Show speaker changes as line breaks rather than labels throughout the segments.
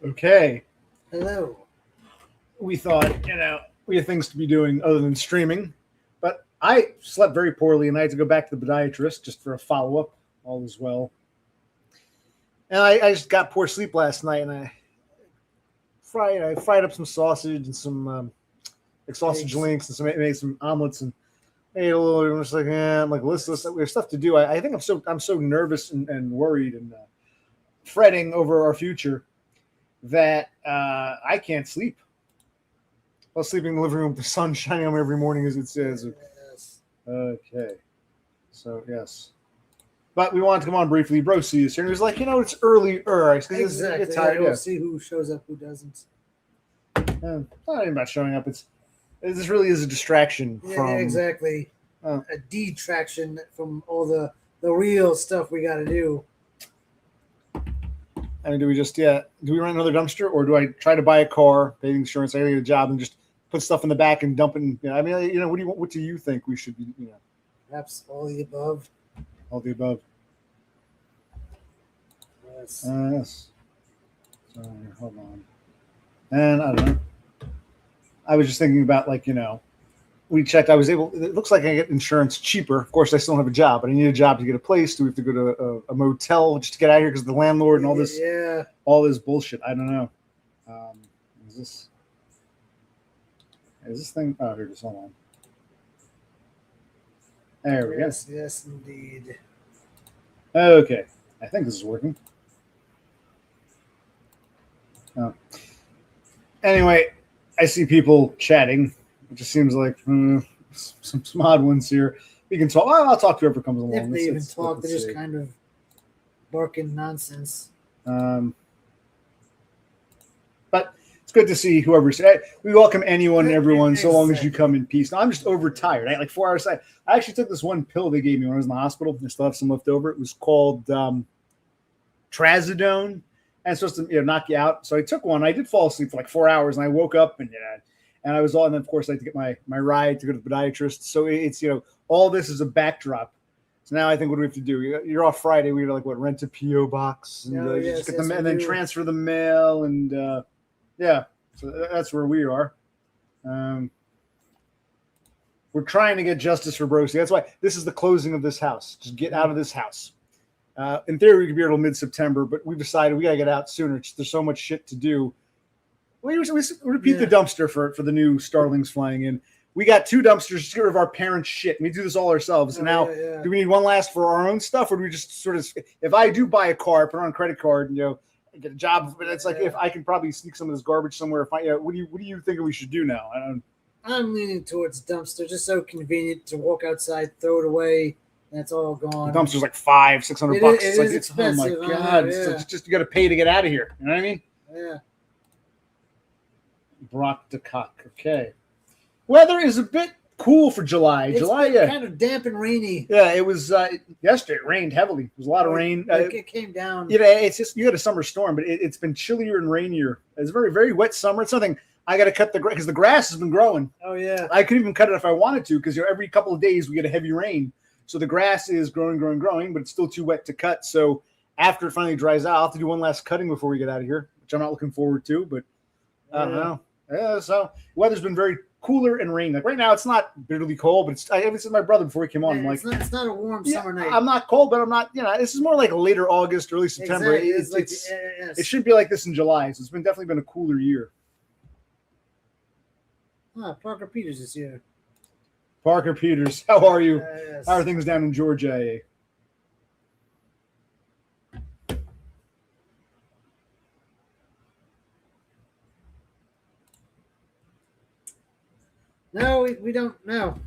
Okay.
Hello.
We thought, we had things to be doing other than streaming, but I slept very poorly and I had to go back to the podiatrist just for a follow up. All was well. And I just got poor sleep last night and I fried up some sausage and some sausage links and made some omelets and made a little. I'm just like, I'm like, listen, we have stuff to do. I think I'm so nervous and worried and fretting over our future that I can't sleep. While sleeping in the living room with the sun shining on me every morning, as it says.
Yes.
Okay. So, yes. But we wanted to come on briefly. Bro, see us here. And he was like, it's earlier.
Exactly.
It's tired.
We'll see who shows up, who doesn't.
Not even about showing up. This really is a distraction from.
Yeah, exactly. A detraction from all the real stuff we got to do.
I mean, do we rent another dumpster, or do I try to buy a car, pay insurance, I get a job, and just put stuff in the back and dump it? What do you think we should be?
Perhaps all the above.
All the above.
Yes.
Yes. So hold on. And I don't know. I was just thinking about we checked. It looks like I can get insurance cheaper. Of course, I still don't have a job, but I need a job to get a place. Do we have to go to a motel just to get out of here because of the landlord and all this?
Yeah.
All this bullshit. I don't know. Is this thing? Oh, here it is. Hold on. There we go.
Yes, indeed.
Okay. I think this is working. Oh. Anyway, I see people chatting. It just seems like some odd ones here. We can talk. I'll talk to whoever comes along.
If they even talk, they're just kind of barking nonsense.
But it's good to see whoever's. We welcome anyone and everyone, so long as you come in peace. Now, I'm just overtired. I had like 4 hours. I actually took this one pill they gave me when I was in the hospital. I still have some left over. It was called Trazodone, and it's supposed to knock you out. So I took one. I did fall asleep for like 4 hours, and I woke up and I was on. And then of course I had to get my ride to go to the podiatrist. So it's all this is a backdrop. So now I think what do we have to do? You're off Friday. We have to rent a PO box and just get and then transfer the mail and so that's where we are. We're trying to get justice for Brosi. That's why this is the closing of this house. Just get out of this house. In theory, we could be here till mid-September, but we've decided we got to get out sooner. There's so much shit to do. We repeat the dumpster for the new starlings flying in. We got 2 dumpsters to get rid of our parents' shit. We do this all ourselves. And now, do we need one last for our own stuff, or do we just sort of? If I do buy a car, put it on a credit card, and get a job, but it's like if I can probably sneak some of this garbage somewhere. If what do you think we should do now?
I'm leaning towards dumpster, just so convenient to walk outside, throw it away. That's all gone.
The dumpster's like $500-$600 bucks.
It's expensive.
Oh my god! It's just you got to pay to get out of here. You know what I mean?
Yeah.
Brock de Cock. Okay. Weather is a bit cool for July.
It's kind of damp and rainy.
Yeah, it was yesterday. It rained heavily. There was a lot of rain.
It came down.
It's just you had a summer storm, but it's been chillier and rainier. It's a very, very wet summer. It's nothing. I got to cut the grass because the grass has been growing.
Oh yeah.
I could even cut it if I wanted to because every couple of days we get a heavy rain, so the grass is growing, but it's still too wet to cut. So after it finally dries out, I'll have to do one last cutting before we get out of here, which I'm not looking forward to. But I don't know. Yeah, so weather's been very cooler and rainy. Like right now, it's not bitterly cold, but I even said to my brother before he came on. I'm like,
it's not a warm summer night.
I'm not cold, but I'm not. This is more like later August, early September.
Exactly.
It should be like this in July. So it's definitely been a cooler year.
Parker Peters is here.
Parker Peters, how are you?
Yes.
How are things down in Georgia?
No, we don't know.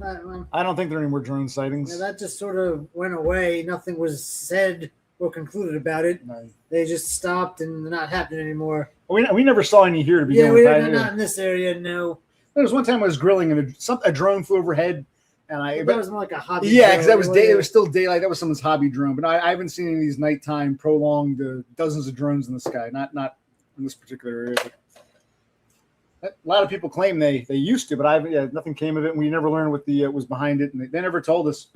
I don't think there are any more drone sightings.
Yeah, that just sort of went away. Nothing was said or concluded about it.
No.
They just stopped and they're not happening anymore.
We never saw any here to begin
with. Yeah, not in this area, no.
There was one time I was grilling and a drone flew overhead. And
that was more like a hobby.
Yeah, because it was still daylight. That was someone's hobby drone. But I haven't seen any of these nighttime prolonged dozens of drones in the sky. Not in this particular area. But a lot of people claim they used to, but nothing came of it. And we never learned what was behind it, and they never told us.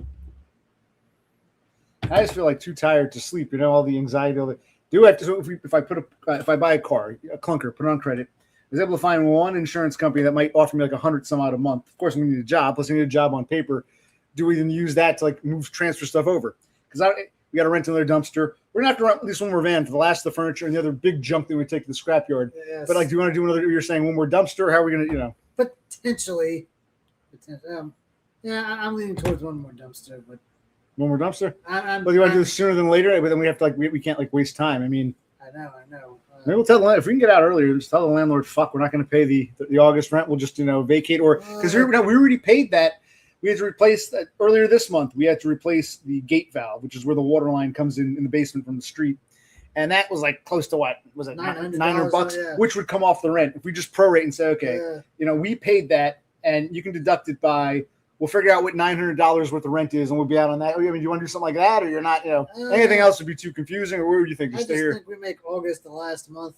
I just feel like too tired to sleep. All the anxiety, Do have to. So if I buy a car, a clunker, put it on credit, I was able to find one insurance company that might offer me like $100 some odd a month. Of course, we need a job. Plus, we need a job on paper. Do we then use that to like transfer stuff over? Because we got to rent another dumpster. We're gonna have to rent at least one more van for the last of the furniture and the other big junk that we take to the scrapyard.
Yes.
But like, do you want to do another? You're saying one more dumpster? How are we gonna?
Potentially. I'm leaning towards one more dumpster, but
One more dumpster?
But
you want to do this sooner than later? But then we have to we can't waste time. I mean,
I know.
Maybe we'll tell the landlord, if we can get out earlier, just tell the landlord, fuck, we're not going to pay the August rent. We'll just vacate, or because we already paid that. We had to replace that earlier this month. We had to replace the gate valve, which is where the water line comes in the basement from the street. And that was like close to what was it? $900,
yeah.
Which would come off the rent. If we just prorate and say, okay, we paid that and you can deduct it by, we'll figure out what $900 worth of rent is and we'll be out on that. I mean, do you want to do something like that, or you're not, anything else would be too confusing, or what would you think?
I think we make August the last month.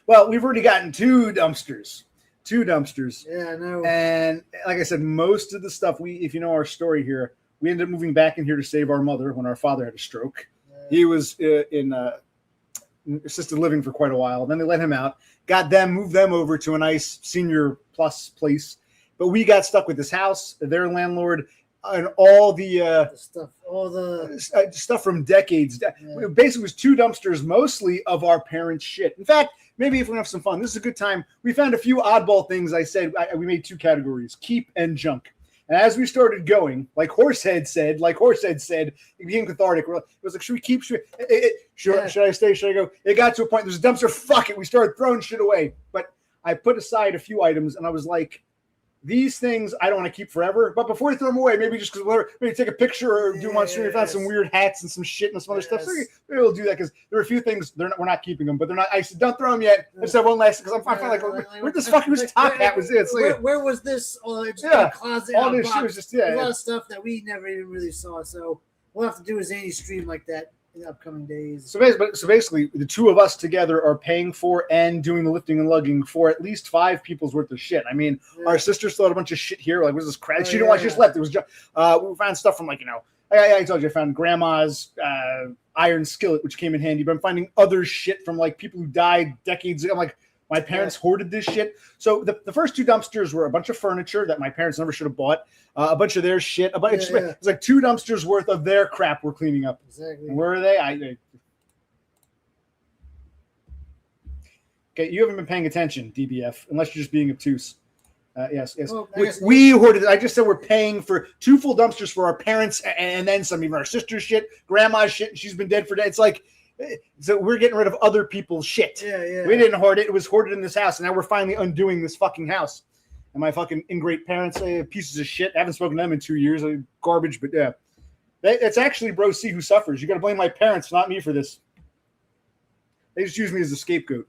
Well, we've already gotten two dumpsters.
Yeah, I know.
And like I said, most of the stuff if you know our story here, we ended up moving back in here to save our mother when our father had a stroke. Yeah. He was in assisted living for quite a while. Then they let him out, moved them over to a nice senior plus place. But we got stuck with this house, their landlord, and all the stuff from decades. Yeah. Basically, it was two dumpsters, mostly of our parents' shit. In fact, maybe if we have some fun, this is a good time. We found a few oddball things. We made two categories: keep and junk. And as we started going, like Horsehead said, it became cathartic. It was like, should we keep? Should I stay? Should I go? It got to a point. There's a dumpster. Fuck it. We started throwing shit away. But I put aside a few items, and I was like, these things I don't want to keep forever. But before you throw them away, maybe just because maybe take a picture or do them on stream. We found some weird hats and some shit and some other stuff. So maybe we'll do that because there are a few things we're not keeping them, but they're not. I said don't throw them yet. I just have one last because I'm like where this fucking top hat was this?
Where was this? Just in a closet.
All this shit was just
a lot of stuff that we never even really saw. So we'll have to do a zany stream like that in the upcoming days.
So basically, the two of us together are paying for and doing the lifting and lugging for at least 5 people's worth of shit. I mean, our sister still had a bunch of shit here. Like, what's this crap? She didn't want. She just left. It was just, we found stuff from I told you, I found grandma's iron skillet, which came in handy. But I'm finding other shit from like people who died decades ago. I'm like, my parents hoarded this shit. So the first 2 dumpsters were a bunch of furniture that my parents never should have bought. A bunch of their shit. It's like 2 dumpsters worth of their crap we're cleaning up.
Exactly.
Where are they? Okay, you haven't been paying attention, DBF, unless you're just being obtuse. Yes.
Well,
we hoarded. I just said we're paying for 2 full dumpsters for our parents and then some, even our sister's shit, grandma's shit. And she's been dead for days. It's like, so we're getting rid of other people's shit.
Yeah.
We didn't hoard it. It was hoarded in this house. And now we're finally undoing this fucking house. And my fucking ingrate parents, pieces of shit. I haven't spoken to them in 2 years. Garbage, but yeah. It's actually Bro C who suffers. You got to blame my parents, not me for this. They just use me as a scapegoat.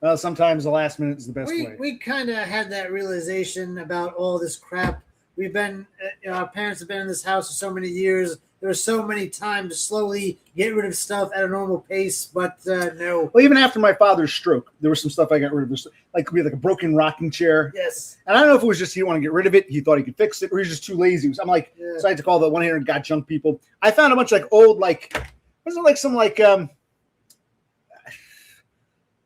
Well, sometimes the last minute is the best way.
We kind of had that realization about all this crap. We've been, our parents have been in this house for so many years. There was so many times to slowly get rid of stuff at a normal pace, but no.
Well, even after my father's stroke, there was some stuff I got rid of. Like we had like a broken rocking chair.
Yes.
And I don't know if it was just he didn't want to get rid of it. He thought he could fix it, or he was just too lazy. So I had to call the 1-800 junk people. I found a bunch of like old, was it like some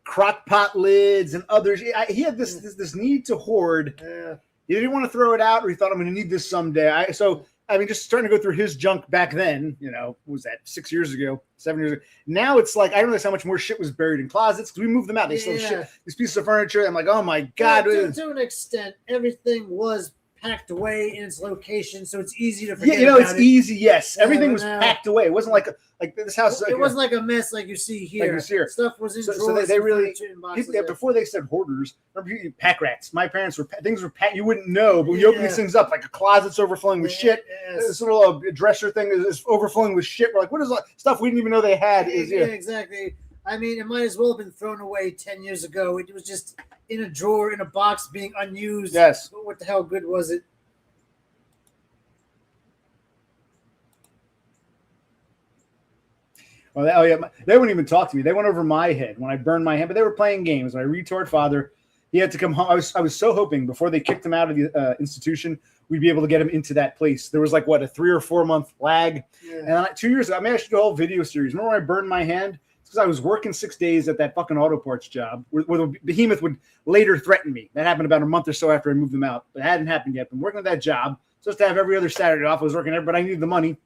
crock pot lids and others. He had this need to hoard.
Yeah.
He didn't want to throw it out, or he thought, I'm going to need this someday. Just starting to go through his junk back then, what was that, 6 years ago, 7 years ago. Now it's like, I don't realize how much more shit was buried in closets because we moved them out. They still have shit, these pieces of furniture. I'm like, oh my God.
To an extent, everything was packed away in its location, so it's easy to forget.
It's easy. Yes, everything was packed away. It wasn't like this house.
It wasn't like a mess like you see here. Stuff was in drawers.
So they really before they said hoarders. Remember, pack rats. My parents things were packed. You wouldn't know, but when you open these things up, like a closet's overflowing with shit.
Yes.
This little dresser thing is overflowing with shit. We're like, what is that stuff we didn't even know they had?
Yeah, exactly. I mean, it might as well have been thrown away 10 years ago. It was just in a drawer, in a box, being unused.
Yes.
What the hell good was it?
They wouldn't even talk to me. They went over my head when I burned my hand, but they were playing games. My retard father He had to come home. I was so hoping before they kicked him out of the institution, we'd be able to get him into that place. There was like what, a 3 or 4 month lag. Yeah. And 2 years ago, I mean, I should do a whole video series. Remember when I burned my hand? It's because I was working 6 days at that fucking auto parts job where the behemoth would later threaten me. That happened about a month or so after I moved them out. But it hadn't happened yet. Been working at that job. Supposed to have every other Saturday off. I was working but I needed the money.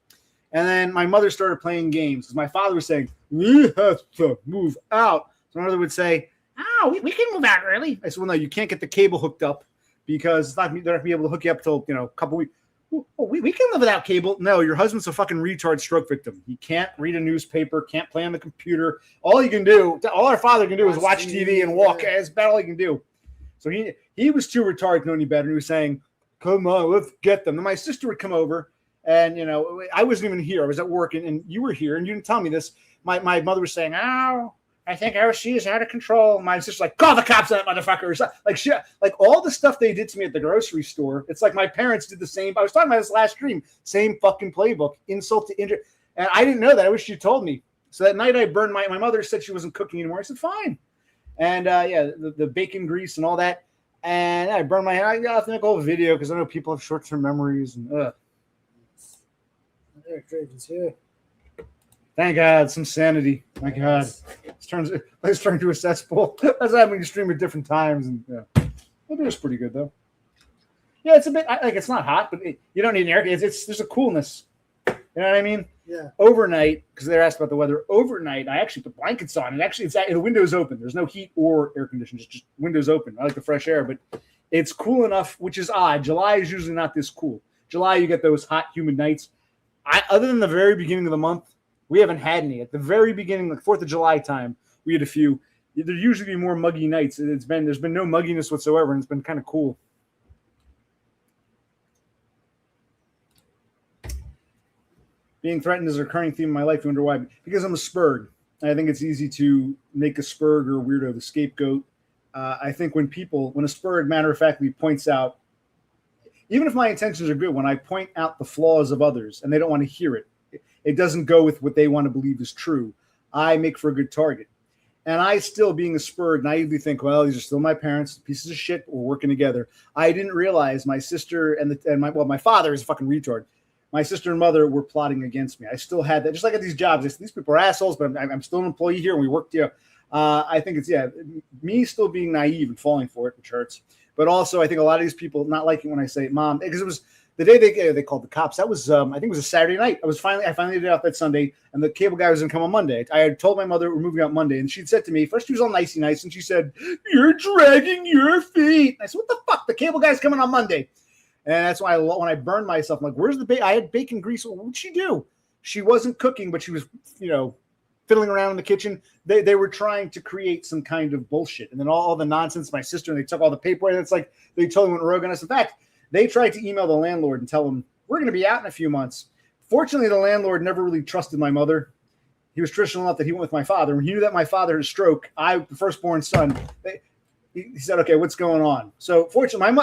And then my mother started playing games because my father was saying, we have to move out. So my mother would say, oh, we can move out early. I said, well, no, you can't get the cable hooked up because they're not going to be able to hook you up till, a couple weeks. Oh, we can live without cable. No, your husband's a fucking retard stroke victim. He can't read a newspaper, can't play on the computer. All our father can do is watch TV and walk. That's about all he can do. So he was too retarded to know any better. He was saying, come on, let's get them. Then my sister would come over and, I wasn't even here. I was at work and you were here and you didn't tell me this. My mother was saying, oh, I think RC is out of control. My sister's like, call the cops on that motherfucker. Like all the stuff they did to me at the grocery store. It's like my parents did the same. I was talking about this last stream. Same fucking playbook. Insult to injury. And I didn't know that. I wish you told me. So that night I burned my mother said she wasn't cooking anymore. I said, fine. And the bacon grease and all that. And I burned my hand. I got to make a whole video because I know people have short-term memories. And
Eric Draven's here.
Thank God, some sanity. My God, let's turn to a cesspool. That's happening to stream at different times, and it is pretty good though. Yeah, it's a bit like it's not hot, but you don't need an air. There's a coolness. You know what I mean?
Yeah.
Overnight, because they're asked about the weather. Overnight, I actually put blankets on, and actually, the window's open. There's no heat or air conditioning, just windows open. I like the fresh air, but it's cool enough, which is odd. July is usually not this cool. July, you get those hot, humid nights. Other than the very beginning of the month. We haven't had any. At the very beginning, like 4th of July time, we had a few. There usually be more muggy nights. There's been no mugginess whatsoever, and it's been kind of cool. Being threatened is a recurring theme in my life. You wonder why? Because I'm a spurg. I think it's easy to make a spurg or a weirdo the scapegoat. I think when a spurg matter-of-factly points out, even if my intentions are good, when I point out the flaws of others and they don't want to hear it, it doesn't go with what they want to believe is true. I make for a good target. And I still, being a spurg, naively think, well, these are still my parents, pieces of shit, we're working together. I didn't realize my sister my father is a fucking retard. My sister and mother were plotting against me. I still had that. Just like at these jobs, these people are assholes, but I'm still an employee here and we work together. I think it's, me still being naive and falling for it, which hurts. But also, I think a lot of these people not liking when I say mom, because it was the day they called the cops. That was, I think it was a Saturday night. I finally did it out that Sunday, and the cable guy was going to come on Monday. I had told my mother we're moving out Monday, and she'd said to me, first she was all nicey nice, and she said, you're dragging your feet. And I said, what the fuck? The cable guy's coming on Monday. And that's why when I burned myself, I'm like, where's the bacon? I had bacon grease. What'd she do? She wasn't cooking, but she was, fiddling around in the kitchen. They were trying to create some kind of bullshit. And then all the nonsense, my sister, and they took all the paperwork. It's like they totally went rogue on us. In fact, they tried to email the landlord and tell him, we're going to be out in a few months. Fortunately, the landlord never really trusted my mother. He was traditional enough that he went with my father. When he knew that my father had a stroke, the firstborn son, he said, okay, what's going on? So fortunately,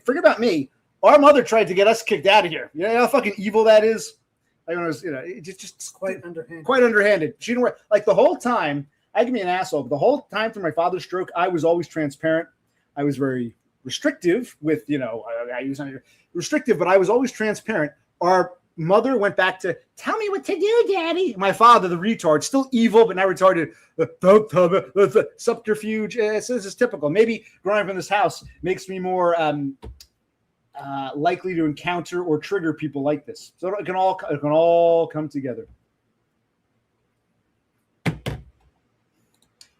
forget about me. Our mother tried to get us kicked out of here. You know how fucking evil that is? Like when I was, it's just
quite underhanded.
Quite underhanded. She didn't like the whole time. I can be an asshole, but the whole time through my father's stroke, I was always transparent. I was very restrictive with, I use restrictive, but I was always transparent. Our mother went back to tell me what to do, Daddy. My father, the retard, still evil, but now retarded. Subterfuge. This is typical. Maybe growing up in this house makes me more likely to encounter or trigger people like this. So it can all come together.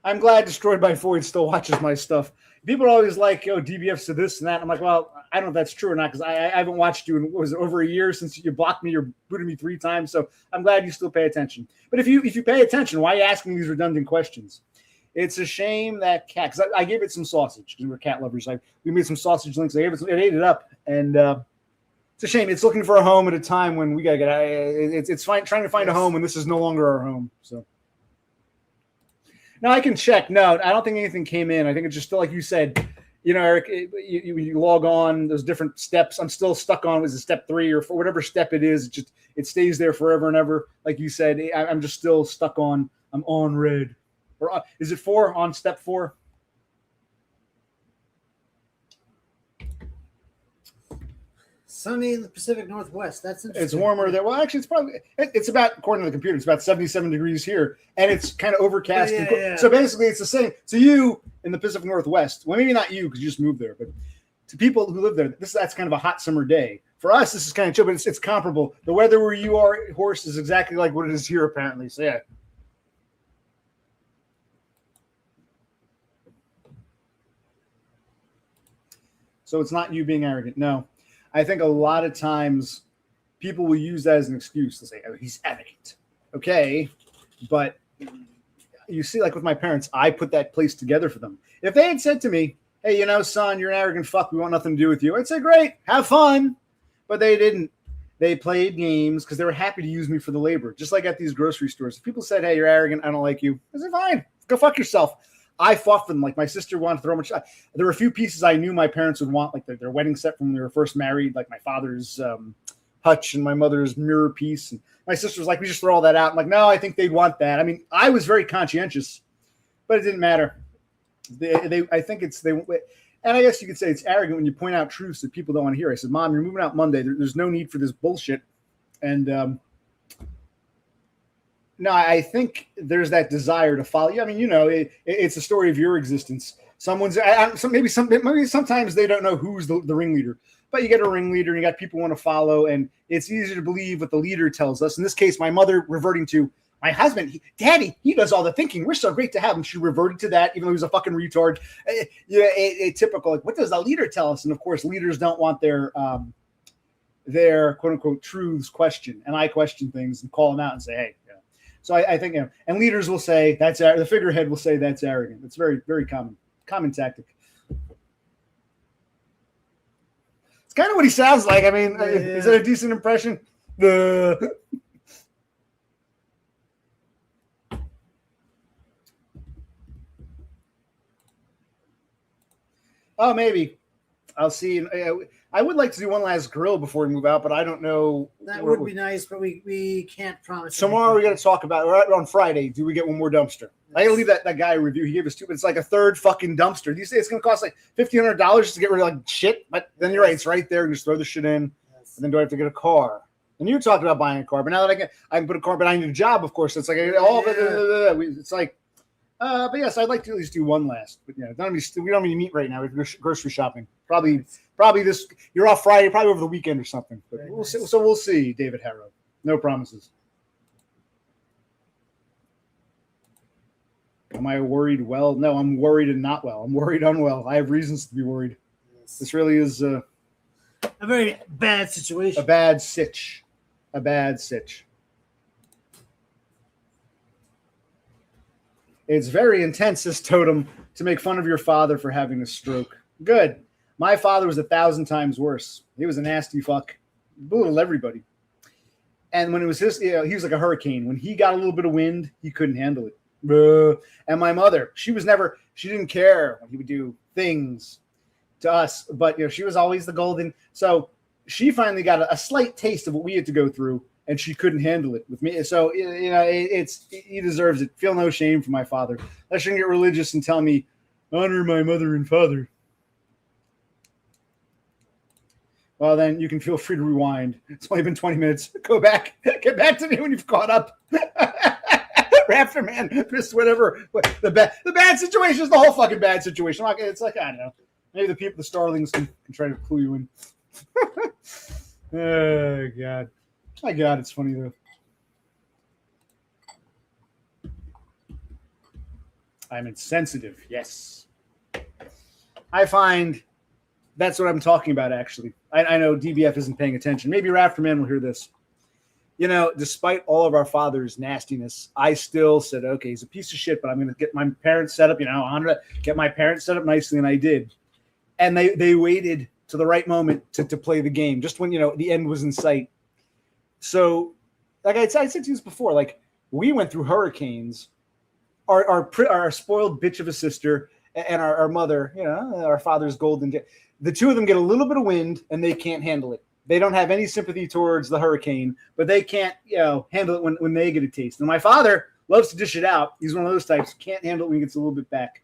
I'm glad Destroyed by Void still watches my stuff. People are always like, DBF said this and that. I'm like, well, I don't know if that's true or not, because I haven't watched you in, over a year since you blocked me or booted me 3 times. So I'm glad you still pay attention. But if you pay attention, why are you asking these redundant questions? It's a shame that cat, because I gave it some sausage, because we're cat lovers. We made some sausage links. I gave it ate it up. And it's a shame. It's looking for a home at a time when we got to get out. It's trying to find a home when this is no longer our home. So. Now I can check. No, I don't think anything came in. I think it's just still like you said, Eric, you log on, there's different steps. I'm still stuck on, was it step 3 or 4, whatever step it is. It stays there forever and ever. Like you said, I'm just still stuck I'm on red. Or is it 4 on step 4?
Sunny in the Pacific Northwest. That's interesting.
It's warmer there. Well, actually, it's about, according to the computer, it's about 77 degrees here, and it's kind of overcast.
Yeah.
So basically, it's the same. To you in the Pacific Northwest, well, maybe not you because you just moved there, but to people who live there, that's kind of a hot summer day. For us, this is kind of chill, but it's comparable. The weather where you are, Horse, is exactly like what it is here, apparently. So yeah. So it's not you being arrogant. No. I think a lot of times people will use that as an excuse to say, oh, he's arrogant. Okay. But you see, like with my parents, I put that place together for them. If they had said to me, hey, you know, son, you're an arrogant fuck. We want nothing to do with you. I'd say, great, have fun. But they didn't. They played games because they were happy to use me for the labor. Just like at these grocery stores. If people said, hey, you're arrogant, I don't like you, I said, fine, go fuck yourself. I fought for them. Like my sister wanted to throw much. There were a few pieces I knew my parents would want, like their wedding set from when they were first married, like my father's hutch and my mother's mirror piece. And my sister was like, we just throw all that out. I'm like, no, I think they'd want that. I mean, I was very conscientious, but it didn't matter. I think and I guess you could say it's arrogant when you point out truths that people don't want to hear. I said, Mom, you're moving out Monday. There's no need for this bullshit. And no, I think there's that desire to follow you. I mean, you know, it's a story of your existence. Maybe sometimes they don't know who's the ringleader, but you get a ringleader and you got people who want to follow, and it's easy to believe what the leader tells us. In this case, my mother reverting to my husband, Daddy, he does all the thinking. We're so great to have him. She reverted to that, even though he was a fucking retard. Typical, like, what does the leader tell us? And of course, leaders don't want their quote unquote truths questioned, and I question things and call them out and say, hey. So I think, you know, and leaders will say the figurehead will say that's arrogant. It's very, very common tactic. It's kind of what he sounds like. I mean, Is it a decent impression? Oh, maybe. I'll see. I would like to do one last grill before we move out, but I don't know.
That would be nice, but we can't promise.
Tomorrow we got to talk about it. On Friday, do we get one more dumpster? Yes. I got to leave that guy a review. He gave us two, but it's like a third fucking dumpster. These days it's going to cost like $1,500 to get rid of like shit, but then you're right. It's right there. You just throw the shit in. Yes. And then do I have to get a car? And you talked about buying a car, but now that I can put a car, but I need a job, of course. It's like it's like. But yes, I'd like to at least do one last. But yeah, we don't need to meet right now. We're grocery shopping. Probably this. You're off Friday, probably over the weekend or something. But we'll see. So we'll see, David Harrow. No promises. Am I worried? Well, no, I'm worried and not well. I'm worried unwell. I have reasons to be worried. Yes. This really is a
very bad situation.
A bad sitch. It's very intense, this totem, to make fun of your father for having a stroke. Good. My father was 1,000 times worse. He was a nasty fuck. Belittled everybody. And when it was he was like a hurricane. When he got a little bit of wind, he couldn't handle it. And my mother, she didn't care when he would do things to us, but she was always the golden. So she finally got a slight taste of what we had to go through, and she couldn't handle it with me. So, he deserves it. Feel no shame for my father. I shouldn't get religious and tell me, honor my mother and father. Well, then you can feel free to rewind. It's only been 20 minutes. Go back. Get back to me when you've caught up. Raptor man, just whatever. The bad situation is the whole fucking bad situation. It's like, I don't know. Maybe the starlings can try to clue you in. Oh, God. My God, it's funny, though. I'm insensitive, yes. I find that's what I'm talking about, actually. I know DBF isn't paying attention. Maybe Rafterman will hear this. Despite all of our father's nastiness, I still said, okay, he's a piece of shit, but I'm going to get my parents set up, I'm going to get my parents set up nicely, and I did. And they waited to the right moment to play the game, just when, the end was in sight. So, like I said to you this before, like, we went through hurricanes. Our spoiled bitch of a sister and our mother, our father's golden. The two of them get a little bit of wind and they can't handle it. They don't have any sympathy towards the hurricane, but they can't, handle it when they get a taste. And my father loves to dish it out. He's one of those types. Can't handle it when he gets a little bit back.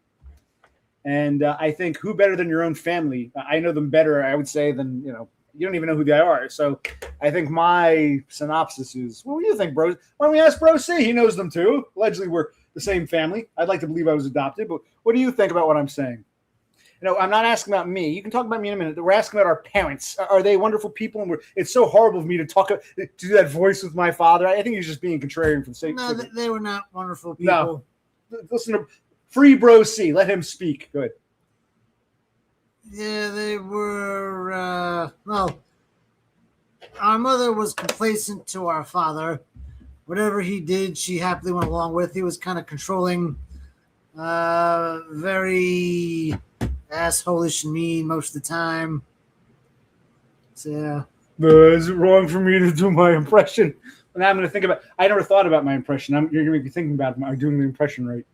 And I think who better than your own family? I know them better, I would say, than, you don't even know who they are. So I think my synopsis is, what do you think, bro? Why don't we ask Bro C? He knows them too. Allegedly, we're the same family. I'd like to believe I was adopted, but what do you think about what I'm saying? I'm not asking about me. You can talk about me in a minute. We're asking about our parents. Are they wonderful people? And it's so horrible of me to do that voice with my father. I think he's just being contrarian for the sake.
No, they were not wonderful people.
No. Listen to Free Bro C. Let him speak. Good.
Yeah, they were. Well, our mother was complacent to our father. Whatever he did, she happily went along with. He was kind of controlling, very asshole-ish and mean most of the time. So, yeah.
Is it wrong for me to do my impression? And I'm going to think about. I never thought about my impression. You're going to make me thinking about doing the impression right.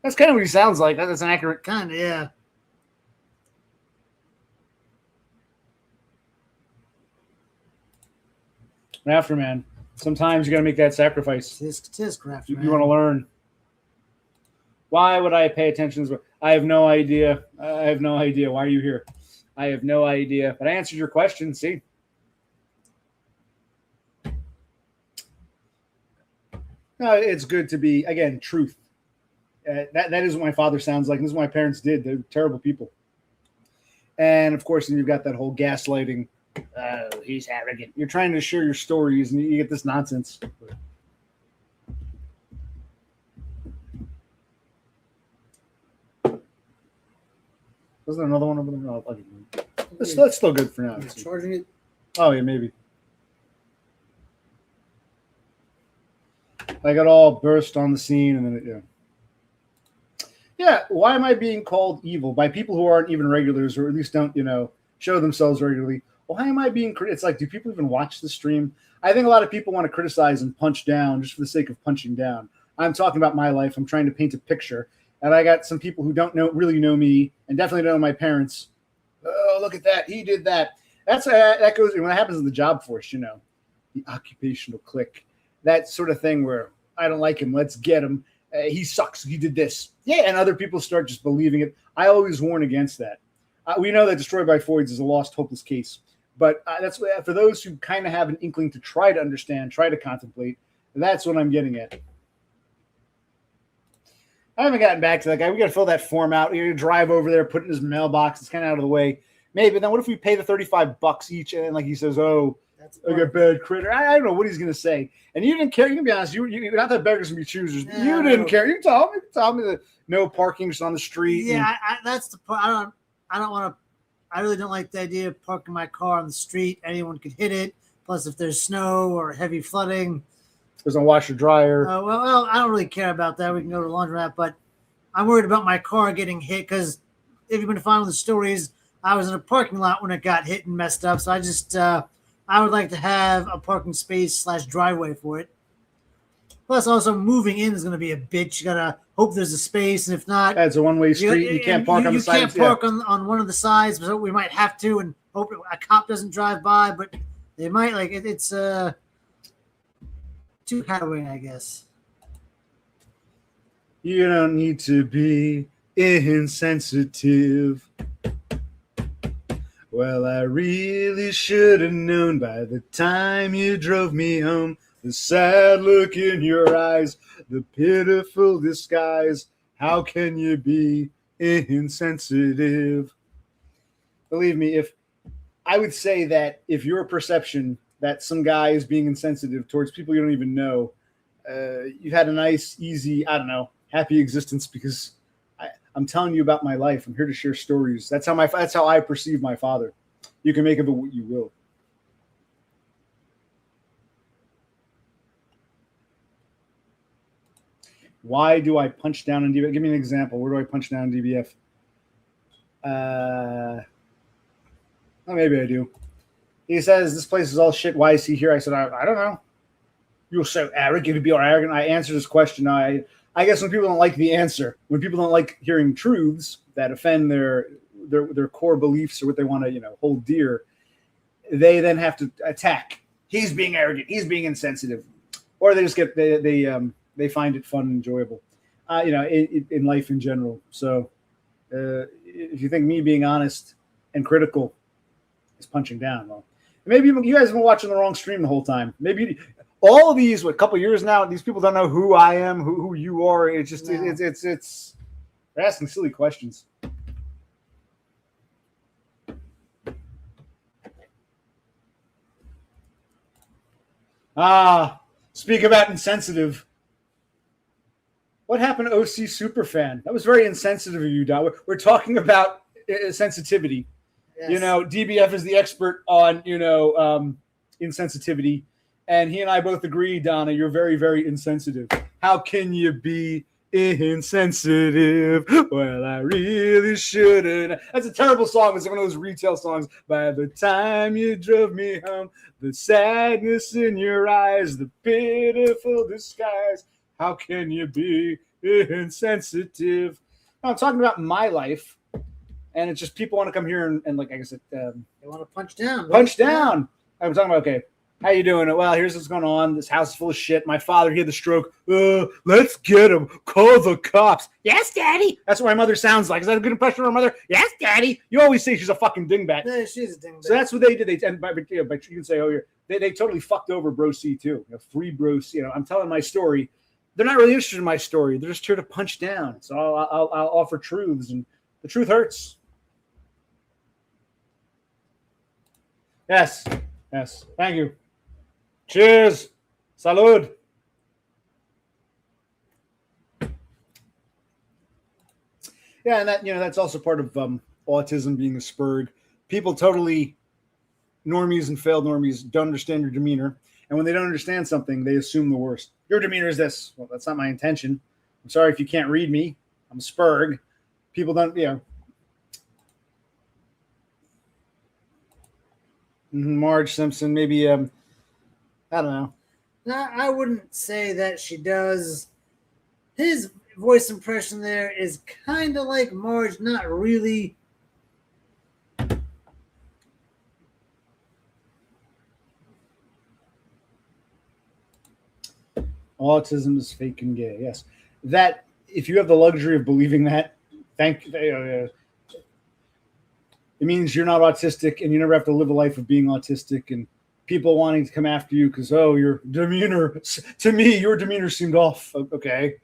That's kind of what he sounds like. That's an accurate.
Kind of, yeah.
Rafter man. Sometimes you got to make that sacrifice.
Tisk, Rafter man.
You want to learn. Why would I pay attention? I have no idea. I have no idea. Why are you here? I have no idea. But I answered your question. See? No, it's good to be, again, truth. That is what my father sounds like. This is what my parents did. They're terrible people. And, of course, you've got that whole gaslighting. He's arrogant. You're trying to share your stories, and you get this nonsense. Was there another one over there? No, that's still good for now.
Charging it?
Oh, yeah, maybe. I got all burst on the scene, and then yeah. Why am I being called evil by people who aren't even regulars, or at least don't, show themselves regularly? Why am I being critical? It's like, do people even watch the stream? I think a lot of people want to criticize and punch down just for the sake of punching down. I'm talking about my life. I'm trying to paint a picture. And I got some people who don't really know me and definitely don't know my parents. Oh, look at that. He did that. That goes when it happens in the job force, the occupational clique. That sort of thing where I don't like him. Let's get him. He sucks. He did this. Yeah, and other people start just believing it. I always warn against that. We know that Destroyed by Foids is a lost, hopeless case. But that's for those who kind of have an inkling to try to understand, try to contemplate. That's what I'm getting at. I haven't gotten back to that guy. We got to fill that form out. You're going to drive over there, put it in his mailbox. It's kind of out of the way. Maybe. Then what if we pay the $35 each? And like he says, oh, I got bad critter. I don't know what he's going to say. And you didn't care. You can be honest. You're not that beggars can be choosers. Yeah, you didn't care. You told me that no parking just on the street.
Yeah, that's the part. I don't want to. I really don't like the idea of parking my car on the street. Anyone could hit it. Plus, if there's snow or heavy flooding.
There's no washer dryer.
Well, I don't really care about that. We can go to the laundromat, but I'm worried about my car getting hit because if you've been following the stories, I was in a parking lot when it got hit and messed up. So I just I would like to have a parking space / driveway for it. Plus, also moving in is going to be a bitch. You gotta hope there's a space, and if not,
it's a one-way street. You can't park on the sides.
You can't park on one of the sides, but we might have to, and hope a cop doesn't drive by. But they might. Like it's too harrowing, I guess.
You don't need to be insensitive. Well, I really should have known by the time you drove me home. The sad look in your eyes, the pitiful disguise. How can you be insensitive? Believe me, I would say that if your perception that some guy is being insensitive towards people you don't even know, you've had a nice, easy, happy existence because I'm telling you about my life. I'm here to share stories. That's how I perceive my father. You can make of it what you will. Why do I punch down in DBF? Give me an example. Where do I punch down in DBF? Maybe I do. He says, this place is all shit. Why is he here? I said, I don't know. You're so arrogant. You'd be all arrogant. I answered this question. I guess when people don't like the answer, when people don't like hearing truths that offend their core beliefs or what they want to, hold dear, they then have to attack. He's being arrogant. He's being insensitive. Or they just get, they find it fun and enjoyable, in life in general. So if you think me being honest and critical is punching down. Well, maybe you guys have been watching the wrong stream the whole time. Maybe all of these, what, a couple years now, these people don't know who I am, who you are. It's just it's they're asking silly questions. Speak about insensitive. What happened to OC Superfan? That was very insensitive of you, Don. We're talking about sensitivity. Yes. You know, DBF is the expert on, insensitivity. And he and I both agree, Donna, you're very, very insensitive. How can you be insensitive? Well, I really shouldn't. That's a terrible song. It's one of those retail songs. By the time you drove me home, the sadness in your eyes, the pitiful disguise. How can you be insensitive? No, I'm talking about my life. And it's just people want to come here and like I said,
they want to punch down.
Punch down. I'm talking about, okay, how you doing? Well, here's what's going on. This house is full of shit. My father, he had the stroke. Let's get him. Call the cops. Yes, Daddy. That's what my mother sounds like. Is that a good impression of our mother? Yes, Daddy. You always say she's a fucking dingbat.
Yeah, she's a dingbat.
So that's what they did. But you can say, oh, they totally fucked over Bro C too. Free Bro C. I'm telling my story. They're not really interested in my story. They're just here to punch down. So I'll offer truths, and the truth hurts. Yes. Thank you. Cheers. Salud. Yeah, and that's also part of autism, being a spurg. People totally, normies and failed normies, don't understand your demeanor. And when they don't understand something, they assume the worst. Your demeanor is this. Well, that's not my intention. I'm sorry if you can't read me. I'm a spurg. People don't, Marge Simpson, maybe, I don't know.
No, I wouldn't say that she does. His voice impression there is kind of like Marge, not really.
Autism is fake and gay. Yes, that if you have the luxury of believing that, it means you're not autistic, and you never have to live a life of being autistic, and people wanting to come after you because your demeanor. To me, your demeanor seemed off. Okay,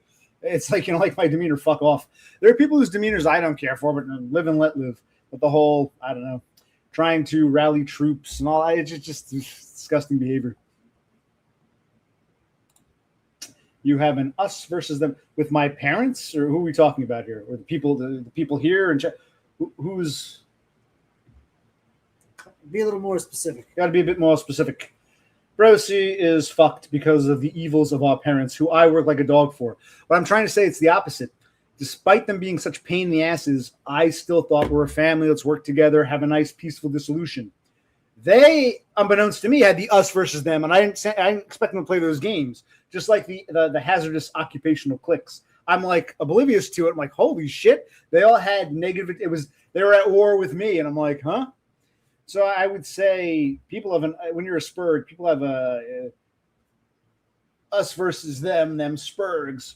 it's like like my demeanor. Fuck off. There are people whose demeanors I don't care for, but live and let live. But the whole I don't know, trying to rally troops and all. It's just disgusting behavior. You have an us versus them with my parents, or who are we talking about here? Or the people here and who's?
Be a little more specific.
Got to be a bit more specific. Brosi is fucked because of the evils of our parents, who I work like a dog for. But I'm trying to say it's the opposite. Despite them being such pain in the asses, I still thought we're a family. Let's work together, have a nice, peaceful dissolution. They, unbeknownst to me, had the us versus them, and I didn't expect them to play those games. Just like the hazardous occupational cliques. I'm like oblivious to it. I'm like, holy shit! They all had negative. They were at war with me, and I'm like, huh? So I would say people have when you're a spurg, people have us versus them spurgs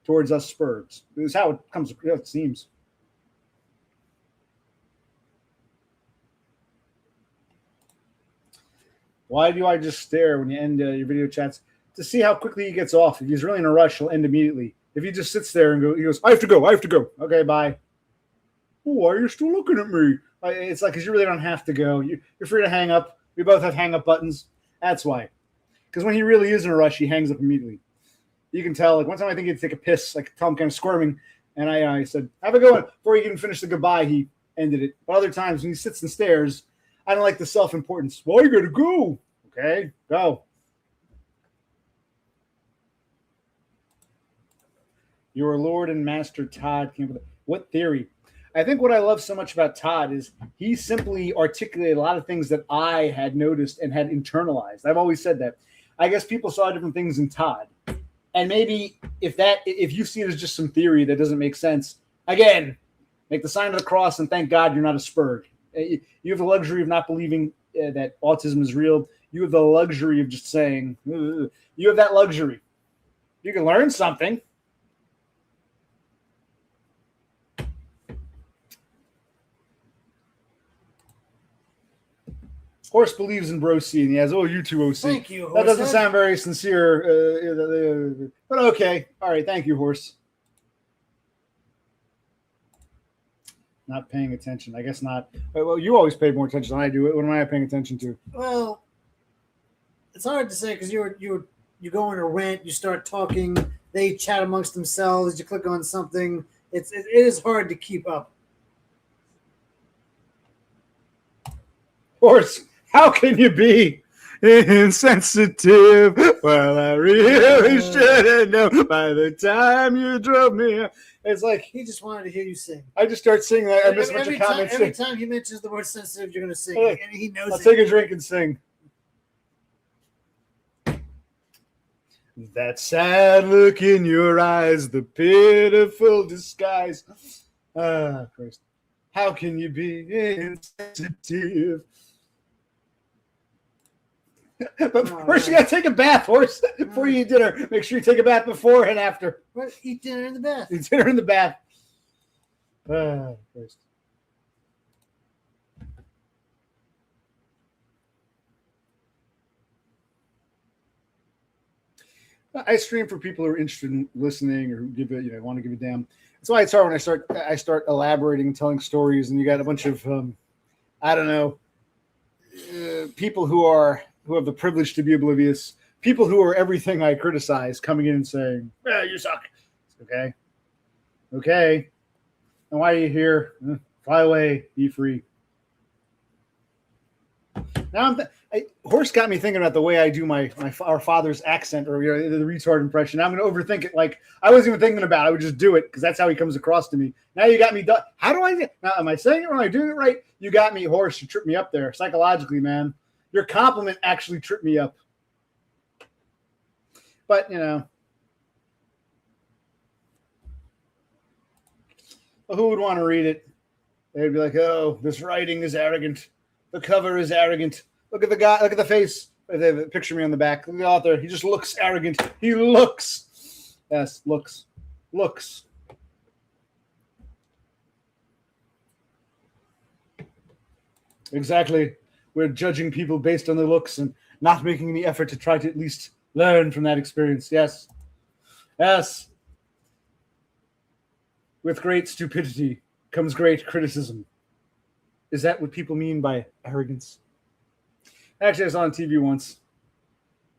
towards us spurgs. This is how it comes. It seems. Why do I just stare when you end your video chats? To see how quickly he gets off. If he's really in a rush, he'll end immediately. If he just sits there and he goes, I have to go. Okay, bye. Oh, why are you still looking at me? It's like, because you really don't have to go. You're free to hang up. We both have hang up buttons. That's why. Because when he really is in a rush, he hangs up immediately. You can tell. Like one time I think he'd take a piss, like tell him kind of squirming. And I said, have a good one. Before he even finished the goodbye, he ended it. But other times when he sits and stares, I don't like the self-importance. Well, you got to go. Okay, go. Your Lord and Master Todd came with what theory? I think what I love so much about Todd is he simply articulated a lot of things that I had noticed and had internalized. I've always said that. I guess people saw different things in Todd. And maybe if you see it as just some theory that doesn't make sense, again, make the sign of the cross and thank God you're not a spurg. You have the luxury of not believing that autism is real. You have the luxury of just saying, ugh. You have that luxury. You can learn something. Horse believes in Brosi, and he has, oh, you too, OC.
Thank you, Horse.
That doesn't sound very sincere, but okay. All right, thank you, Horse. Not paying attention. I guess not. Well, you always pay more attention than I do. What am I paying attention to?
Well, it's hard to say because you go on a rant, you start talking, they chat amongst themselves, you click on something. It is hard to keep up.
Horse, how can you be insensitive? Well, I really should have known by the time you drove me. It's like
he just wanted to hear you sing.
I just start singing. I miss a bunch of comments.
Every time he mentions the word sensitive, you're going to sing.
Hey,
and he knows
I'll
it.
take a drink and sing. That sad look in your eyes, the pitiful disguise. Ah, Christ. How can you be insensitive? But first, you got to take a bath, Horse, before you eat dinner. Make sure you take a bath before and after.
Well, eat dinner in the bath.
Eat dinner in the bath. Ah, Christ. I stream for people who are interested in listening or who give it, want to give a damn. That's why it's hard when I start elaborating and telling stories, and you got a bunch of I don't know, people who have the privilege to be oblivious, people who are everything I criticize, coming in and saying, "You suck." Okay. And why are you here? Fly away, be free. Now Horse got me thinking about the way I do our father's accent, or the retard impression. Now I'm going to overthink it. Like I wasn't even thinking about it. I would just do it because that's how he comes across to me. Now you got me done. How do I do? Now am I saying it or am I doing it right? You got me, Horse. You tripped me up there psychologically, man. Your compliment actually tripped me up. But well, who would want to read it? They'd be like, "Oh, this writing is arrogant. The cover is arrogant. Look at the guy. Look at the face. They have a picture of me on the back. Look at the author. He just looks arrogant. He looks. Yes, looks. Exactly. We're judging people based on their looks and not making any effort to try to at least learn from that experience. Yes. With great stupidity comes great criticism. Is that what people mean by arrogance? Actually, I saw on TV once.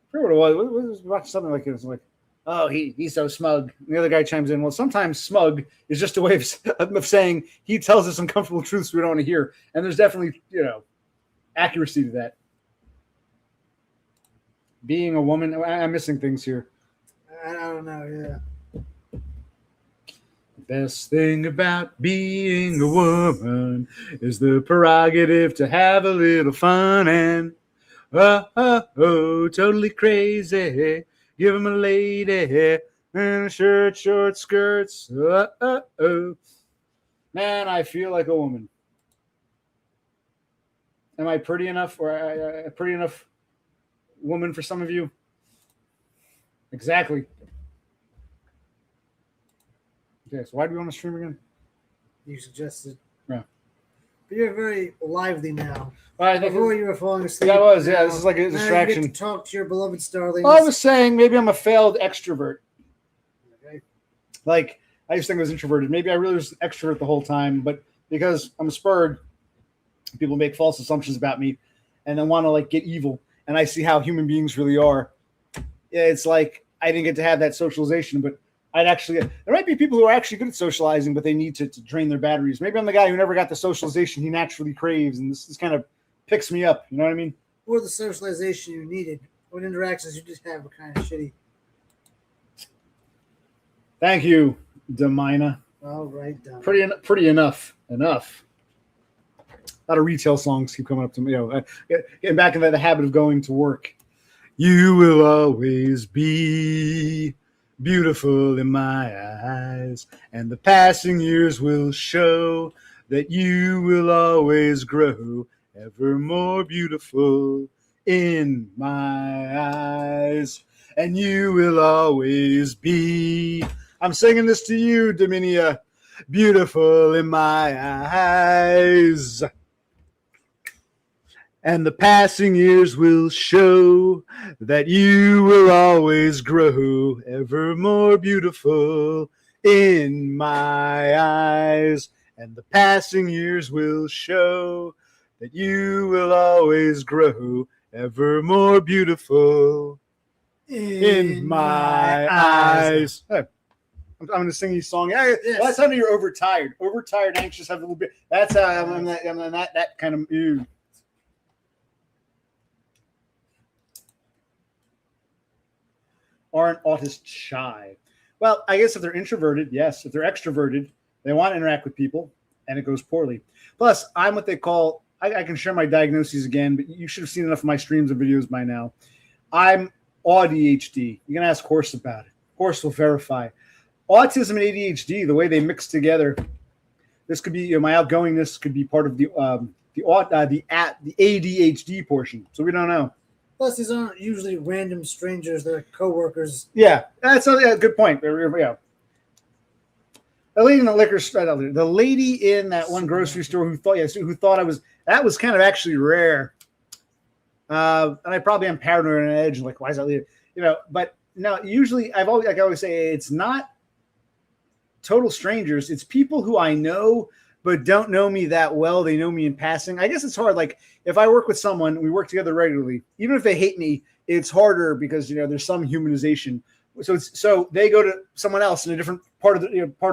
I forget what it was. Watching something like it. It was like, oh, he's so smug. And the other guy chimes in, well, sometimes smug is just a way of saying he tells us uncomfortable truths we don't want to hear. And there's definitely, accuracy to that. Being a woman, I'm missing things here.
I don't know, yeah.
Best thing about being a woman is the prerogative to have a little fun and totally crazy. Give him a lady and a shirt, short skirts. Man, I feel like a woman. Am I pretty enough, or a pretty enough woman for some of you? Exactly. Okay, so why do we want to stream again?
You suggested.
Yeah.
But you're very lively now.
Well, I think
Before you were falling asleep.
Yeah, I was. Yeah, this is like a distraction.
You get to talk to your beloved starlings.
Well, I was saying maybe I'm a failed extrovert.
Okay.
Like, I used to think I was introverted. Maybe I really was an extrovert the whole time, but because I'm a spurred, people make false assumptions about me and then want to get evil. And I see how human beings really are. It's like I didn't get to have that socialization, but there might be people who are actually good at socializing, but they need to drain their batteries. Maybe I'm the guy who never got the socialization he naturally craves, and this kind of picks me up. You know what I mean?
Or the socialization you needed. What interactions you just have were kind of shitty.
Thank you, Demina.
All right, done.
Pretty enough. Enough. A lot of retail songs keep coming up to me. Getting back into the habit of going to work. You will always be beautiful in my eyes, and the passing years will show that you will always grow ever more beautiful in my eyes, and you will always be. I'm singing this to you, Dominia. Beautiful in my eyes. And the passing years will show that you will always grow ever more beautiful in my eyes. And the passing years will show that you will always grow ever more beautiful in my eyes. Hey, I'm going to sing you a song. Hey,
Yes.
Last time you're overtired. Overtired, anxious, have a little bit. That's how I'm that kind of. Ew. Aren't autists shy? Well, I guess if they're introverted, yes. If they're extroverted, they want to interact with people, and it goes poorly. Plus, I'm what they call, I can share my diagnoses again, but you should have seen enough of my streams and videos by now. I'm ADHD. You can ask Horse about it. Horse will verify. Autism and ADHD, the way they mix together, this could be, my outgoingness could be part of the ADHD portion. So we don't know.
Plus, these aren't usually random strangers; they're coworkers.
Yeah, that's a good point. Yeah. The lady in the liquor store, the lady in that one grocery store who thought I was, that was kind of actually rare. And I probably am paranoid on an edge, like, why is that lady? But no, usually I always say, it's not total strangers. It's people who I know but don't know me that well. They know me in passing. I guess it's hard. Like, if I work with someone, we work together regularly, even if they hate me, it's harder because, there's some humanization. So they go to someone else in a different part of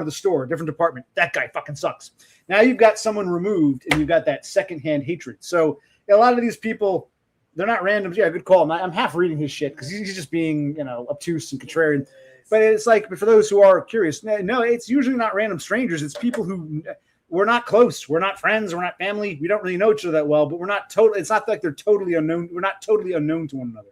the store, different department. That guy fucking sucks. Now you've got someone removed and you've got that secondhand hatred. So a lot of these people, they're not random. Yeah, good call. I'm half reading his shit because he's just being, obtuse and contrarian. But it's like, but for those who are curious, no, it's usually not random strangers. It's people who, we're not close. We're not friends. We're not family. We don't really know each other that well, but we're not totally, it's not like they're totally unknown. We're not totally unknown to one another.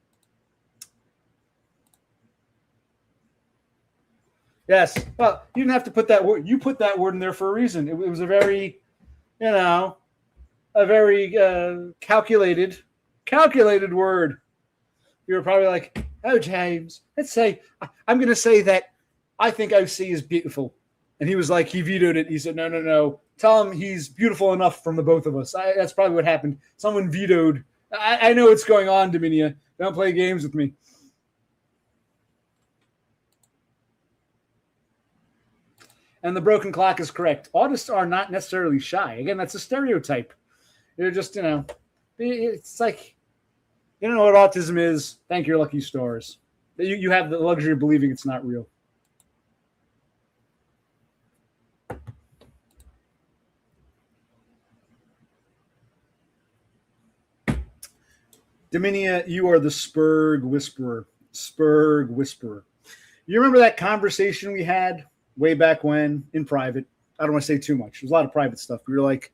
Yes. Well, you didn't have to put that word. You put that word in there for a reason. It was a very, a very calculated word. You were probably like, oh, James, let's say, I'm going to say that I think OC is beautiful. And he was like, he vetoed it. He said, no. Tell him he's beautiful enough from the both of us. That's probably what happened. Someone vetoed. I know what's going on, Dominia. Don't play games with me. And the broken clock is correct. Autists are not necessarily shy. Again, that's a stereotype. They're just, it's like, you don't know what autism is. Thank your lucky stars. You have the luxury of believing it's not real. Dominia, you are the Spurg Whisperer. Spurg Whisperer. You remember that conversation we had way back when in private? I don't want to say too much. There's a lot of private stuff. We were like,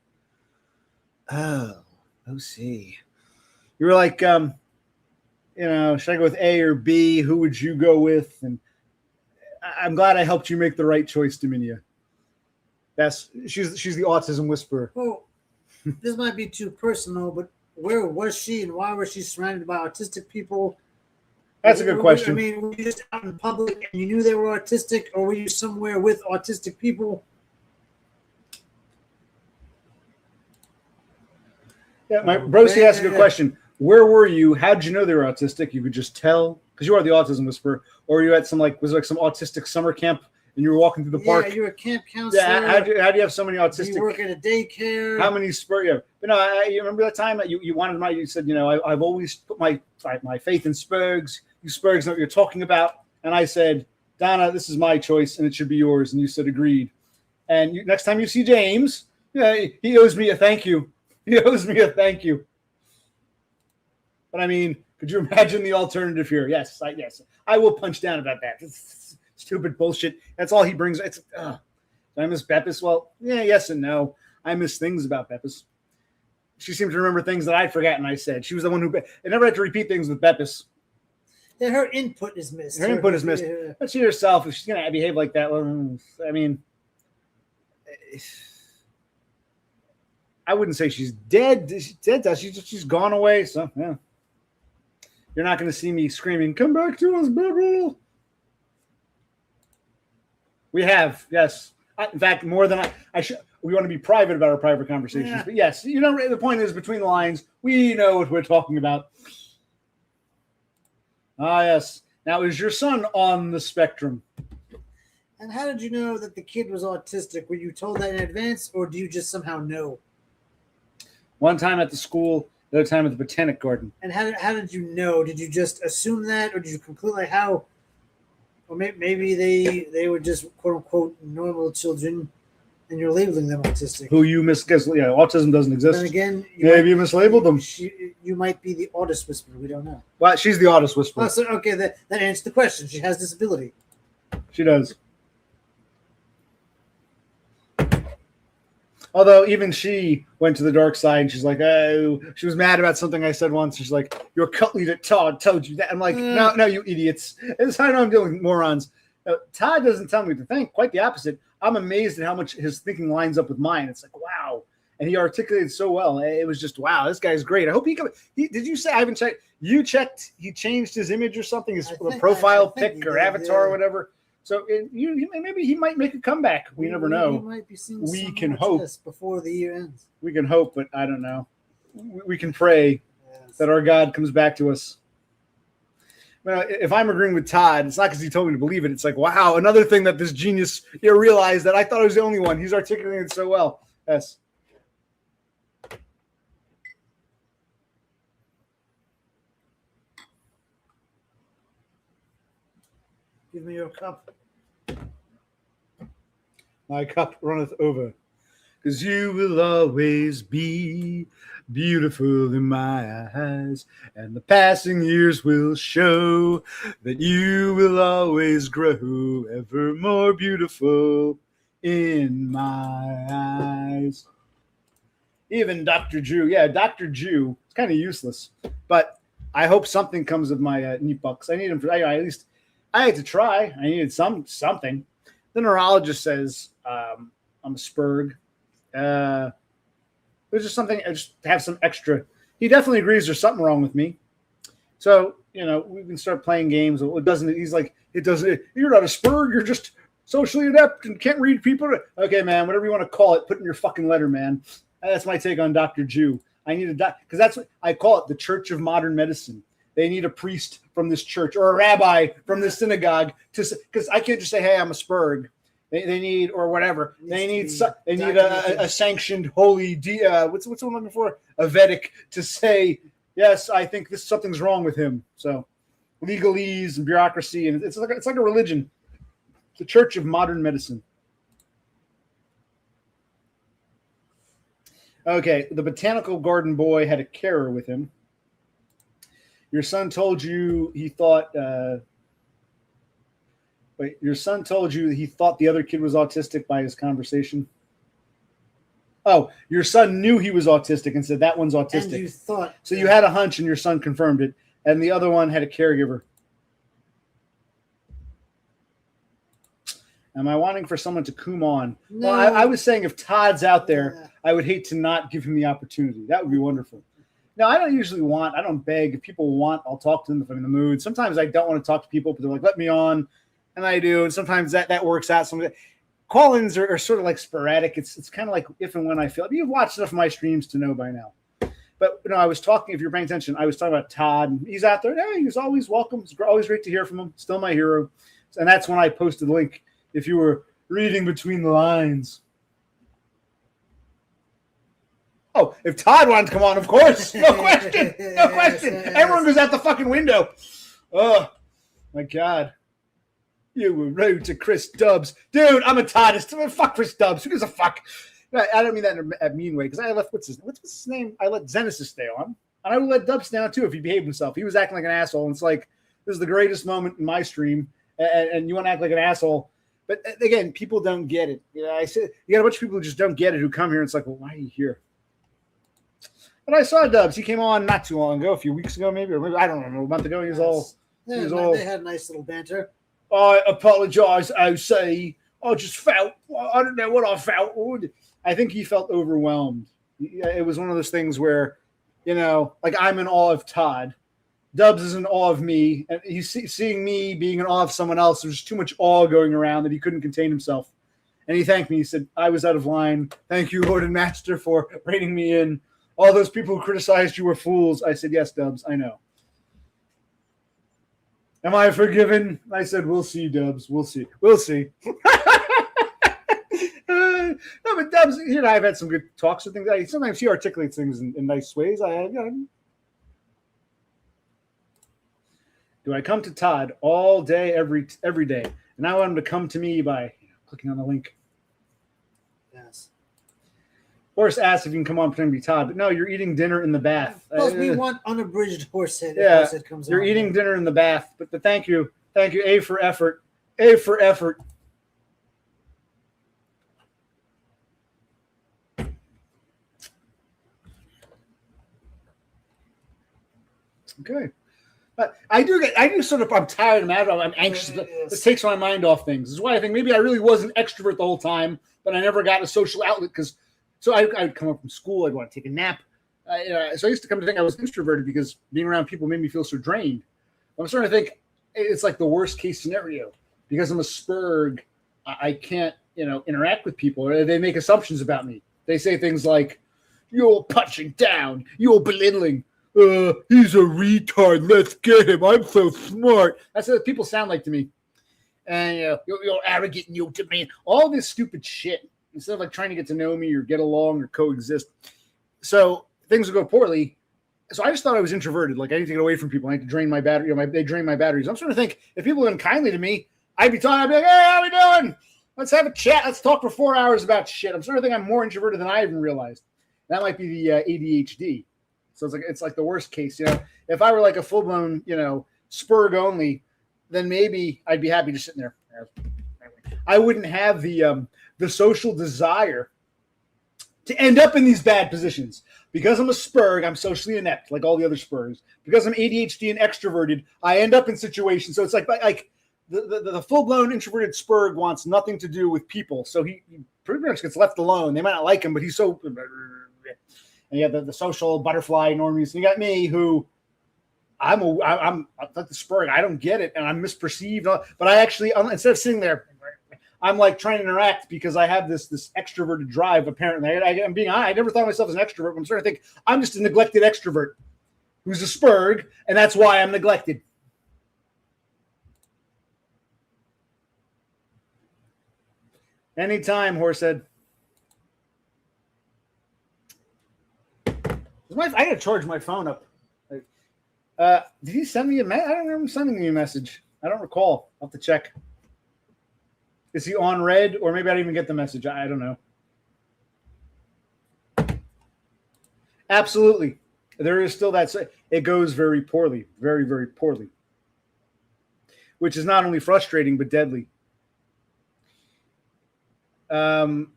oh, see. You were like, should I go with A or B? Who would you go with? And I'm glad I helped you make the right choice, Dominia. She's the autism whisperer.
Well, this might be too personal, but where was she and why was she surrounded by autistic people?
That's a good question.
I mean, were you just out in public and you knew they were autistic, or were you somewhere with autistic people?
Yeah, Broski asked a good question. Where were you? How'd you know they were autistic? You could just tell because you are the autism whisperer, or you had some was it like some autistic summer camp and you were walking through the park.
Yeah, you're a camp counselor.
Yeah, how do you have so many autistic?
You work at a daycare.
How many Spurg? Yeah, you remember that time that you wanted you said, I've always put my faith in Spurgs. You Spurgs know what you're talking about. And I said, Donna, this is my choice and it should be yours. And you said agreed. And next time you see James, he owes me a thank you. He owes me a thank you. But I mean, could you imagine the alternative here? Yes, I will punch down about that. It's stupid bullshit. That's all he brings. Do I miss Beppis? Well, yeah, yes and no. I miss things about Beppis. She seemed to remember things that I'd forgotten I said. She was the one who I never had to repeat things with Beppis.
Yeah, her input is missed.
Her input is missed. Yeah. But she herself, if she's going to behave like that, well, I mean, I wouldn't say she's dead. She's dead. She's gone away. So, yeah. You're not going to see me screaming, come back to us, baby. We have, yes. In fact, more than I should. We want to be private about our private conversations.
Yeah.
But yes, the point is, between the lines, we know what we're talking about. Ah, yes. Now, is your son on the spectrum?
And how did you know that the kid was autistic? Were you told that in advance, or do you just somehow know?
One time at the school, the other time at the botanic garden.
And how did you know? Did you just assume that, or did you conclude like how? Or maybe they were just quote unquote normal children, and you're labeling them autistic.
Who you misguessed? Yeah, autism doesn't exist.
Then again,
Maybe you mislabeled them.
You might be the autist whisperer. We don't know.
Well, she's the autist whisperer.
Oh, so, okay, that answers the question. She has this ability.
She does. Although even she went to the dark side, and she's like, oh, she was mad about something I said once. She's like, your cult leader Todd told you that. I'm like, no, you idiots. It's how I know I'm dealing with morons. Todd doesn't tell me to think. Quite the opposite. I'm amazed at how much his thinking lines up with mine. It's like, wow. And he articulated so well. It was just, wow, this guy's great. I hope did you say, I haven't checked, you checked, he changed his image or something, his profile pic or avatar or whatever. So maybe he might make a comeback. We never know.
He might be seeing
we can hope
before the year ends.
We can hope, but I don't know. We can pray that our God comes back to us. Well, if I'm agreeing with Todd, it's not because he told me to believe it. It's like, wow, another thing that this genius here realized that I thought I was the only one. He's articulating it so well. Yes.
Give me your cup.
My cup runneth over, because you will always be beautiful in my eyes, and the passing years will show that you will always grow ever more beautiful in my eyes. Even Dr. Jew, Dr. Jew, it's kind of useless, but I hope something comes of my knee bucks. I need him for at least. I had to try. I needed something. The neurologist says I'm a spurg. There's just something. I just have some extra. He definitely agrees there's something wrong with me. So we can start playing games. It doesn't. He's like, it doesn't. You're not a spurg. You're just socially adept and can't read people. Okay, man. Whatever you want to call it, put in your fucking letter, man. That's my take on Dr. Jew. I need a doc because that's what I call it. The Church of Modern Medicine. They need a priest from this church or a rabbi from this synagogue because I can't just say, "Hey, I'm a spurg." They need or whatever. They need a sanctioned holy. What's what I'm looking for? A Vedic to say, yes, I think something's wrong with him. So legalese and bureaucracy, and it's like a religion. The Church of Modern Medicine. Okay, the botanical garden boy had a carer with him. Your son told you he thought. Your son told you he thought the other kid was autistic by his conversation. Oh, your son knew he was autistic and said that one's autistic.
And you thought
so. You had a hunch, and your son confirmed it, and the other one had a caregiver. Am I wanting for someone to come on?
No.
Well, I was saying if Todd's out there, I would hate to not give him the opportunity. That would be wonderful. No, I don't usually want. I don't beg. If people want, I'll talk to them if I'm in the mood. Sometimes I don't want to talk to people, but they're like, let me on. And I do. And sometimes that works out. Some call-ins are sort of like sporadic. It's kind of like if and when I feel. You've watched enough of my streams to know by now. But I was talking, if you're paying attention, I was talking about Todd. And he's out there. Yeah, he's always welcome. It's always great to hear from him. Still my hero. And that's when I posted the link if you were reading between the lines. Oh, if Todd wanted to come on, of course. No question. No question. Everyone goes out the fucking window. Oh, my God. You were rude to Chris Dubbs. Dude, I'm a Toddist. Fuck Chris Dubbs. Who gives a fuck? I don't mean that in a mean way because I left, what's his name? I let Zenesis stay on. And I would let Dubbs stay on too if he behaved himself. He was acting like an asshole. And it's like, this is the greatest moment in my stream. And you want to act like an asshole. But again, people don't get it. I said you got a bunch of people who just don't get it who come here. And it's like, well, why are you here? But I saw Dubbs. He came on not too long ago, a few weeks ago, maybe, or maybe I don't know, a month ago. He was all.
They had a nice little banter.
I apologize, OC. I just felt. I don't know what I felt. I think he felt overwhelmed. It was one of those things where, like I'm in awe of Todd. Dubbs is in awe of me, and he's seeing me being in awe of someone else. There's too much awe going around that he couldn't contain himself. And he thanked me. He said, I was out of line. Thank you, Lord and Master, for reining me in. All those people who criticized you were fools. I said, yes, Dubs, I know. Am I forgiven? I said, we'll see, Dubs. We'll see. We'll see. No, but Dubs, he and I have had some good talks and things. Sometimes he articulates things in nice ways. Do I come to Todd all day, every day? And I want him to come to me by clicking on the link.
Yes.
Horse asks if you can come on pretend to be Todd, but no, you're eating dinner in the bath.
Plus, we want unabridged Horsehead.
Yeah,
Horsehead comes
you're
on.
eating dinner in the bath, but thank you. A for effort. A for effort. Okay. But I'm tired, I'm mad, I'm anxious.
Yes.
This takes my mind off things. This is why I think maybe I really was an extrovert the whole time, but I never got a social outlet so I would come up from school, I'd want to take a nap. So I used to come to think I was introverted because being around people made me feel so drained. I'm starting to think it's like the worst case scenario because I'm a spurg. I can't, interact with people. Or they make assumptions about me. They say things like, "You're punching down. You're belittling. He's a retard. Let's get him. I'm so smart." That's what people sound like to me. And you're arrogant and you're demand all this stupid shit instead of like trying to get to know me or get along or coexist. So things will go poorly. So I just thought I was introverted. Like I need to get away from people. I need to drain my battery. They drain my batteries. I'm starting to think if people are kindly to me, I'd be like, "Hey, how we doing? Let's have a chat. Let's talk for 4 hours about shit." I'm starting to think I'm more introverted than I even realized. That might be the ADHD. So it's like the worst case. If I were like a full blown, spurg only, then maybe I'd be happy just sitting there. I wouldn't have the social desire to end up in these bad positions. Because I'm a spurg, I'm socially inept, like all the other spurgs. Because I'm ADHD and extroverted, I end up in situations. So it's like the full-blown introverted spurg wants nothing to do with people. So he pretty much gets left alone. They might not like him, but he's so... And you have the social butterfly normies. And you got me who I'm like the spurg. I don't get it. And I'm misperceived. But I actually, instead of sitting there, I'm like trying to interact because I have this extroverted drive, apparently. I never thought of myself as an extrovert. But I'm starting to think I'm just a neglected extrovert who's a spurg, and that's why I'm neglected. Anytime, Horsehead. I gotta charge my phone up. Did he send me a message? I don't remember sending me a message. I don't recall. I'll have to check. Is he on red? Or maybe I didn't even get the message. I don't know. Absolutely. There is still that. It goes very poorly. Very, very poorly. Which is not only frustrating, but deadly. Eddie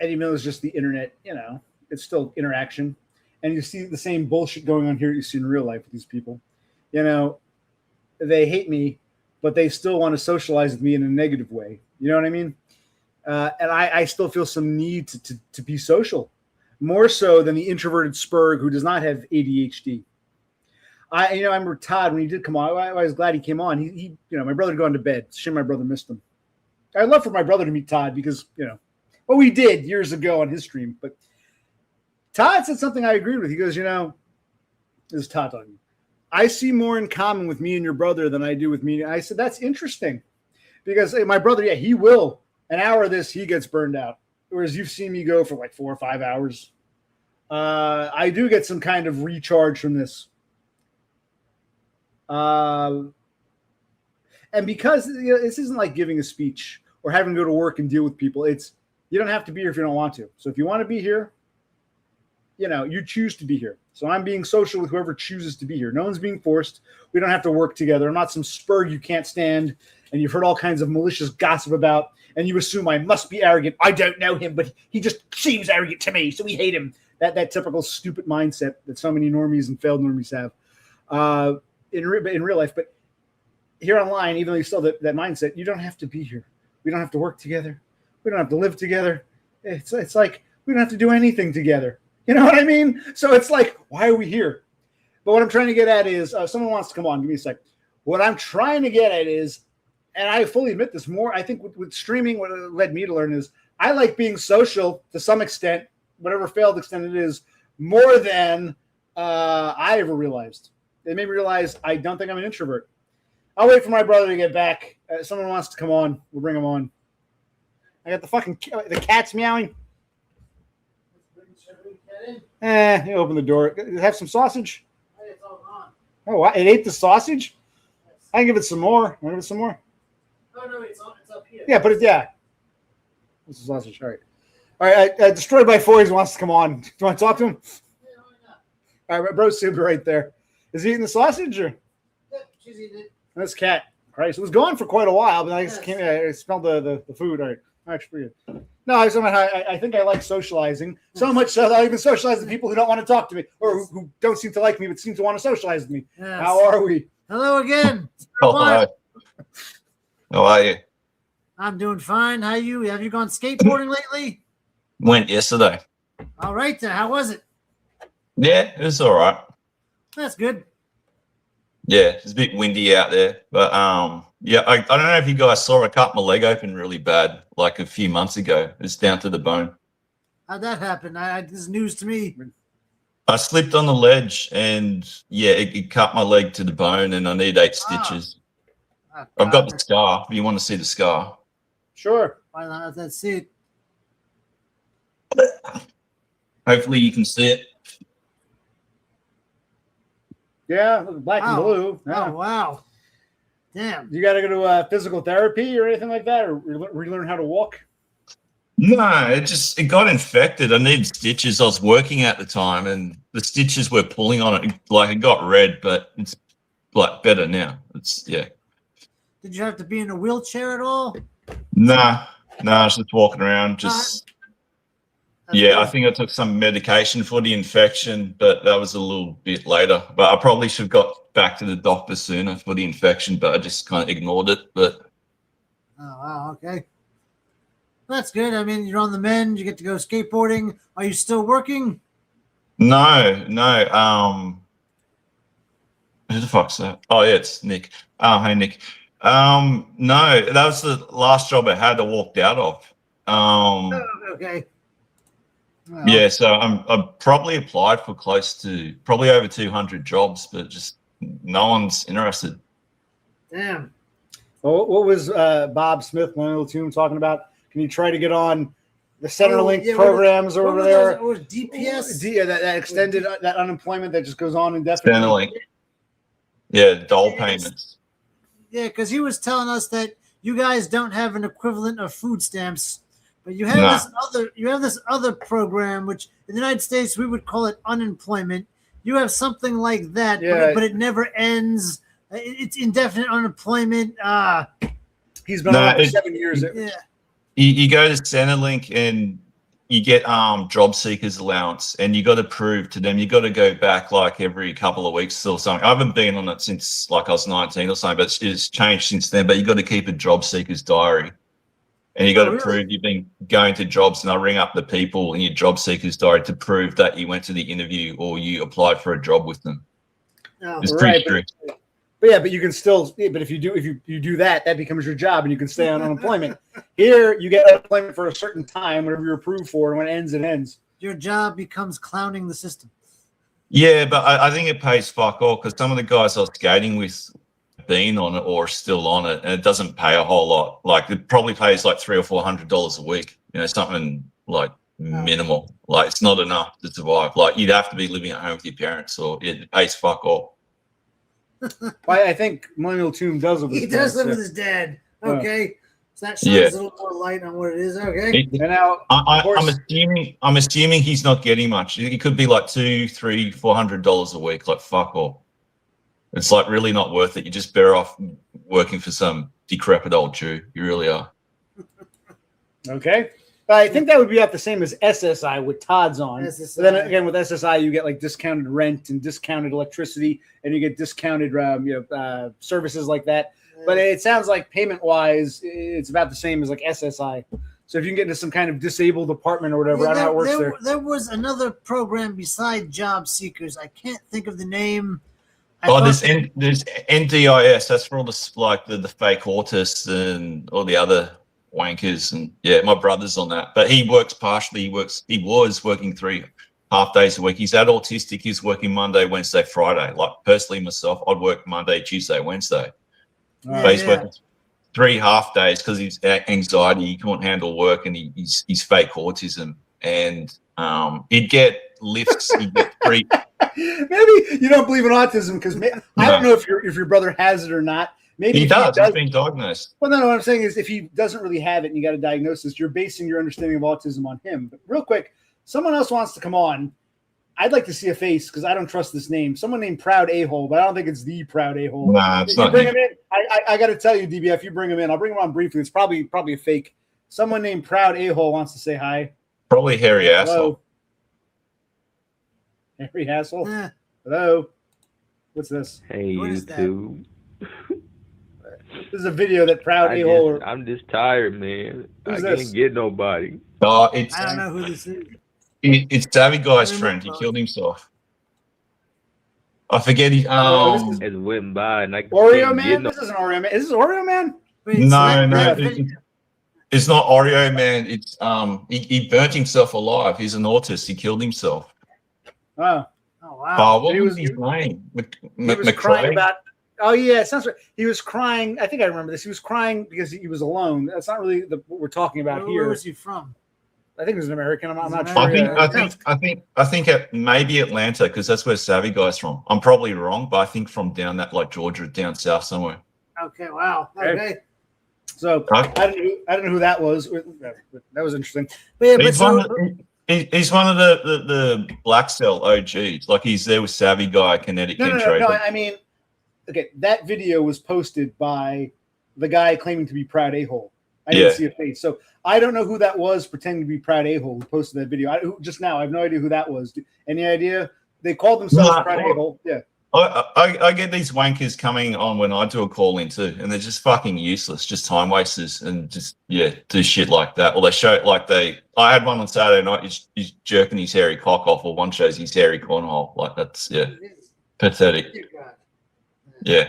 Mill is just the internet, It's still interaction. And you see the same bullshit going on here you see in real life with these people. They hate me, but they still want to socialize with me in a negative way. You know what I mean? And I still feel some need to be social, more so than the introverted spurg who does not have ADHD. I remember Todd, when he did come on, I was glad he came on. He my brother had gone to bed. It's a shame my brother missed him. I'd love for my brother to meet Todd because, what we did years ago on his stream, but Todd said something I agreed with. He goes, this is Todd talking. I see more in common with me and your brother than I do with me. I said, that's interesting because my brother, he will. An hour of this, he gets burned out. Whereas you've seen me go for like 4 or 5 hours. I do get some kind of recharge from this. And because this isn't like giving a speech or having to go to work and deal with people. You don't have to be here if you don't want to. So if you want to be here, you choose to be here. So I'm being social with whoever chooses to be here. No one's being forced. We don't have to work together. I'm not some spurg you can't stand and you've heard all kinds of malicious gossip about, and you assume I must be arrogant. I don't know him, but he just seems arrogant to me, so we hate him. That typical stupid mindset that so many normies and failed normies have in real life. But here online, even though you still have that mindset, you don't have to be here. We don't have to work together. We don't have to live together. It's like we don't have to do anything together. You know what I mean? So it's like, why are we here? But what I'm trying to get at is, someone wants to come on. Give me a sec. What I'm trying to get at is, and I fully admit this more. I think with streaming, what it led me to learn is I like being social to some extent, whatever failed extent it is, more than I ever realized. It made me realize I don't think I'm an introvert. I'll wait for my brother to get back. Someone wants to come on. We'll bring him on. I got the cat's meowing. You open the door. Have some sausage.
It's all gone.
Oh, it ate the sausage?
Yes.
I can give it some more. Want to give it some more?
Oh, no, it's up here.
Yeah, but it's It's a sausage. All right. All right. Destroyed by Foys wants to come on. Do you want to talk to him?
Yeah, why not?
All right, bro, Sub right there. Is he eating the sausage or?
Yeah, she's eating it.
This cat. Christ, it was gone for quite a while, but I just
Yes.
I smelled the food. All right. Actually, no, I think I like socializing so much so that I even socialize with people who don't want to talk to me or who don't seem to like me but seem to want to socialize with me.
Yes.
How are we?
Hello again.
Hello. How are you?
I'm doing fine. How are you? Have you gone skateboarding lately?
Went yesterday.
All right, then. How was it?
Yeah, it was all right.
That's good.
Yeah, it's a bit windy out there, but yeah, I don't know if you guys saw. I cut my leg open really bad like a few months ago. It's down to the bone.
How'd that happen? This is news to me.
I slipped on the ledge, and yeah, it cut my leg to the bone, and I need 8 stitches. I've got the scar. If you want to see the scar,
Sure.
Why not? Let's see it.
hopefully you can see it.
Yeah, black and
Wow.
blue. Yeah.
Oh, wow. Damn.
You got to go to physical therapy or anything like that, or relearn how to walk?
No, it got infected. I needed stitches. I was working at the time, and the stitches were pulling on it. Like it got red, but it's like better now. Yeah.
Did you have to be in a wheelchair at all?
Nah, I was just walking around. Just
That's
yeah,
good.
I think I took some medication for the infection, but that was a little bit later. But I probably should have got back to the doctor sooner for the infection, but I just kind of ignored it. But
Oh, wow. Okay. That's good. I mean, you're on the mend. You get to go skateboarding. Are you still working?
no. Who the fuck's that? Oh yeah, it's Nick. Hey Nick. No, that was the last job I had. I walked out of.
Oh, okay. Well,
Yeah, so I've probably applied for close to probably over 200 jobs, but just no one's interested.
Damn.
Well, what was Bob Smith, Millennial Tomb, talking about? Can you try to get on the Centerlink
yeah,
programs
What
over
were
there?
those? What was DPS?
That extended that unemployment that just goes on indefinitely.
Centerlink. Yeah, dole
Yes.
payments.
Yeah, because he was telling us that you guys don't have an equivalent of food stamps, but you have this other program, which in the United States we would call it unemployment. You have something like that,
Yeah.
but it never ends. It's indefinite unemployment.
He's been
No,
on it for
it-
7 years.
Yeah.
You go to Centerlink and you get job seekers allowance, and you got to prove to them. You got to go back like every couple of weeks or something. I haven't been on it since like I was 19 or something, but it's changed since then. But you got to keep a job seekers diary, and you got to
really?
prove you've been going to jobs. And I ring up the people in your job seekers diary to prove that you went to the interview or you applied for a job with them.
Oh,
It's
Right,
pretty strict.
But you can still. But if you do that, that becomes your job, and you can stay on unemployment. Here, you get unemployment for a certain time, whatever you're approved for, and when it ends, it ends.
your job becomes clowning the system.
Yeah, but I think it pays fuck all because some of the guys I was skating with have been on it or are still on it, and it doesn't pay a whole lot. Like it probably pays like $300 or $400 a week. You know, something like minimal. Like it's not enough to survive. Like you'd have to be living at home with your parents, or it pays fuck all.
Well, I think Millennial Tomb does live with
He
his
does
parents,
live
yeah.
with his dad. Okay. So that shines
Yeah.
a little more light on what it is. Okay.
It-
And now, of course,
I'm assuming he's not getting much. It could be like $200, $300, $400 a week. Like fuck all. It's like really not worth it. You're just better off working for some decrepit old Jew. You really are.
okay. I think that would be about the same as SSI with Todd's on.
SSI.
But then again, with SSI, you get like discounted rent and discounted electricity, and you get discounted services like that. But it sounds like payment-wise, it's about the same as like SSI. So if you can get into some kind of disabled apartment or whatever, I don't know how it works there.
There was another program beside Job Seekers. I can't think of the name.
There's NDIS. That's for all the like the fake autists and all the other wankers. And yeah, my brother's on that, but he works partially. He was working 3.5 days a week. He's that autistic. He's working Monday, Wednesday, Friday. Like personally, myself, I'd work Monday, Tuesday, Wednesday. But he's working 3.5 days because he's anxiety. He can't handle work, and he's fake autism. And he'd get lifts. He'd get free.
Maybe you don't believe in autism because I don't know if your brother has it or not. Maybe
he does. He's been diagnosed.
Well, no, what I'm saying is if he doesn't really have it and you got a diagnosis, you're basing your understanding of autism on him. But real quick, someone else wants to come on. I'd like to see a face because I don't trust this name. Someone named Proud A-Hole, but I don't think it's the Proud A-Hole.
Nah, it's not.
Bring him in. I got to tell you, DBF, you bring him in. I'll bring him on briefly. It's probably a fake. Someone named Proud A-Hole wants to say hi.
Probably hairy
Hello.
asshole.
Hairy asshole. Hello. What's this?
Hey,
What is
YouTube.
This is a video that Proud A-Hole.
I'm just tired, man.
Who's
I
this?
can't get nobody.
It's
I don't know who this is.
it's Savvy Guy's friend. He killed himself. I forget his
It went by and I
Oreo
can't
Man?
get
This isn't Oreo Man. Is this Oreo Man?
Wait,
no. It's not Oreo Man. It's he burnt himself alive. He's an autist. He killed himself.
Oh.
Oh wow.
What
He
was
was-
his name?
He was crying about. Oh yeah, it sounds right. He was crying. I think I remember this. He was crying because he was alone. That's not really what we're talking about
Where
here.
was he from?
I think he was an American. I'm not
He's
sure.
American.
I think at maybe Atlanta because that's where Savvy Guy's from. I'm probably wrong, but I think from down that like Georgia, down south somewhere.
Okay, wow. Okay.
So
Huh?
I don't know who that was. That was interesting.
But yeah, but
He's
so,
he's one of the Black Cell OGs. Like he's there with Savvy Guy, Kinetic
No.
Chemtrade.
I mean, okay, that video was posted by the guy claiming to be Proud A-Hole. I didn't see a face, so I don't know who that was pretending to be Proud A-Hole who posted that video. Just now, I have no idea who that was. Any idea? They called themselves Proud A-Hole. Yeah.
I get these wankers coming on when I do a call in too, and they're just fucking useless, just time wasters, and just do shit like that. Or they show it like I had one on Saturday night. He's jerking his hairy cock off, or one shows his hairy cornhole. Like that's pathetic. Yeah,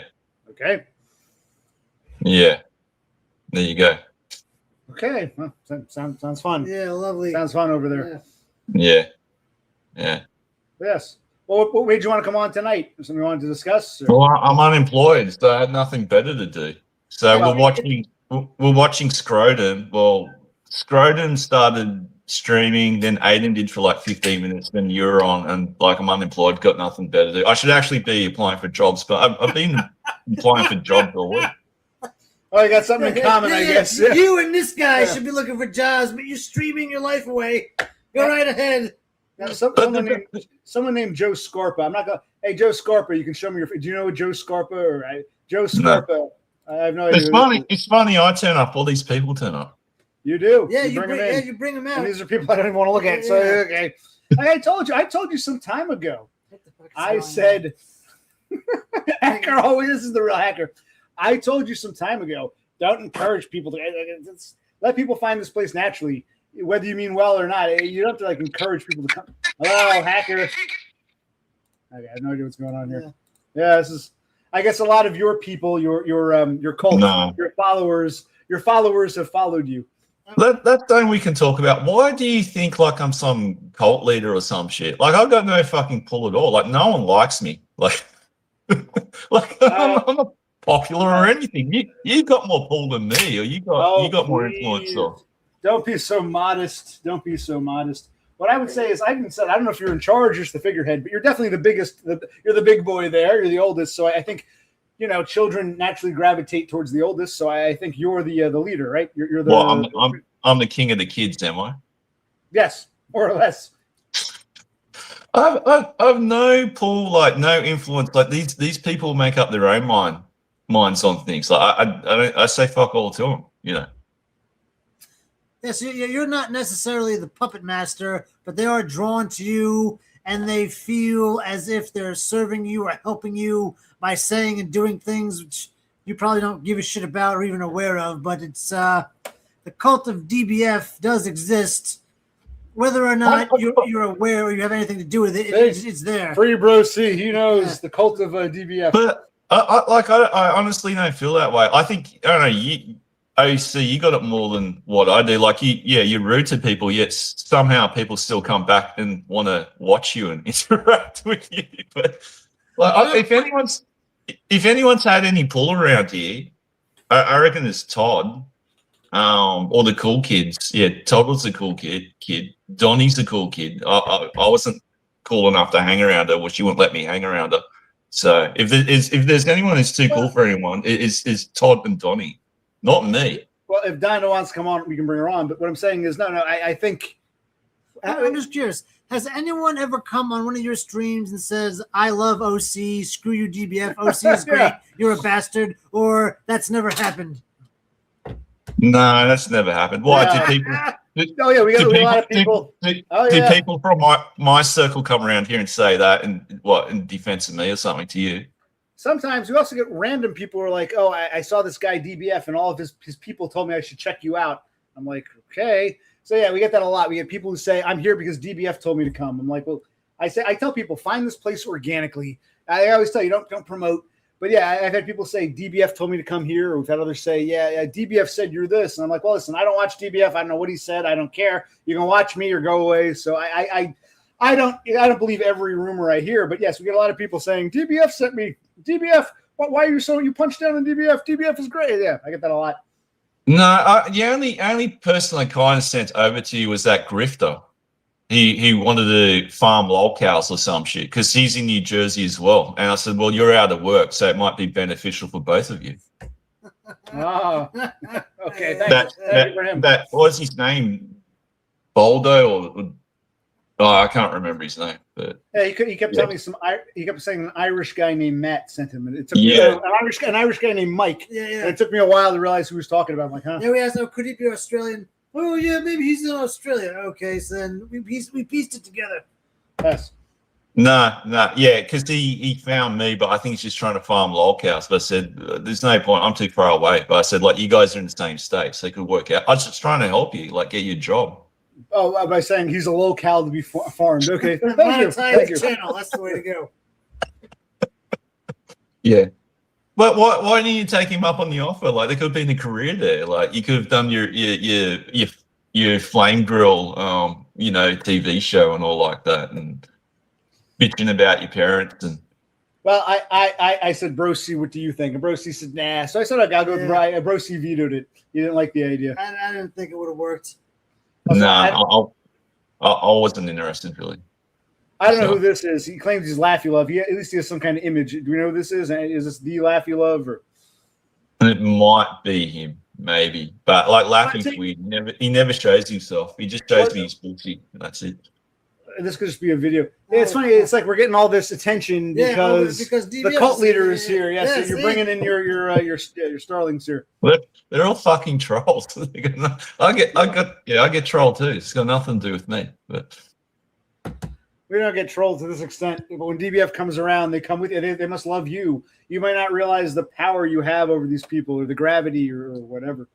Okay.
yeah. There you go.
Okay. Well, sounds fun.
yeah, lovely.
Sounds fun over there.
Yeah.
Yeah.
Yes. Well, what made you want to come on tonight? Something you wanted to discuss? Or?
Well, I'm unemployed, so I had nothing better to do. So we're watching Scrotum. Well, Scrotum started streaming, then Aiden did for like 15 minutes, then you were on, and like I'm unemployed, got nothing better to do. I should actually be applying for jobs, but I've been applying for jobs all week.
Oh, you got something in common, I guess. Yeah.
You and this guy should be looking for jobs, but you're streaming your life away. Go right ahead.
Now, someone named Joe Scarpa. I'm not going. Hey, Joe Scarpa, you can show me your. Do you know Joe Scarpa or Joe Scarpa? No. I have no idea.
It's funny. It's funny. I turn up. All these people turn up.
You do.
Yeah, you bring them out.
And these are people I don't even want to look at. So okay. I told you some time ago. I said, hacker always this is the real hacker. I told you some time ago. Don't encourage people to let people find this place naturally. Whether you mean well or not, you don't have to like encourage people to come. Hello, hacker. Okay, I have no idea what's going on here. Yeah, this is. I guess a lot of your people, your cult, your followers have followed you.
That's something we can talk about. Why do you think like I'm some cult leader or some shit? Like I've got no fucking pull at all. Like no one likes me. Like, I'm not popular or anything. You got more pull than me, or you got more influence. So.
Don't be so modest. Don't be so modest. What I would say is, I don't know if you're in charge, or just the figurehead, but you're definitely the biggest. You're the big boy there. You're the oldest, so I think, children naturally gravitate towards the oldest. So I think you're the leader, right? You're the.
Well, I'm the king of the kids, am I?
Yes, more or less.
I've no pull, like no influence. Like these people make up their own minds on things. Like I say fuck all to them.
Yes, you're not necessarily the puppet master, but they are drawn to you, and they feel as if they're serving you or helping you by saying and doing things which you probably don't give a shit about or even aware of. But it's the cult of DBF does exist. whether or not you're aware or you have anything to do with it, it's there.
Free Bro C, he knows the cult of DBF.
But I honestly don't feel that way. I think I don't know. OC, you got it more than what I do. Like you're rude to people, yet somehow people still come back and want to watch you and interact with you. But like, if anyone's had any pull around here, I reckon it's Todd, or the cool kids. Yeah, Todd was the cool kid. Donnie's the cool kid. I wasn't cool enough to hang around her, or she wouldn't let me hang around her. So if there's anyone who's too cool for anyone, it's Todd and Donnie. Not me.
Well, if Dinah wants to come on, we can bring her on. But what I'm saying is, no, I think.
I'm just curious. Has anyone ever come on one of your streams and says, I love OC, screw you, DBF, OC is great, you're a bastard, or that's never happened?
No, that's never happened. Why? Do people.
Oh, yeah, we got a lot of people.
Do people from my circle come around here and say that in defense of me or something to you?
Sometimes we also get random people who are like, oh, I saw this guy DBF and all of his people told me I should check you out. I'm like, okay. So, yeah, we get that a lot. We get people who say, I'm here because DBF told me to come. I'm like, well, I tell people, find this place organically. I always tell you, don't promote. But, yeah, I've had people say, DBF told me to come here. Or we've had others say, yeah, DBF said you're this. And I'm like, well, listen, I don't watch DBF. I don't know what he said. I don't care. You can watch me or go away. So I don't believe every rumor I hear. But, yes, we get a lot of people saying, DBF sent me. DBF, why are you punched down on DBF? DBF is great. Yeah, I get that a lot.
No, the only person I kind of sent over to you was that grifter. He wanted to farm lolcows or some shit because he's in New Jersey as well. And I said, well, you're out of work, so it might be beneficial for both of you.
Oh, okay. Thank you for him.
What was his name? Boldo or I can't remember his name, but
yeah, he kept telling me he kept saying an Irish guy named Matt sent him, and it took me an Irish guy named Mike.
Yeah.
And it took me a while to realize who he was talking about. I'm like, huh?
Yeah, we asked him, could he be Australian? Oh yeah, maybe he's in Australia. Okay, so then we pieced it together.
Yes.
No, yeah, because he found me, but I think he's just trying to farm lolcows. But I said, there's no point. I'm too far away. But I said, like, you guys are in the same state, so it could work out. I was just trying to help you, like, get you a job.
Oh, by saying he's a locale to be farmed. Okay, thank you.
Channel. That's the way to go.
Yeah. But why didn't you take him up on the offer? Like, there could have been a career there. Like, you could have done your flame grill, TV show and all like that, and bitching about your parents and.
Well, I said, Bro C, what do you think? And Bro C said, nah. So I said, I'll go with Brian. Bro C vetoed it. He didn't like the idea.
I didn't think it would have worked.
No, I wasn't interested, really.
I don't know who this is. He claims he's Laughy Love. At least he has some kind of image. Do we know who this is? Is this the Laughy Love? Or?
It might be him, maybe. But like Laughing's weird. He never shows himself. He just shows me his bullshit, and that's it.
This could just be a video. Yeah, it's funny. It's like we're getting all this attention because the cult leader is here. Yeah, so you're bringing in your starlings here.
They're all fucking trolls. I get trolled too. It's got nothing to do with me. But
we don't get trolled to this extent. But when DBF comes around, they come with you. They must love you. You might not realize the power you have over these people, or the gravity, or whatever.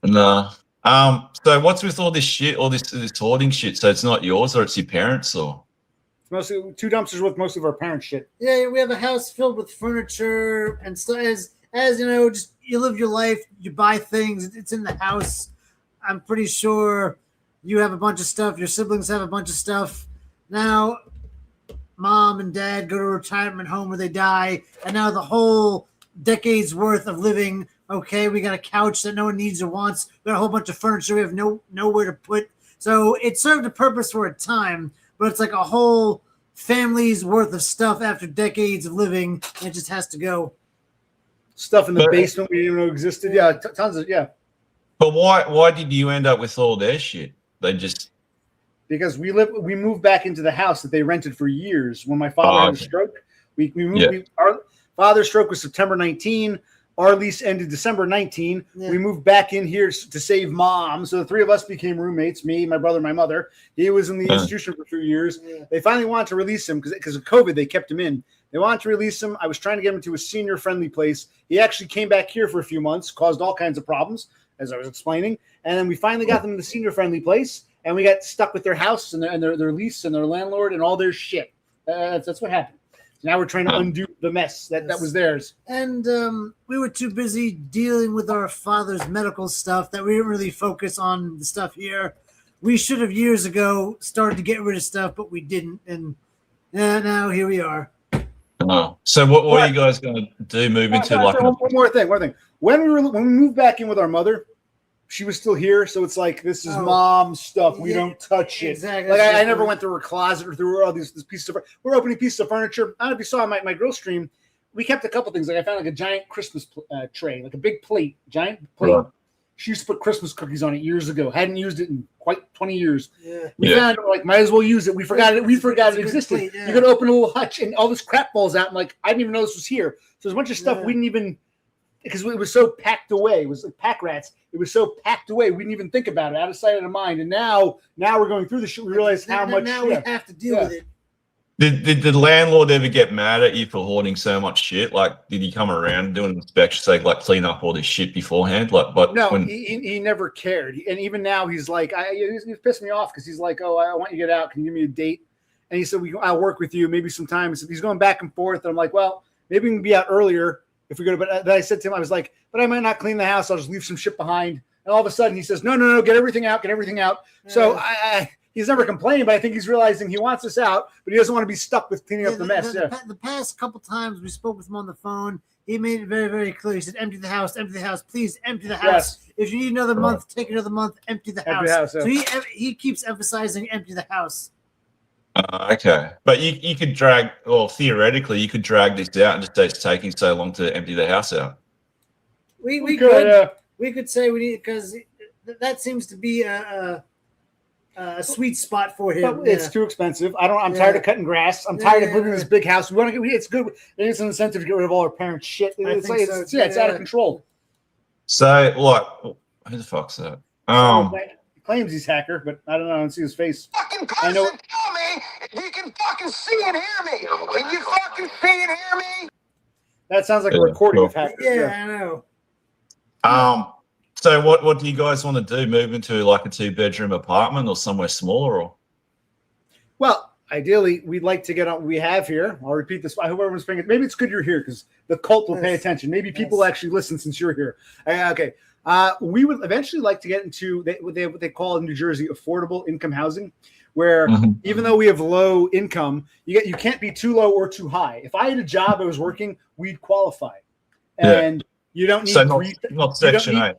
No. So what's with all this shit, all this hoarding shit? So it's not yours, or it's your parents, or
it's mostly 2 dumpsters with most of our parents' shit.
Yeah, we have a house filled with furniture and stuff. As you know, just you live your life, you buy things. It's in the house. I'm pretty sure you have a bunch of stuff. Your siblings have a bunch of stuff. Now, mom and dad go to a retirement home where they die, and now the whole decade's worth of living. Okay, we got a couch that no one needs or wants. We got a whole bunch of furniture we have nowhere to put. So it served a purpose for a time, but it's like a whole family's worth of stuff after decades of living. And it just has to go.
Stuff in the basement we didn't even know existed. Yeah, tons of
But why did you end up with all their shit? They just
because we moved back into the house that they rented for years. When my father had a stroke, we moved. Yeah. Our father's stroke was September 19. Our lease ended December 19. Yeah. We moved back in here to save mom. So the 3 of us became roommates, me, my brother, my mother. He was in the institution for 2 years. Yeah. They finally wanted to release him because of COVID. They kept him in. They wanted to release him. I was trying to get him to a senior-friendly place. He actually came back here for a few months, caused all kinds of problems, as I was explaining. And then we finally got them to the senior-friendly place. and we got stuck with their house and their lease and their landlord and all their shit. That's what happened. Now we're trying to undo the mess that was theirs.
And we were too busy dealing with our father's medical stuff that we didn't really focus on the stuff here. We should have years ago started to get rid of stuff, but we didn't. And now here we are.
Oh. So what are you guys going to do? Move into like
one more thing. When we moved back in with our mother, she was still here, so it's like this is mom's stuff. We don't touch it.
Exactly.
Like I never went through her closet or through all these pieces of. We're opening pieces of furniture. I don't know if you saw my girl stream. We kept a couple things. Like I found like a giant Christmas tray, like a big plate, giant plate. Right. She used to put Christmas cookies on it years ago. Hadn't used it in quite 20 years. Yeah. We found it, like might as well use it. We forgot it. We forgot it existed. Plate, yeah. You could open a little hutch and all this crap falls out. And like I didn't even know this was here. So there's a bunch of stuff we didn't even. Because it was so packed away. It was like pack rats. It was so packed away. We didn't even think about it. Out of sight, out of mind. And now we're going through the shit. We realize how much.
Now we have to deal with it.
Did the landlord ever get mad at you for hoarding so much shit? Like, did he come around doing an inspection, say, like, clean up all this shit beforehand? Like, but
no, he never cared. And even now, he's like, he's pissed me off because he's like, oh, I want you to get out. Can you give me a date? And he said, I'll work with you maybe sometime. So he's going back and forth. And I'm like, well, maybe we can be out earlier. If we go to, but I said to him, I was like, but I might not clean the house. I'll just leave some shit behind. And all of a sudden he says, no, get everything out. Yeah. So he's never complained, but I think he's realizing he wants us out, but he doesn't want to be stuck with cleaning up the mess.
The past couple times we spoke with him on the phone, he made it very, very clear. He said, empty the house, please empty the house. Yes. If you need another month, take another month, empty the house. So he keeps emphasizing empty the house.
Okay, but you could drag, or theoretically, you could drag this out and just say it's taking so long to empty the house out.
We could say we need, because that seems to be a sweet spot for him.
It's too expensive. I'm tired of cutting grass. I'm tired of living in this big house. We want to get. It's good. It's an incentive to get rid of all our parents' shit. It's out of control.
So what? Who the fuck's that?
Claims he's hacker, but I don't know. I don't see his face.
Fucking person, tell me if you can fucking see and hear me. Can you fucking see and hear me?
That sounds like a recording of hackers.
Yeah, I know.
So what do you guys want to do? Move into like a 2-bedroom apartment or somewhere smaller? Or?
Well, ideally, we'd like to get on. We have here. I'll repeat this. I hope everyone's paying it. Maybe it's good you're here because the cult will pay attention. Maybe people will actually listen since you're here. Okay. We would eventually like to get into what they call in New Jersey affordable income housing, where even though we have low income, you can't be too low or too high. If I had a job I was working, we'd qualify, and you don't need
not Section 8.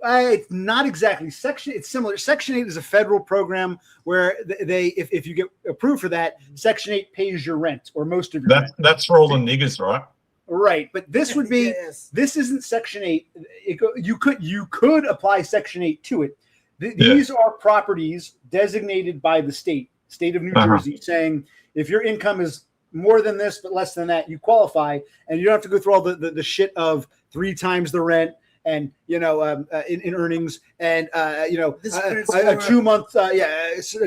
It's not exactly Section. It's similar. Section 8 is a federal program where if you get approved for that, Section 8 pays your rent or most of your rent.
That's for all the niggers, right?
Right, but this would be this isn't Section 8. You could apply Section 8 to it. These are properties designated by the state of New Jersey, saying if your income is more than this but less than that, you qualify, and you don't have to go through all the shit of 3 times the rent and in earnings and a 2-month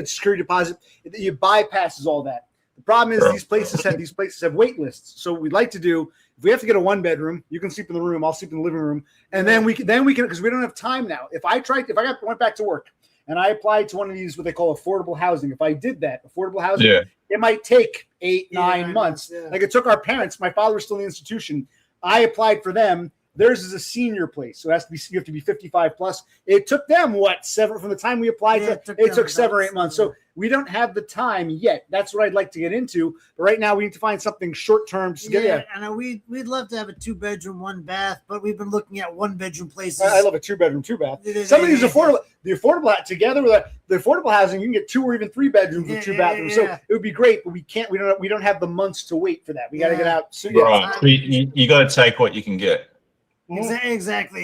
security deposit. You bypasses all that. The problem is these places have wait lists. So what we'd like to do, if we have to get a 1-bedroom, you can sleep in the room. I'll sleep in the living room, and then we can because we don't have time now. If I went back to work and I applied to one of these what they call affordable housing, if I did that affordable housing, it might take 8-9 months. Like it took our parents. My father was still in the institution. I applied for them. Theirs is a senior place, so you have to be 55 plus. It took them from the time we applied. It took 7 or 8 months. So we don't have the time yet. That's what I'd like to get into. But right now, we need to find something short term.
I know we'd love to have a 2-bedroom, 1 bath, but we've been looking at 1-bedroom places.
I love a 2-bedroom, 2 bath. Some of these affordable. The affordable together with the affordable housing, you can get 2 or even 3 bedrooms with 2 bathrooms. So it would be great, but we can't. We don't have the months to wait for that. We got to get out soon.
Right. You got to take what you can get.
Exactly.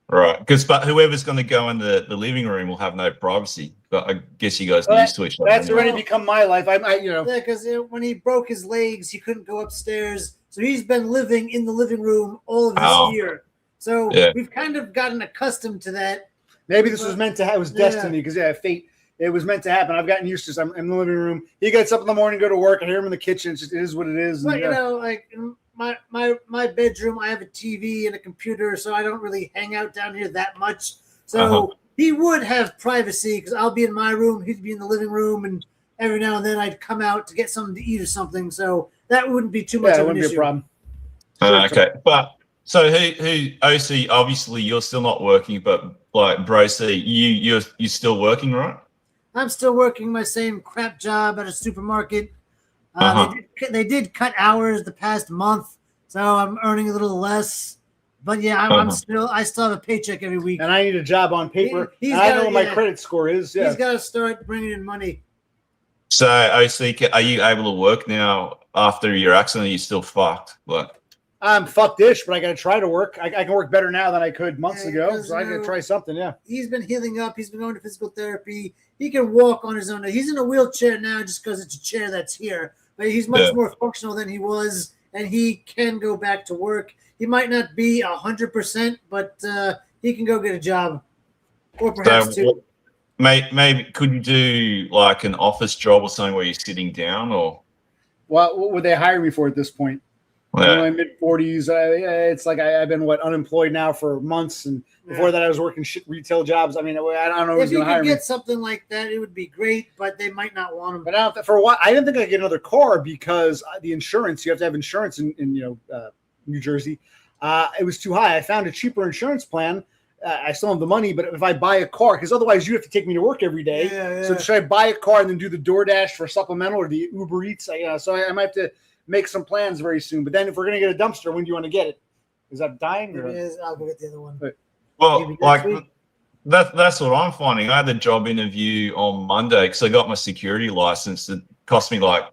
Right, but whoever's going to go in the living room will have no privacy. But I guess you guys are used to each other.
That's already become my life.
Because when he broke his legs, he couldn't go upstairs, so he's been living in the living room all of this year. So we've kind of gotten accustomed to that.
Maybe this was meant to happen. It was destiny because fate. It was meant to happen. I've gotten used to this. I'm in the living room. He gets up in the morning, go to work. I hear him in the kitchen. It is what it is.
But my bedroom, I have a TV and a computer, so I don't really hang out down here that much. So he would have privacy because I'll be in my room, he'd be in the living room, and every now and then I'd come out to get something to eat or something. So that wouldn't be too much
Yeah, it
of an
wouldn't be
issue.
a problem.
Okay, but so who OC? Obviously, you're still not working, but like Bro C, you're still working, right?
I'm still working my same crap job at a supermarket. They did cut hours the past month, so I'm earning a little less. But yeah, I still have a paycheck every week.
And I need a job on paper.
He's
and I
gotta-
know what my
yeah.
credit score is. Yeah.
He's got to start bringing in money.
So OC, are you able to work now after your accident? Are you still fucked? Like,
I'm fucked-ish, but I got to try to work. I can work better now than I could months
Yeah,
ago,
because,
so I got to try something. Yeah.
He's been healing up. He's been going to physical therapy. He can walk on his own. He's in a wheelchair now just because it's a chair that's here. But he's much more functional than he was, and he can go back to work. He might not be 100%, but he can go get a job, or perhaps two.
Maybe could you do like an office job or something where you're sitting down, or
What would they hire me for at this point? I'm in my mid-40s. It's like I've been unemployed now for months, and before that I was working shit retail jobs. I mean, I don't know who's
If you
going to hire
could
me.
get something like that, it would be great, but they might not want him.
But for a while, I didn't think I could get another car because the insurance, you have to have insurance in New Jersey. It was too high. I found a cheaper insurance plan. I still have the money, but if I buy a car, because otherwise you have to take me to work every day. So should I buy a car and then do the DoorDash for supplemental or the Uber Eats? So I might have to make some plans very soon. But then if we're going to get a dumpster, when do you want to get it? Is that dying?
It is. I'll go get the other one.
well, like that's what I'm finding. I had a job interview on Monday because I got my security license. It cost me for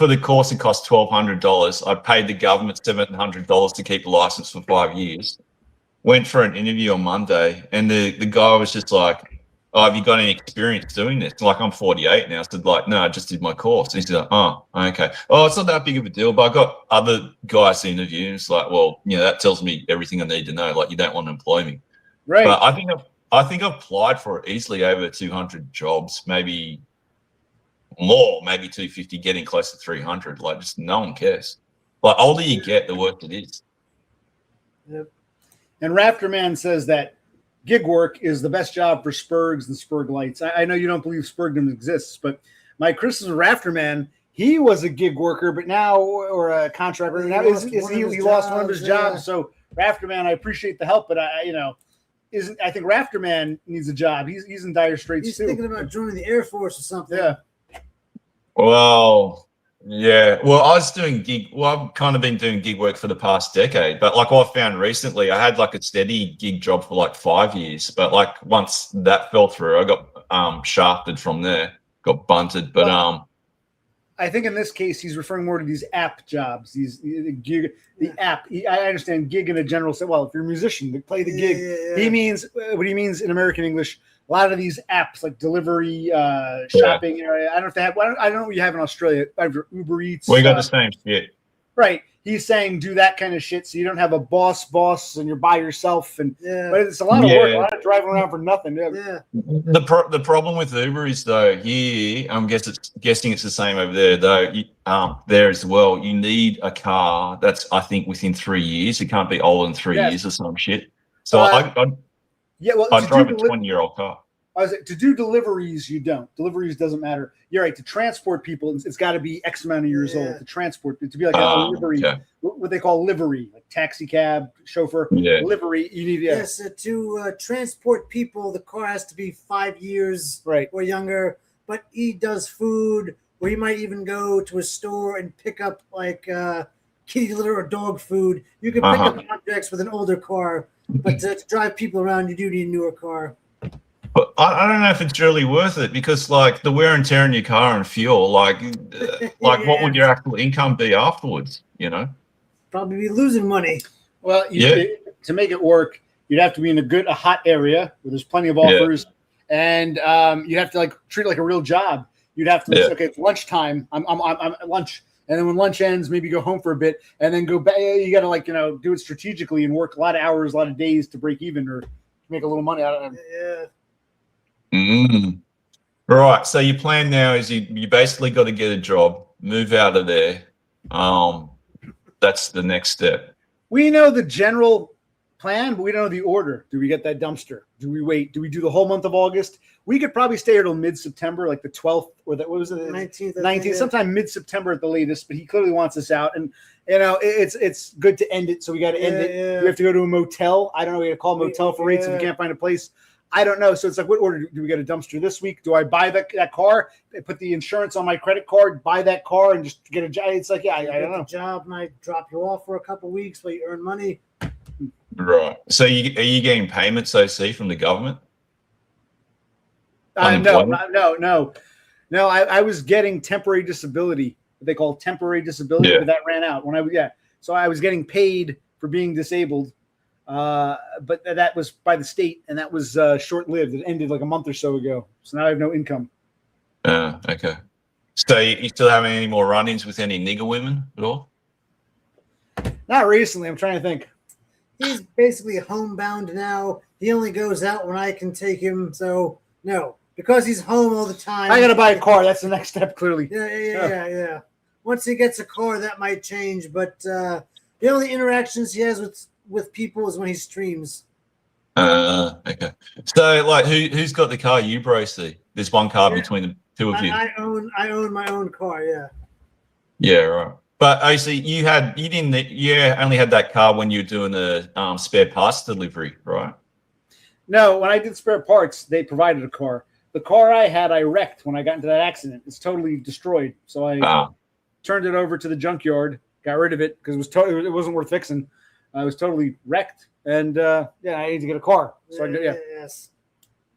the course it cost $1,200. I paid the government $700 to keep the license for 5 years. Went for an interview on Monday, and the guy was just like, "Oh, have you got any experience doing this?" Like, I'm 48 now. I said, like, "No, I just did my course." And he said, "Oh, okay. Oh, it's not that big of a deal." But I got other guys to interview, and it's like, well, that tells me everything I need to know. Like, you don't want to employ me,
Right?
But I think I've applied for easily over 200 jobs, maybe more, maybe 250, getting close to 300. Like, just no one cares. Like, older you get, the worse it is.
Yep.
And Rafterman says that gig work is the best job for Spurgs and Spurg Lights. I know you don't believe Spurgdom exists, but my Christmas Rafterman, he was a gig worker, but now, or a contractor. Now he lost one of his jobs. So Rafterman, I appreciate the help, but I think Rafterman needs a job. He's in dire straits
He's
too.
thinking about joining the Air Force or something.
Yeah.
Well, yeah. Well, I was doing I've kind of been doing gig work for the past decade, but like what I found recently, I had like a steady gig job for like 5 years, but like once that fell through, I got shafted from there, got bunted. But
I think in this case, he's referring more to these app jobs. App. I understand gig in a general sense. Well, if you're a musician, they play the gig.
Yeah.
He means what he means in American English. A lot of these apps like delivery, shopping. I don't know if they have. I don't know what you have in Australia. Uber Eats.
we got the same shit.
Right. He's saying do that kind of shit so you don't have a boss, and you're by yourself. But it's a lot of work, a lot of driving around for nothing.
Yeah.
The problem with Uber is though here, I'm guessing it's the same over there though. There as well, you need a car that's I think within 3 years. It can't be older than 3 years or some shit. So I drive a 20-year-old car.
To do deliveries, you don't. Deliveries doesn't matter. You're right. To transport people, it's got to be X amount of years old. To transport, to be like a livery, what they call livery, like taxi cab, chauffeur, livery. You need
Yes, to transport people, the car has to be 5 years or younger. But he does food, or he might even go to a store and pick up like kitty litter or dog food. You can pick up objects with an older car, but to drive people around, you do need a newer car.
But I don't know if it's really worth it because, like, the wear and tear in your car and fuel, like what would your actual income be afterwards?
Probably be losing money.
Well, to make it work, you'd have to be in a hot area where there's plenty of offers, and you have to like treat it like a real job. You'd have to say, okay, it's lunchtime. I'm at lunch, and then when lunch ends, maybe go home for a bit, and then go back. You got to do it strategically and work a lot of hours, a lot of days to break even or make a little money out of it.
Yeah.
Right. So your plan now is you basically got to get a job, move out of there. That's the next step.
We know the general plan, but we don't know the order. Do we get that dumpster? Do we wait? Do we do the whole month of August? We could probably stay here till mid-September, like the 12th or what was it?
19th.
19th, sometime mid-September at the latest. But he clearly wants us out, and it's good to end it. So we got to end it.
Yeah.
We have to go to a motel. I don't know. We got to call a motel for rates if we can't find a place. I don't know. So it's like, what order do we get a dumpster this week? Do I buy that car? Put the insurance on my credit card, buy that car, and just get a job? It's like, I don't know.
Job might drop you off for a couple of weeks while you earn money.
Right. So are you getting payments, OC, from the government?
No. I was getting temporary disability. What they call temporary disability, but that ran out So I was getting paid for being disabled, but that was by the state, and that was short-lived. It ended like a month or so ago. So now I have no income.
Okay. So you still having any more run-ins with any nigger women at all?
Not recently. I'm trying to think.
He's basically homebound now. He only goes out when I can take him. So no, because he's home all the time.
I got to buy a car. That's the next step, clearly.
Yeah. Once he gets a car, that might change. But the only interactions he has with people is when he streams.
Okay. So, like, who's got the car? You, bro, see? There's one car between the two of you.
I own my own car. Yeah.
Yeah, right. But obviously, you only had that car when you were doing the spare parts delivery, right?
No, when I did spare parts, they provided a car. The car I had, I wrecked when I got into that accident. It's totally destroyed. So I turned it over to the junkyard, got rid of it because it wasn't worth fixing. I was totally wrecked, and I need to get a car. So
yes.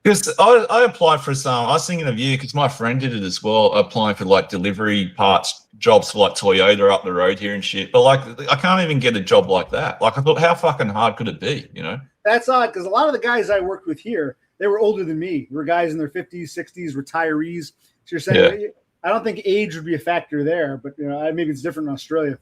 Because I applied for some. I was thinking of you because my friend did it as well, applying for like delivery parts jobs for like Toyota up the road here and shit. But like, I can't even get a job like that. Like, I thought, how fucking hard could it be? You know?
That's odd because a lot of the guys I worked with here, they were older than me. They were guys in their 50s, 60s, retirees. So you're saying I don't think age would be a factor there, but maybe it's different in Australia.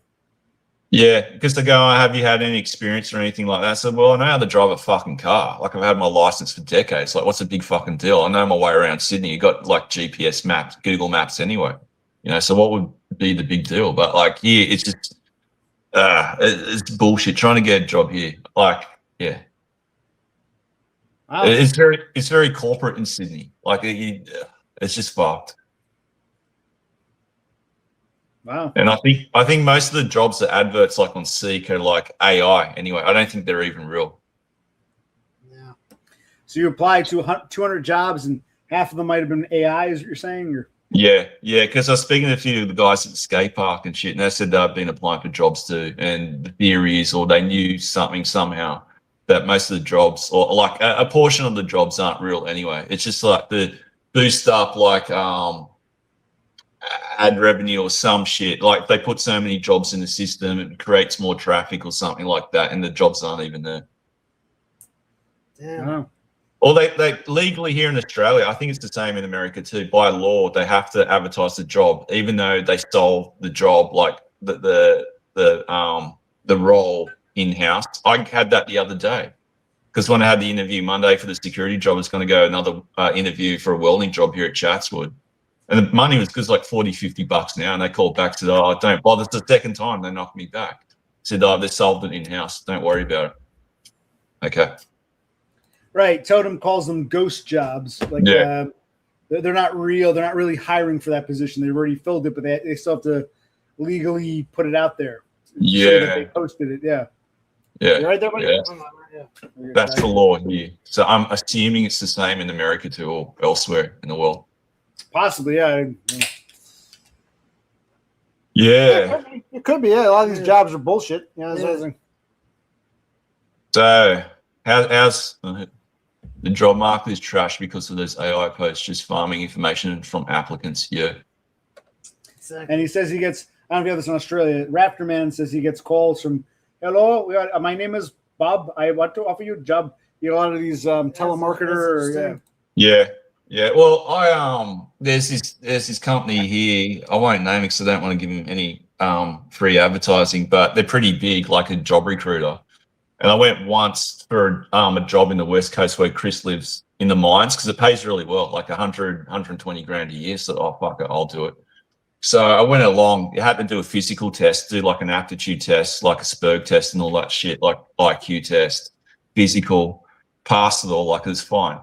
Yeah, because they go, have you had any experience or anything like that? I said, well, I know how to drive a fucking car. Like, I've had my license for decades. Like, what's a big fucking deal? I know my way around Sydney. You got like GPS maps, Google Maps anyway. So what would be the big deal? But like, it's just, it's bullshit trying to get a job here. Like, yeah.
Wow.
It's very corporate in Sydney. Like, it's just fucked.
Wow.
And I think most of the jobs that adverts like on Seek are like AI anyway. I don't think they're even real.
Yeah.
So you applied to 200 jobs and half of them might have been AI, is what you're saying? Or?
Yeah. Because I was speaking to a few of the guys at the skate park and shit, and they said they've been applying for jobs too. And the theory is, or they knew something somehow, that most of the jobs, or like a portion of the jobs aren't real anyway. It's just like the boost up like ad revenue or some shit. Like they put so many jobs in the system, it creates more traffic or something like that, and the jobs aren't even there.
Damn.
Wow.
Or they legally here in Australia, I think it's the same in America too. By law, they have to advertise the job, even though they stole the job, like the role in house. I had that the other day because when I had the interview Monday for the security job, I was going to go another interview for a welding job here at Chatswood. And the money was like $40-50 now. And they called back, said, oh, don't bother. It's the second time they knocked me back. Said, oh, they solved it in-house. Don't worry about it. Okay.
Right. Totem calls them ghost jobs. Like they're not real. They're not really hiring for that position. They've already filled it, but they still have to legally put it out there.
Yeah.
That they posted it. Yeah.
Yeah.
You right there, buddy?
Yeah. That's the law here. So I'm assuming it's the same in America too, or elsewhere in the world.
Possibly, yeah.
Yeah.
It could be. Yeah, a lot of these jobs are bullshit.
So, how's the job market is trash because of those AI posts just farming information from applicants? Yeah.
Exactly.
And he says he gets. I don't know if you have this in Australia. Raptor Man says he gets calls from, "Hello, my name is Bob. I want to offer you a job." You know, a lot of these telemarketer.
Yeah. Well, there's this company here. I won't name it because I don't want to give them any free advertising, but they're pretty big, like a job recruiter. And I went once for a job in the West Coast where Chris lives in the mines because it pays really well, like 120 grand a year. So, oh, fuck it, I'll do it. So I went along. You had to do a physical test, do like an aptitude test, like a Spurg test and all that shit, like IQ test. physical, passed it all, like it's fine.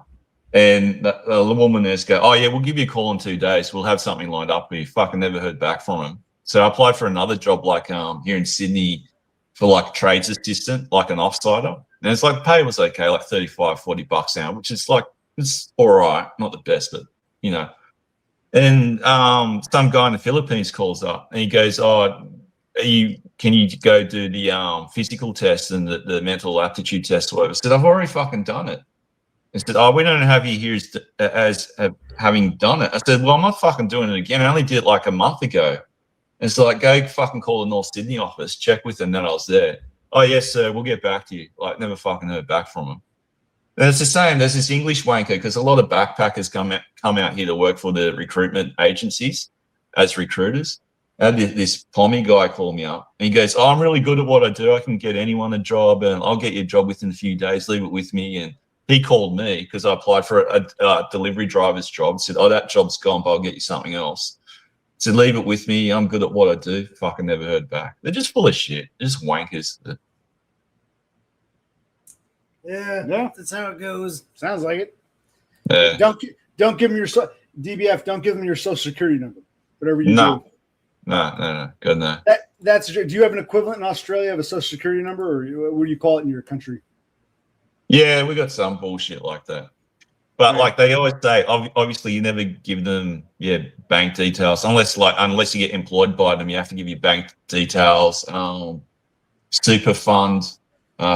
And the woman there's go, oh yeah, we'll give you a call in 2 days. We'll have something lined up. We fucking never heard back from him. So I applied for another job like here in Sydney for like a trades assistant, like an offsider. And it's like pay was okay, like $35-40 an hour, which is like, it's all right, not the best, but you know. And some guy in the Philippines calls up and he goes, oh, can you go do the physical test and the mental aptitude test or whatever? I said, I've already fucking done it. I said, oh, we don't have you here as having done it. I said, well, I'm not fucking doing it again. I only did it like a month ago. And it's like, go fucking call the North Sydney office, check with them that I was there. Oh, yes, sir, we'll get back to you. Like, never fucking heard back from them. And it's the same. There's this English wanker because a lot of backpackers come out here to work for the recruitment agencies as recruiters. I had this Pommy guy call me up and he goes, oh, I'm really good at what I do. I can get anyone a job and I'll get you a job within a few days. Leave it with me. And he called me because I applied for a delivery driver's job. Said, oh, that job's gone, but I'll get you something else. Said, leave it with me. I'm good at what I do. Fucking never heard back. They're just full of shit. They're just wankers.
Yeah, that's how it goes.
Sounds like it. Don't give them your DBF. Don't give them your social security number. Whatever you do.
No. Good no.
That's do you have an equivalent in Australia of a social security number, or what do you call it in your country?
Yeah, we got some bullshit like that. But like they always say, obviously you never give them bank details unless you get employed by them. You have to give your bank details, super fund,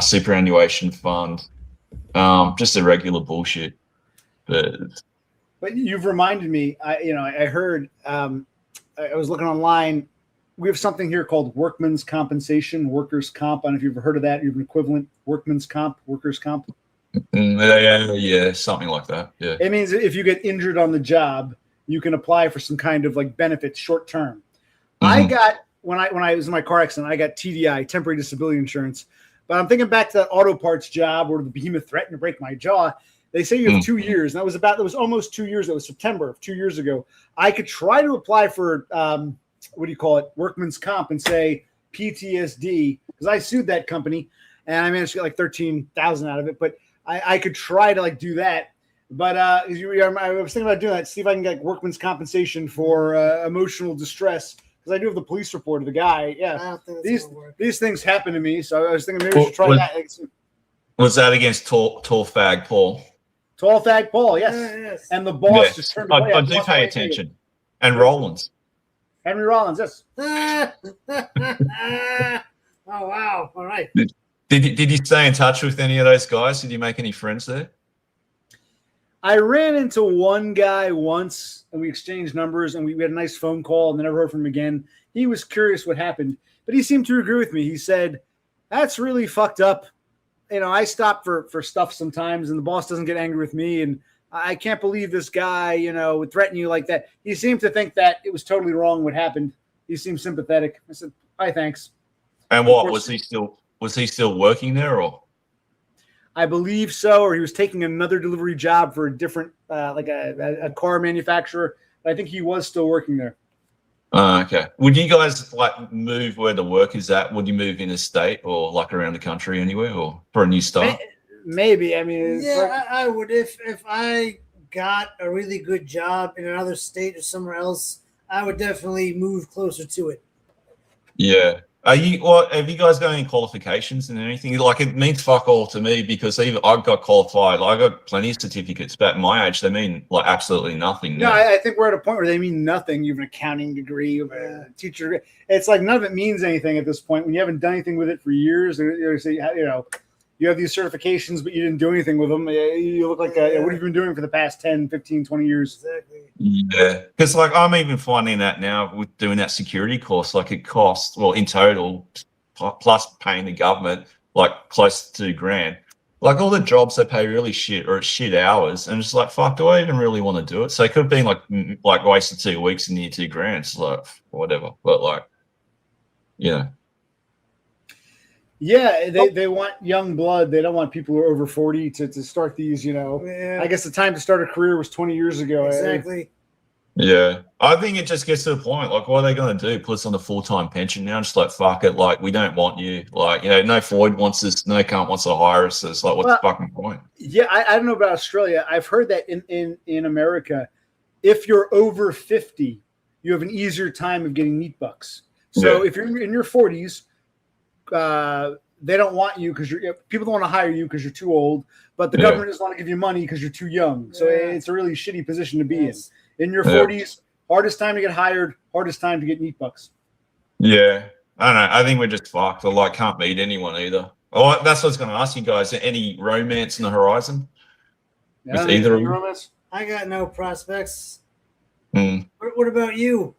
superannuation fund, just a regular bullshit. But
you've reminded me. I heard. I was looking online. We have something here called workman's compensation, workers' comp. I don't know if you've ever heard of that. You have an equivalent, workman's comp, workers' comp.
Yeah, something like that. Yeah.
It means if you get injured on the job, you can apply for some kind of like benefits short term. Mm-hmm. I got when I was in my car accident, I got TDI, temporary disability insurance. But I'm thinking back to that auto parts job where the behemoth threatened to break my jaw. They say you have 2 years, and that was almost 2 years. That was September of 2 years ago. I could try to apply for workman's comp, and say PTSD because I sued that company and I managed to get like $13,000 out of it. But I could try to like do that. But I was thinking about doing that. See if I can get workman's compensation for emotional distress because I do have the police report of the guy. Yeah, these things happen to me, so I was thinking maybe we should try that.
Was that against tall fag Paul?
Tall fag Paul, yes. And the boss just turned away.
I do pay attention. And Rollins.
Henry Rollins, yes.
Oh, wow. All right.
Did you stay in touch with any of those guys? Did you make any friends there?
I ran into one guy once, and we exchanged numbers, and we had a nice phone call, and never heard from him again. He was curious what happened, but he seemed to agree with me. He said, that's really fucked up. I stop for stuff sometimes, and the boss doesn't get angry with me, and I can't believe this guy, would threaten you like that. He seemed to think that it was totally wrong what happened. He seemed sympathetic. I said, "Hi, thanks."
And what was he still working there, or?
I believe so, or he was taking another delivery job for a different, like a car manufacturer. But I think he was still working there.
Okay. Would you guys like move where the work is at? Would you move in a state or like around the country anywhere, or for a new start?
Maybe. I mean,
I would if I got a really good job in another state or somewhere else. I would definitely move closer to it.
Yeah. Have you guys got any qualifications and anything? Like, it means fuck all to me because even I've got qualified. I got plenty of certificates, but at my age, they mean like absolutely nothing.
No, I think we're at a point where they mean nothing. You have an accounting degree, you have a teacher degree. It's like none of it means anything at this point when you haven't done anything with it for years. You have these certifications, but you didn't do anything with them. You look like what have you been doing for the past 10, 15, 20 years?
Exactly.
Yeah, because like I'm even finding that now with doing that security course, like it costs, well, in total, plus paying the government, like close to $2,000. Like all the jobs they pay really shit or at shit hours, and it's like, fuck, do I even really want to do it? So it could have been like wasted 2 weeks and near $2,000. It's like whatever, but like,
Yeah, they want young blood. They don't want people who are over 40 to start these, I guess the time to start a career was 20 years ago.
Exactly.
Yeah, I think it just gets to the point. Like, what are they going to do? Put us on a full-time pension now? Just like, fuck it. Like, we don't want you. Like, no Floyd wants us. No cunt wants to hire us. It's like, what's the fucking point?
Yeah, I don't know about Australia. I've heard that in America, if you're over 50, you have an easier time of getting meat bucks. So if you're in your 40s, they don't want you because people don't want to hire you because you're too old, but the government doesn't want to give you money because you're too young. So it's a really shitty position to be in. In your 40s, hardest time to get hired, hardest time to get meat bucks.
Yeah, I don't know. I think we're just fucked. I like can't meet anyone either. Oh, that's what I was going to ask you guys. Any romance in the horizon? With either of you?
I got no prospects.
Mm.
What about you?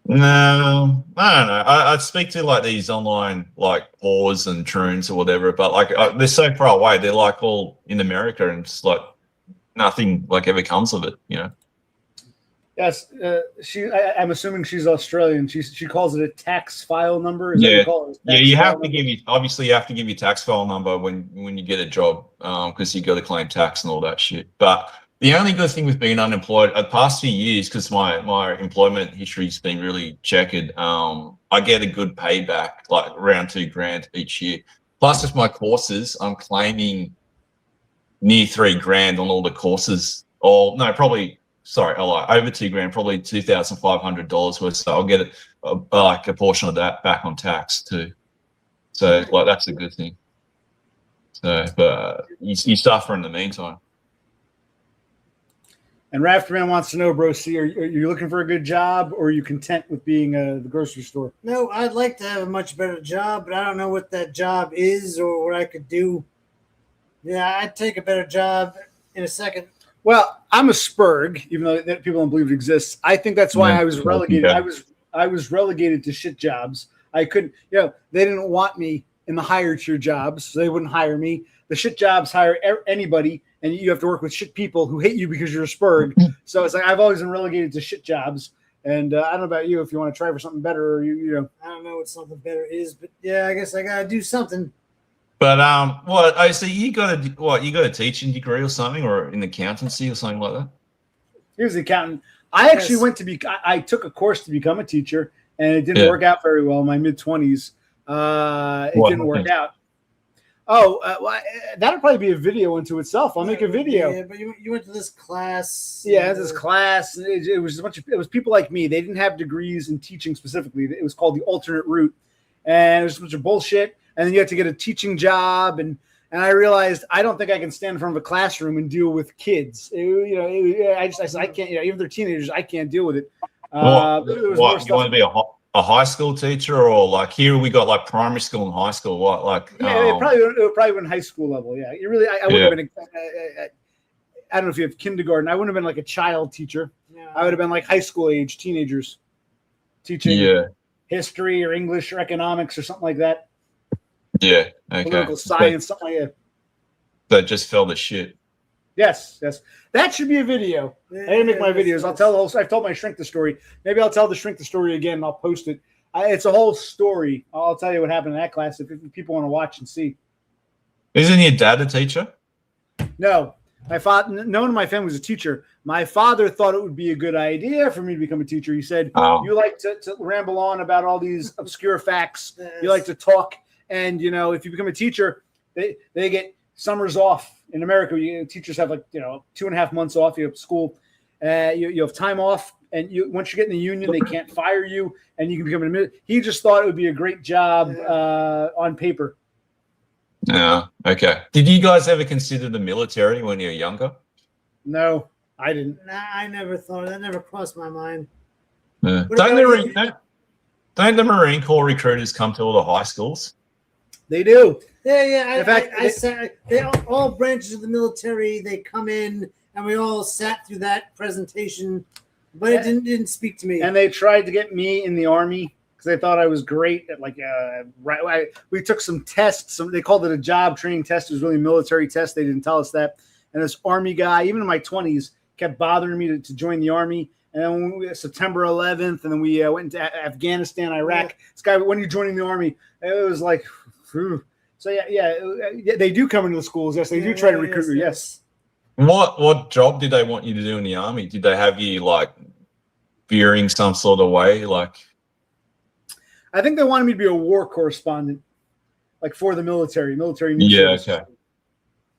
No, I don't know. I'd speak to like these online like whores and troons or whatever, but like they're so far away. They're like all in America, and just like nothing like ever comes of it.
Yes, I'm assuming she's Australian. She calls it a tax file number. Is that what you call it?
You have to give your tax file number when you get a job because you got to claim tax and all that shit. But the only good thing with being unemployed the past few years, because my employment history's been really checkered, I get a good payback, like around $2,000 each year. Plus, with my courses, I'm claiming near $3,000 on all the courses. Or no, probably. Sorry, I lied. Over $2,000, probably $2,500 worth. So I'll get like a portion of that back on tax too. So like that's a good thing. So, but you suffer in the meantime.
And Rafterman wants to know, bro, see, are you looking for a good job or are you content with being the grocery store?
No, I'd like to have a much better job, but I don't know what that job is or what I could do. Yeah, I'd take a better job in a second.
Well, I'm a Spurg, even though people don't believe it exists. I think that's why I was relegated. I was relegated to shit jobs. I couldn't, they didn't want me in the higher tier jobs, so they wouldn't hire me. The shit jobs hire anybody, and you have to work with shit people who hate you because you're a Spurg. So it's like I've always been relegated to shit jobs. And I don't know about you, if you want to try for something better, or
I don't know what something better is, but yeah, I guess I gotta do something.
But so you got a teaching degree or something, or in accountancy or something like that?
Here's the accountant. I actually I took a course to become a teacher, and it didn't work out very well in my mid-20s. It didn't work out. That'll probably be a video unto itself. I'll make a video.
Yeah, but you went to this class.
Yeah, this class. It was it was people like me. They didn't have degrees in teaching specifically. It was called the alternate route, and it was a bunch of bullshit. And then you have to get a teaching job, and I realized I don't think I can stand in front of a classroom and deal with kids. I said I can't. Even if they're teenagers, I can't deal with it.
You want to be a high school teacher, or like here we got like primary school and high school? What like?
Yeah, it would probably been high school level. Yeah, I would have been. I don't know if you have kindergarten. I wouldn't have been like a child teacher.
Yeah.
I would have been like high school age teenagers teaching history or English or economics or something like that.
Yeah. Okay.
Political science, something like that.
That just fell to shit.
Yes. That should be a video. I didn't make my videos. I'll tell the whole. I've told my shrink the story. Maybe I'll tell the shrink the story again. And I'll post it. It's a whole story. I'll tell you what happened in that class if people want to watch and see.
Isn't your dad a teacher?
No. My father. No one in my family was a teacher. My father thought it would be a good idea for me to become a teacher. He said, "You like to ramble on about all these obscure facts. You like to talk." And, if you become a teacher, they get summers off. In America, teachers have 2.5 months off. You have school. You have time off. And once you get in the union, they can't fire you. And you can become an administrator. He just thought it would be a great job on paper.
Yeah. Okay. Did you guys ever consider the military when you were younger?
No, I didn't.
Nah, I never thought. That never crossed my mind.
Yeah. Don't the Marine Corps recruiters come to all the high schools?
They do.
Yeah.
In fact,
I sat. All branches of the military. They come in, and we all sat through that presentation, but it didn't speak to me.
And they tried to get me in the Army because they thought I was great at we took some tests. They called it a job training test. It was really a military test. They didn't tell us that. And this Army guy, even in my 20s, kept bothering me to join the Army. And then we September 11th, and then we went to Afghanistan, Iraq. This guy, when you joining the Army, it was like. So yeah, they do come into the schools. Yes, they do try to recruit you. Yes.
What job did they want you to do in the Army? Did they have you like veering some sort of way? Like,
I think they wanted me to be a war correspondent, like for the military news
yeah,
service.
okay.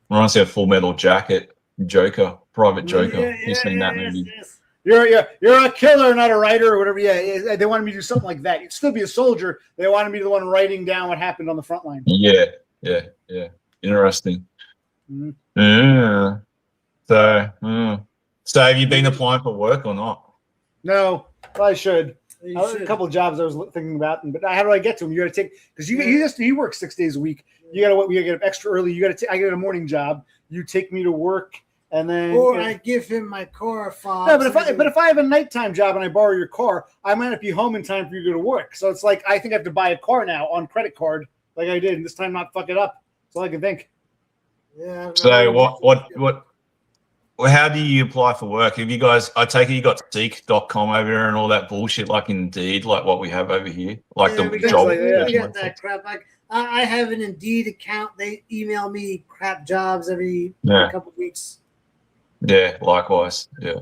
Reminds me of Full Metal Jacket, Joker, Private Joker. You've seen that movie?
Yes.
You're a killer, not a writer or whatever. Yeah, they wanted me to do something like that. You'd still be a soldier. They wanted me to be the one writing down what happened on the front line.
Yeah. Interesting.
Mm-hmm.
Yeah. So have you been applying for work or not?
No, I should.
You
A
should.
couple of jobs I was thinking about, but how do I get to them? You got to take because you work 6 days a week. You got to get up extra early. You got to. I get a morning job. You take me to work, and then
Or I give him my car fob.
no. But if I have a nighttime job and I borrow your car, I might not be home in time for you to go to work. So it's like I think I have to buy a car now on credit card, like I did, and this time not fuck it up. That's all I can think.
Yeah.
So what? Well, how do you apply for work? Have you guys? I take it you got Seek.com over there and all that bullshit, like Indeed, like what we have over here, like
Yeah,
the
we
job.
like that.
we get that crap. Like I have an Indeed account. They email me crap jobs every couple of weeks.
Yeah, likewise. Yeah.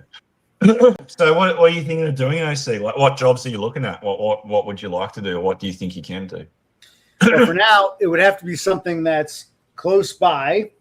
So what are you thinking of doing, AC? Like, what jobs are you looking at? What would you like to do? Or what do you think you can do?
But for now, it would have to be something that's close by.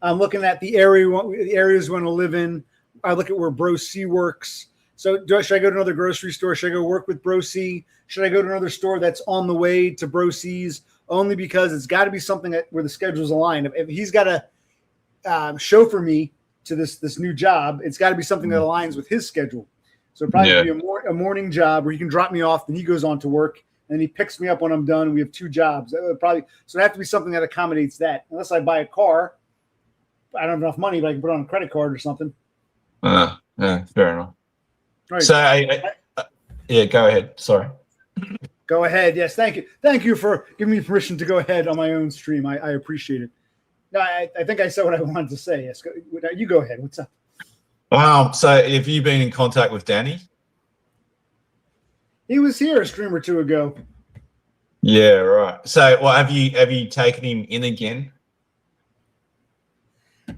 I'm looking at the areas we want to live in. I look at where Bro C works. So should I go to another grocery store? Should I go work with Bro C? Should I go to another store that's on the way to Bro C's? Only because it's got to be something where the schedules align. If he's got to chauffeur me to this new job, it's got to be something that aligns with his schedule. So it'd probably be a morning job where he can drop me off, then he goes on to work, and he picks me up when I'm done. And we have 2 jobs. So it'd have to be something that accommodates that. Unless I buy a car. I don't have enough money, but I can put it on a credit card or something.
Yeah, fair enough.
Right.
So, yeah, go ahead. Sorry.
Go ahead. Yes, thank you. Thank you for giving me permission to go ahead on my own stream. I appreciate it. No, I think I said what I wanted to say. Yes, you go ahead. What's up?
So have you been in contact with Danny?
He was here a stream or 2 ago.
Yeah, right. So, well, have you taken him in again?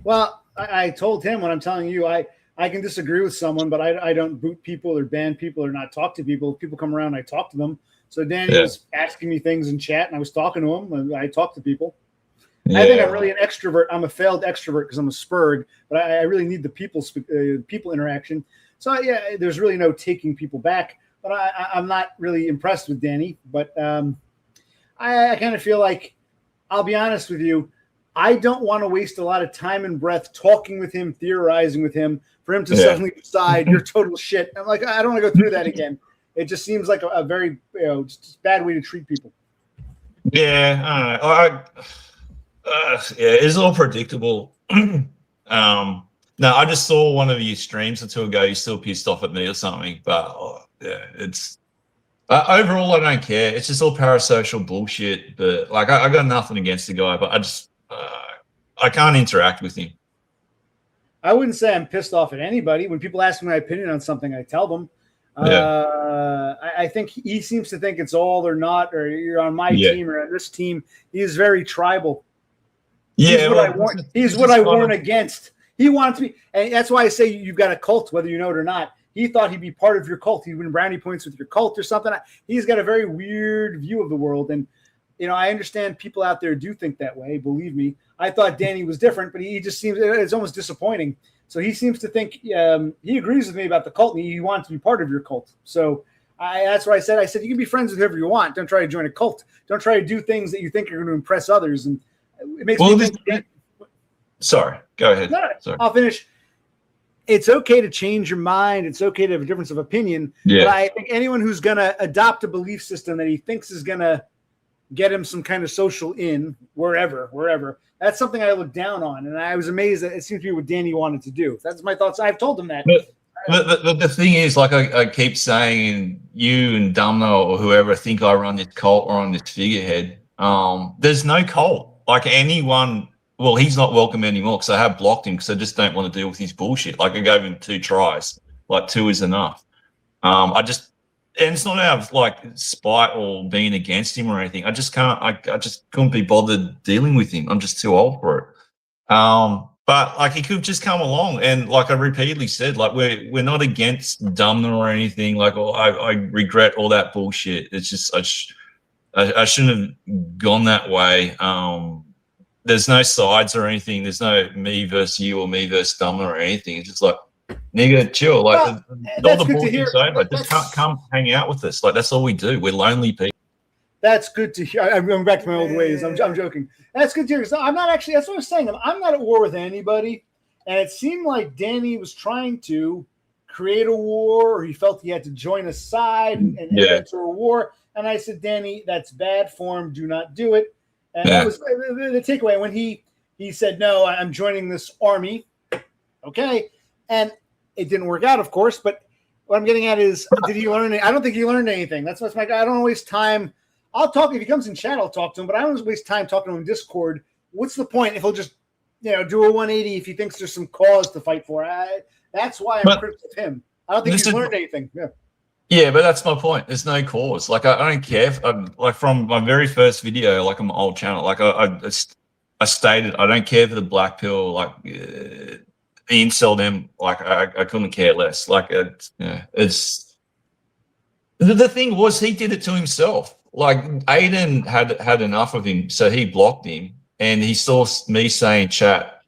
Well, I told him what I'm telling you. I can disagree with someone, but I don't boot people or ban people or not talk to people. If people come around, I talk to them. So Danny was asking me things in chat, and I was talking to him, and I talk to people. Yeah. I think I'm really an extrovert. I'm a failed extrovert because I'm a spurg, but I really need the people interaction. So, yeah, there's really no taking people back. But I'm not really impressed with Danny. But I kind of feel like, I'll be honest with you, I don't want to waste a lot of time and breath talking with him, theorizing with him, for him to suddenly decide you're total shit. I'm like, I don't want to go through that again. It just seems like a very just bad way to treat people.
Yeah, I don't know. It's all predictable. No, I just saw one of your streams or 2 ago. You're still pissed off at me or something, but it's overall I don't care. It's just all parasocial bullshit. But like, I got nothing against the guy, but I can't interact with him.
I wouldn't say I'm pissed off at anybody. When people ask me my opinion on something, I tell them. I think he seems to think it's all or not, or you're on my team or on this team. He's very tribal.
Yeah,
he's what I warn against. He wants me, and that's why I say you've got a cult, whether you know it or not. He thought he'd be part of your cult. He'd win brownie points with your cult or something. He's got a very weird view of the world, and I understand people out there do think that way. Believe me, I thought Danny was different, but he just seems—it's almost disappointing. So he seems to think he agrees with me about the cult, and he wants to be part of your cult. So that's what I said. I said you can be friends with whoever you want. Don't try to join a cult. Don't try to do things that you think are going to impress others. And it makes me think.
Sorry, go ahead.
No,
sorry.
I'll finish. It's okay to change your mind. It's okay to have a difference of opinion.
Yeah.
But I think anyone who's going to adopt a belief system that he thinks is going to get him some kind of social in wherever, that's something I look down on. And I was amazed that it seems to be what Danny wanted to do. That's my thoughts. I've told him that.
But the thing is, like I keep saying, you and Dumno or whoever think I run this cult or on this figurehead. There's no cult. Like anyone. Well, he's not welcome anymore because I have blocked him because I just don't want to deal with his bullshit. Like I gave him 2 tries. Like 2 is enough. And it's not out of like spite or being against him or anything. I just can't. I just couldn't be bothered dealing with him. I'm just too old for it. But like he could just come along, and like I repeatedly said, like we're not against Dumner or anything. Like I regret all that bullshit. It's just I shouldn't have gone that way. There's no sides or anything. There's no me versus you or me versus Dumner or anything. It's just like, nigga, chill. Like all the bullshit's over. Just come hang out with us. Like that's all we do. We're lonely people.
That's good to hear. I'm going back to my old ways. I'm joking. That's good to hear. Because I'm not actually. That's what I was saying. I'm not at war with anybody. And it seemed like Danny was trying to create a war, or he felt he had to join a side and enter a war. And I said, Danny, that's bad form. Do not do it. And that was the takeaway. When he said, no, I'm joining this army. Okay. And it didn't work out, of course. But what I'm getting at is, did he learn? I don't think he learned anything. That's what's my guy. I don't waste time. I'll talk if he comes in chat. I'll talk to him, but I don't waste time talking to him in Discord. What's the point if he'll just, do a 180 if he thinks there's some cause to fight for? That's why I'm critical of him. I don't think he's learned anything.
Yeah, but that's my point. There's no cause. Like I don't care. Like from my very first video, like on my old channel, like I stated, I don't care for the black pill. Like incel them. Like I couldn't care less. Like it's the thing was he did it to himself. Like Aiden had enough of him, so he blocked him, and he saw me saying chat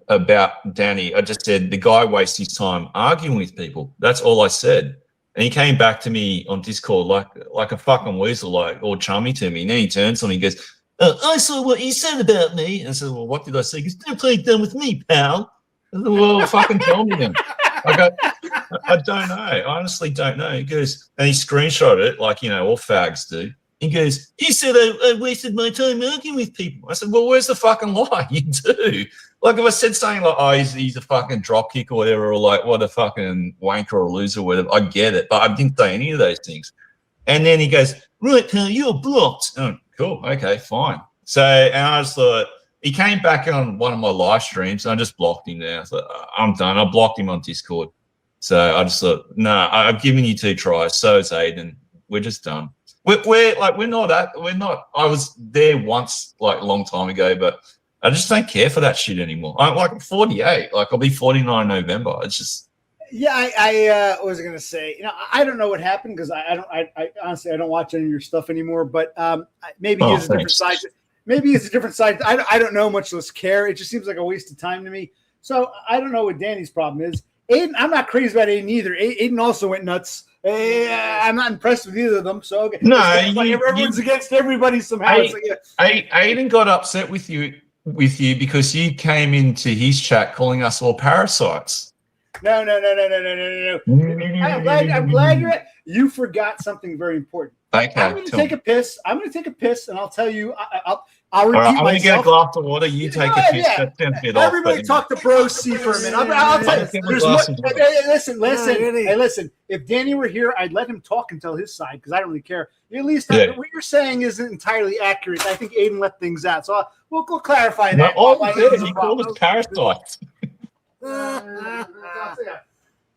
about Danny. I just said the guy wastes his time arguing with people. That's all I said. And he came back to me on Discord like a fucking weasel, like all chummy to me. And then he turns on me and goes, I saw what you said about me. And I said, well, what did I say? He goes, don't play dumb with me, pal. I said, well, fucking tell me then. I don't know. I honestly don't know. He goes, and he screenshot it like, all fags do. He goes, you said I wasted my time arguing with people. I said, well, where's the fucking lie? You do. Like if I said something like, oh, he's a fucking dropkick or whatever, or like what a fucking wanker or loser or whatever, I get it. But I didn't say any of those things. And then he goes, right, pal, you're blocked. Oh, cool. Okay, fine. So, and I just thought, he came back on one of my live streams and I just blocked him there. I thought, I'm done. I blocked him on Discord. So I just thought, no, I've given you 2 tries. So is Aiden. We're just done. We're not. I was there once, like a long time ago, but I just don't care for that shit anymore. I'm 48. Like I'll be 49 in November. It's just.
Yeah, I was going to say, I don't know what happened because I honestly I don't watch any of your stuff anymore. But maybe he has a different side. Maybe it's a different side. I don't know, much less care. It just seems like a waste of time to me. So I don't know what Danny's problem is. Aiden, I'm not crazy about Aiden either. Aiden also went nuts. I'm not impressed with either of them. So okay.
No,
everyone's against everybody somehow.
Aiden got upset with you because you came into his chat calling us all parasites.
No. I'm glad you forgot something very important.
Okay,
I'm going to take a piss. And I'll tell you. I'll repeat
myself. I'm going to get a glass of water. You take a piss.
Yeah.
That sounds a bit
Everybody talk to Bro C for a minute. I'll tell you. Listen. If Danny were here, I'd let him talk and tell his side because I don't really care. At least what you're saying isn't entirely accurate. I think Aiden left things out. So we'll clarify that.
He called us parasites.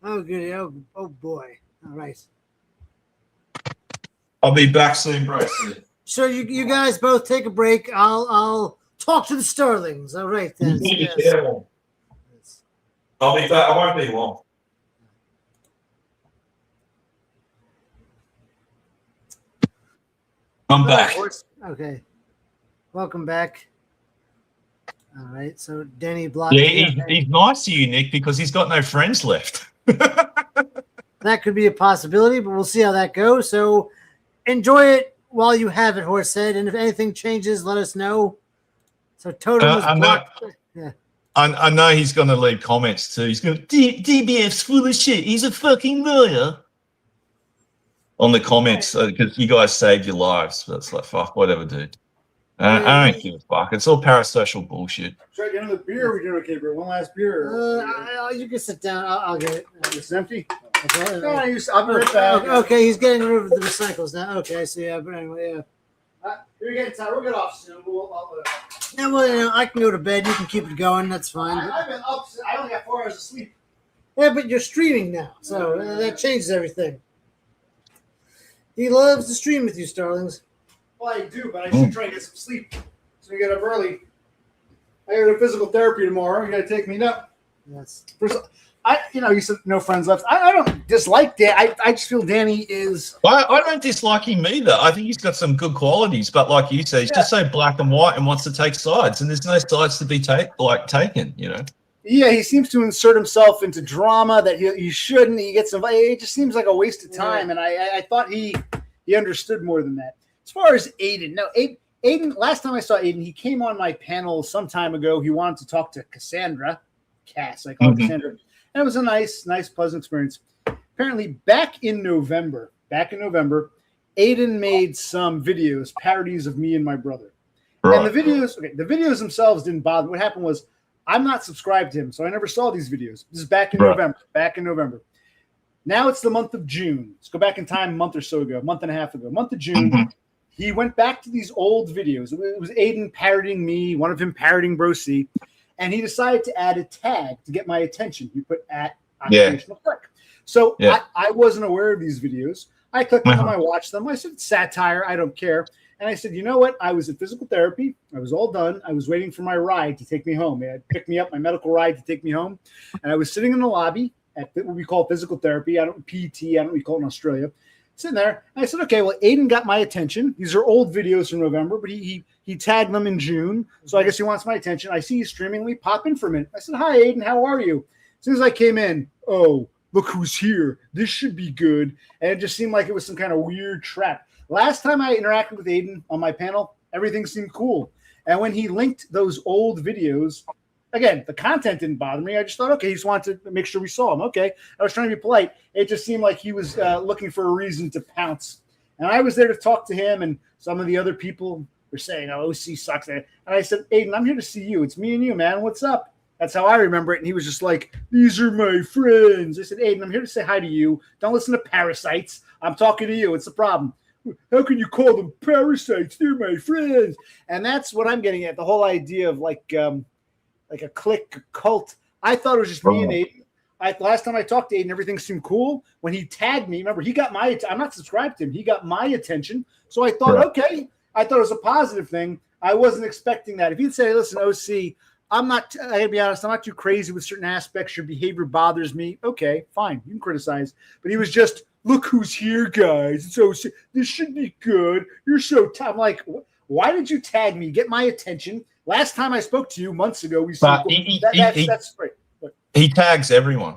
Oh, good. Oh, boy. All right.
I'll be back soon, bro.
So you guys both take a break. I'll talk to the Starlings. All right then.
Yes. I'll be back. I won't be long. I'm back.
Okay. Welcome back. All right. So Danny blocked.
Yeah, he's nice to you, Nick, because he's got no friends left.
That could be a possibility, but we'll see how that goes. So enjoy it while you have it, Horsehead. And if anything changes, let us know. So Totem was blocked.
I know he's going to leave comments too. He's going to DBF's full of shit. He's a fucking lawyer. On the comments, because you guys saved your lives. But it's like, fuck, whatever, dude. I don't give a fuck. It's all parasocial bullshit.
Try to get another beer. We're doing okay, bro. One last beer.
You can sit down. I'll get it.
It's empty.
Okay.
I'll be right back.
Okay, he's getting rid of the recycles now. Okay, so yeah, but anyway, yeah.
You're getting tired. We'll get off soon.
Yeah, well, I can go to bed. You can keep it going. That's fine.
I've been up. I only got 4 hours of sleep.
Yeah, but you're streaming now, so that changes everything. He loves to stream with you, Starlings.
Well, I do, but I should try and get some sleep. So we get up early. I got to physical therapy tomorrow. You got to take me up.
Yes.
First, you said no friends left. I don't dislike Dan. I just feel Danny is.
I don't dislike him either. I think he's got some good qualities, but like you say, he's just so black and white and wants to take sides, and there's no sides to be taken.
Yeah, he seems to insert himself into drama that he shouldn't. He gets invited. It just seems like a waste of time, and I thought he understood more than that. As far as Aiden, no, Aiden. Last time I saw Aiden, he came on my panel some time ago. He wanted to talk to Cassandra, Cass. I call her Cassandra, and it was a nice, pleasant experience. Apparently, back in November, Aiden made some videos, parodies of me and my brother. Right. And the videos themselves didn't bother. What happened was, I'm not subscribed to him, so I never saw these videos. This is back in November. Now it's the month of June. Let's go back in time a month and a half ago. Month of June, he went back to these old videos. It was Aiden parodying me, one of him parodying Bro C, and he decided to add a tag to get my attention. He put @occupational clerk. So I wasn't aware of these videos. I clicked on them, I watched them. I said, it's satire, I don't care. And I said, you know what? I was at physical therapy. I was all done. I was waiting for my ride to take me home. They had picked me up, my medical ride to take me home. And I was sitting in the lobby at what we call physical therapy. I don't know what we call it in Australia. Sitting there. And I said, okay, well, Aiden got my attention. These are old videos from November, but he tagged them in June. So I guess he wants my attention. I see he's streaming. Let me pop in for a minute. I said, hi, Aiden. How are you? As soon as I came in, oh, look who's here. This should be good. And it just seemed like it was some kind of weird trap. Last time I interacted with Aiden on my panel, everything seemed cool. And when he linked those old videos, again, the content didn't bother me. I just thought, okay, he just wanted to make sure we saw him. Okay. I was trying to be polite. It just seemed like he was looking for a reason to pounce. And I was there to talk to him, and some of the other people were saying, oh, OC sucks. And I said, Aiden, I'm here to see you. It's me and you, man. What's up? That's how I remember it. And he was just like, these are my friends. I said, Aiden, I'm here to say hi to you. Don't listen to parasites. I'm talking to you. It's the problem. How can you call them parasites? They're my friends. And that's what I'm getting at. The whole idea of like a clique, a cult. I thought it was just me and Aiden. Last time I talked to Aiden, everything seemed cool. When he tagged me, remember, he got I'm not subscribed to him. He got my attention. So I thought, okay. I thought it was a positive thing. I wasn't expecting that. If he'd say, listen, OC, I gotta be honest, I'm not too crazy with certain aspects. Your behavior bothers me. Okay, fine. You can criticize. But he was just, look who's here, guys. So this should be good. You're so tough. I'm like, why did you tag me? Get my attention. Last time I spoke to you months ago, we said that's great.
He tags everyone.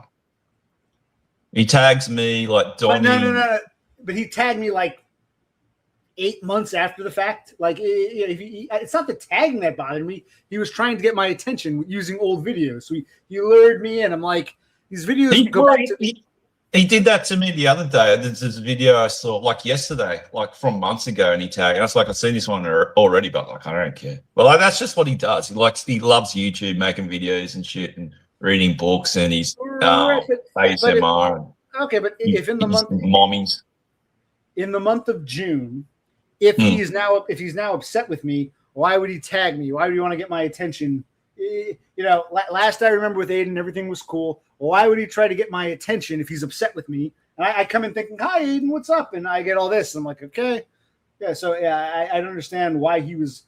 He tags me like Donnie.
No. But he tagged me like 8 months after the fact. Like it's not the tagging that bothered me. He was trying to get my attention using old videos. So he lured me in. I'm like, these videos go back to.
He did that to me the other day. There's this video I saw like yesterday, like from months ago, and he tagged. And I was like, I've seen this one already, but like I don't care. Well, like, that's just what he does. He loves YouTube, making videos and shit, and reading books, and he's ASMR.
But if in the month
mommies
in the month of June, if he's now upset with me, why would he tag me? Why would he want to get my attention? Last I remember with Aiden, everything was cool. Why would he try to get my attention if he's upset with me? And I come in thinking, hi, Aiden, what's up? And I get all this. I'm like, okay. Yeah, so I don't understand why he was,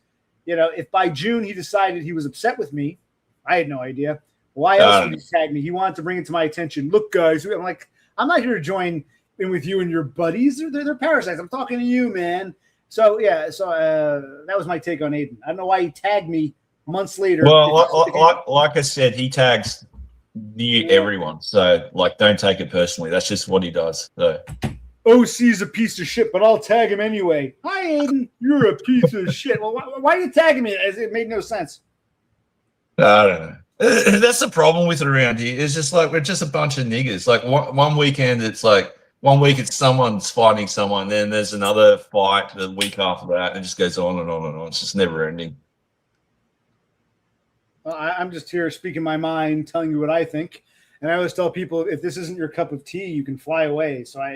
if by June he decided he was upset with me, I had no idea. Why else would he tag me? He wanted to bring it to my attention. Look, guys, I'm like, I'm not here to join in with you and your buddies. They're parasites. I'm talking to you, man. So, that was my take on Aiden. I don't know why he tagged me months later.
Well, like I said, he tags everyone. So, like, don't take it personally. That's just what he does. So.
OC's a piece of shit, but I'll tag him anyway. Hi, Aiden. You're a piece of shit. Well, why are you tagging me? It made no sense.
I don't know. That's the problem with it around here. It's just like we're just a bunch of niggers. Like one weekend, it's like 1 week it's someone's fighting someone, then there's another fight the week after that, and it just goes on and on and on. It's just never ending.
I'm just here speaking my mind, telling you what I think. And I always tell people, if this isn't your cup of tea, you can fly away. So I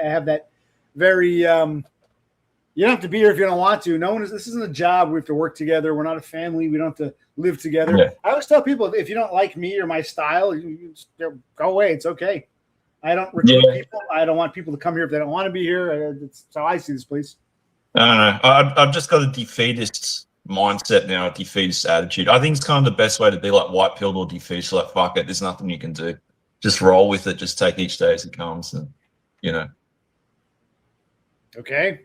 have that very, you don't have to be here if you don't want to. This isn't a job. We have to work together. We're not a family. We don't have to live together. Yeah. I always tell people, if you don't like me or my style, you just go away. It's okay. I don't recruit people. I don't want people to come here if they don't want to be here. That's how I see this place.
I don't know. I've just got a defeatist mindset now, a defeatist attitude. I think it's kind of the best way to be, like white pilled or defeatist. Like, fuck it, there's nothing you can do. Just roll with it. Just take each day as it comes, and
Okay.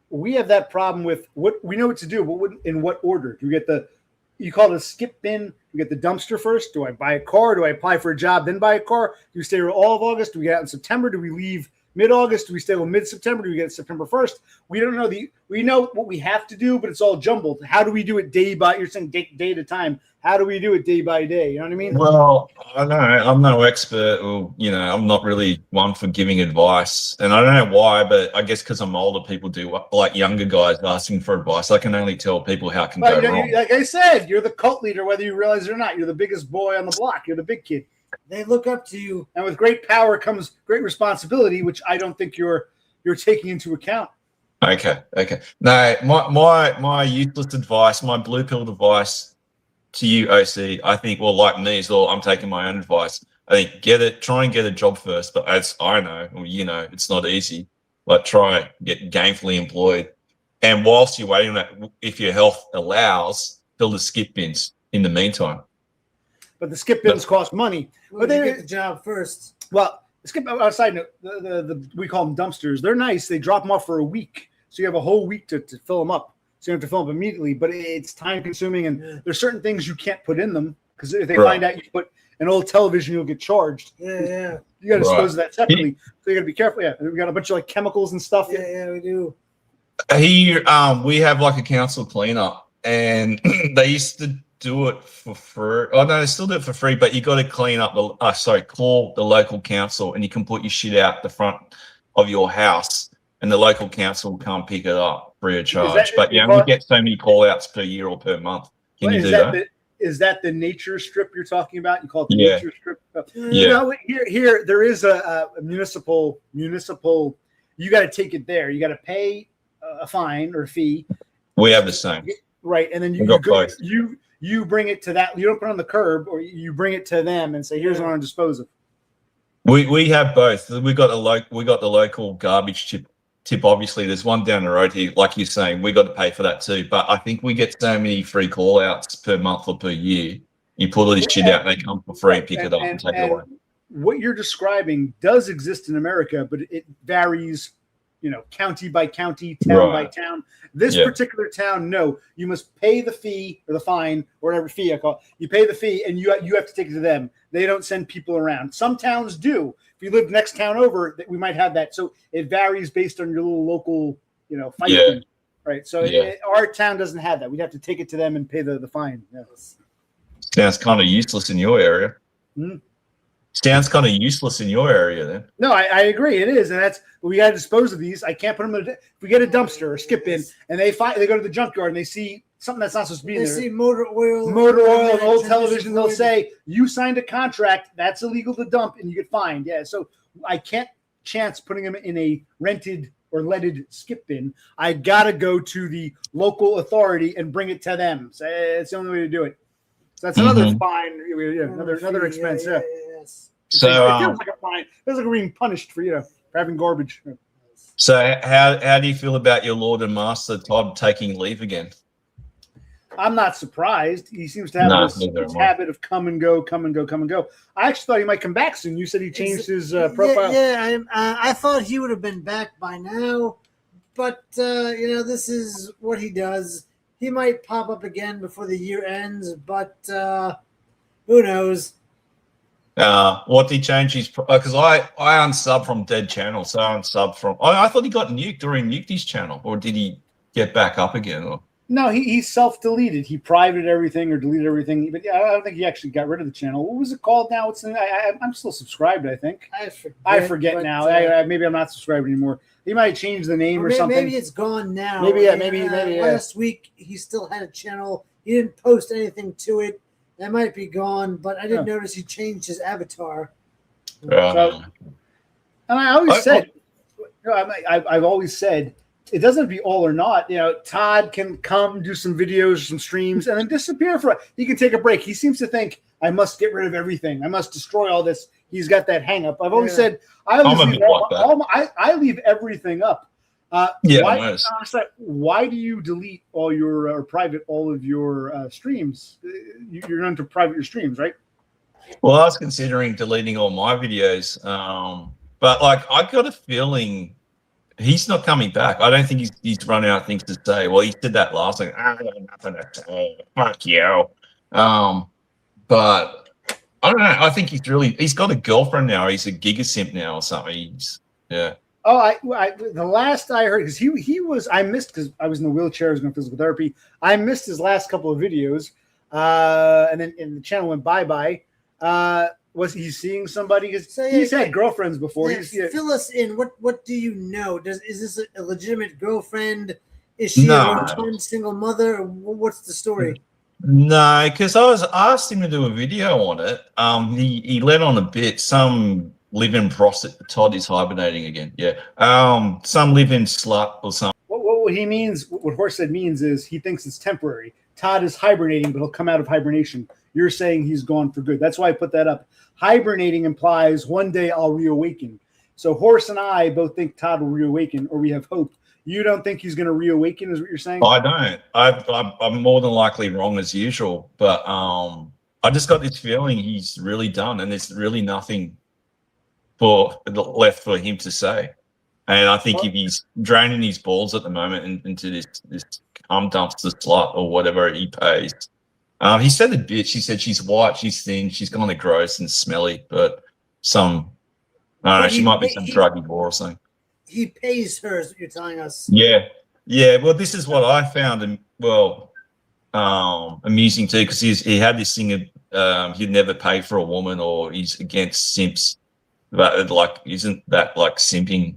We have that problem with what we know what to do, but in what order? Do we get you call it a skip bin? You get the dumpster first. Do I buy a car? Do I apply for a job, then buy a car? Do we stay all of August? Do we get out in September? Do we leave mid-August? Do we stay till mid-September? Do we get September 1st? We don't know. We know what we have to do, but it's all jumbled. How do we do it day by? You're saying day at a time. How do we do it day by day? You know what I mean?
Well, I don't know. I'm no expert, or I'm not really one for giving advice, and I don't know why, but I guess because I'm older, people do, like younger guys asking for advice. I can only tell people how it can go wrong.
Like I said, you're the cult leader, whether you realize it or not. You're the biggest boy on the block. You're the big kid.
They look up to you,
and with great power comes great responsibility, which I don't think you're taking into account.
Okay. No, my useless advice, my blue pill advice to you, OC, I think, well, like me as well, I'm taking my own advice. I think try and get a job first. But as I know, it's not easy. Like, try get gainfully employed, and whilst you're waiting, if your health allows, fill the skip bins in the meantime.
But the skip bins cost money.
but they get the job first.
Well, skip side note, we call them dumpsters. They're nice. They drop them off for a week, so you have a whole week to fill them up. So you have to fill them immediately, but it's time consuming, and there's certain things you can't put in them because if they find out you put an old television, you'll get charged.
Yeah.
You got to dispose of that separately, so you got to be careful. Yeah, we got a bunch of like chemicals and stuff.
Yeah, we do.
Here, we have like a council cleanup, and they used to do it for free. Oh no, they still do it for free, but you got to clean up call the local council, and you can put your shit out the front of your house, and the local council will come pick it up free of charge. But you only get so many call outs per year or per month. Can you do that?
Is that the nature strip you're talking about? You call it the nature strip?
Yeah.
Here there is a municipal. You got to take it there. You got to pay a fine or a fee.
We have the same.
Right, and then you bring it to that. You don't put it on the curb, or you bring it to them and say, "Here's what I'm to dispose of."
We have both. We got the local garbage tip. Obviously, there's one down the road here. Like you're saying, we got to pay for that too. But I think we get so many free call outs per month or per year. You put all this shit out, and they come for free, pick it up, and take it away.
What you're describing does exist in America, but it varies, county by county, town by town. This particular town, no, you must pay the fee or the fine or whatever fee I call it. You pay the fee, and you have to take it to them. They don't send people around. Some towns do. If you live next town over, we might have that. So it varies based on your little local, fight. Yeah. Right. So our town doesn't have that. We'd have to take it to them and pay the fine. Yes.
Sounds kind of useless in your area.
Hmm?
Sounds kind of useless in your area then.
No, I agree. It is, and we got to dispose of these. I can't put them if we get a dumpster or skip bin, and they go to the junkyard and they see something that's not supposed to be in there.
They see motor oil,
and old television. They'll say you signed a contract that's illegal to dump, and you get fined. Yeah, so I can't chance putting them in a rented or leaded skip bin. I got to go to the local authority and bring it to them. So it's the only way to do it. So that's another fine. Another expense. Yeah.
So
it feels like a fine. It feels like we're being punished for having garbage.
So how do you feel about your Lord and Master Todd taking leave again?
I'm not surprised. He seems to have this habit of come and go. I actually thought he might come back soon. You said he changed his profile.
Yeah, I thought he would have been back by now, but this is what he does. He might pop up again before the year ends, but who knows?
What did he change his? Because I unsubbed from Dead Channel, so I unsubbed from. I thought he got nuked or he nuked his channel, or did he get back up again? Or?
No, he self-deleted. He privated everything or deleted everything. But I don't think he actually got rid of the channel. What was it called now? I'm still subscribed, I think. I forget now. Maybe I'm not subscribed anymore. He might have changed the name or something.
Maybe it's gone now.
Maybe.
Last week he still had a channel. He didn't post anything to it. That might be gone, but I didn't notice he changed his avatar.
And I always said, I've always said, it doesn't have to be all or not. Todd can come do some videos, some streams, and then disappear for. He can take a break. He seems to think I must get rid of everything. I must destroy all this. He's got that hang up. I've always said I leave everything up.
Yeah,
why,
almost.
why do you delete all your or private all of your streams? You're going to private your streams, right?
Well, I was considering deleting all my videos, but like I got a feeling he's not coming back. I don't think he's run out of things to say. Well, he did that last thing. I got nothing to say. Fuck you. But I don't know. I think he's got a girlfriend now. He's a giga simp now or something. Yeah.
Oh, the last I heard, because I missed, because I was in the wheelchair, I was going physical therapy. I missed his last couple of videos, and then the channel went bye. Was he seeing somebody? Because he's had girlfriends before.
Fill us in. What do you know? Is this a legitimate girlfriend? Is she
No.
a returned single mother? Or what's the story?
No, because I asked him to do a video on it. He let on a bit. Some live-in prostitute. Todd is hibernating again. Yeah. Some live-in slut or something.
What he means, what Horse said means is he thinks it's temporary. Todd is hibernating, but he'll come out of hibernation. You're saying he's gone for good. That's why I put that up. Hibernating implies one day I'll reawaken. So Horse and I both think Todd will reawaken, or we have hope. You don't think he's going to reawaken, is what you're saying?
I don't. I'm more than likely wrong as usual, but I just got this feeling he's really done, and there's really nothing left for him to say. And I think if he's draining his balls at the moment into this dumpster slut or whatever he pays. He said a bit. She said she's white, she's thin, she's kind of gross and smelly, but I don't know, she might be some druggy whore or something.
He pays her, is what you're telling us.
Yeah. Well, this is what I found, amusing too, because he had this thing of he'd never pay for a woman, or he's against simps. But like, isn't that like simping?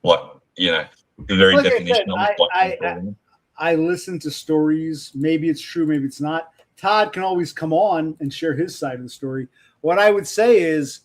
Like, the very definition of it.
I listen to stories. Maybe it's true, maybe it's not. Todd can always come on and share his side of the story. What I would say is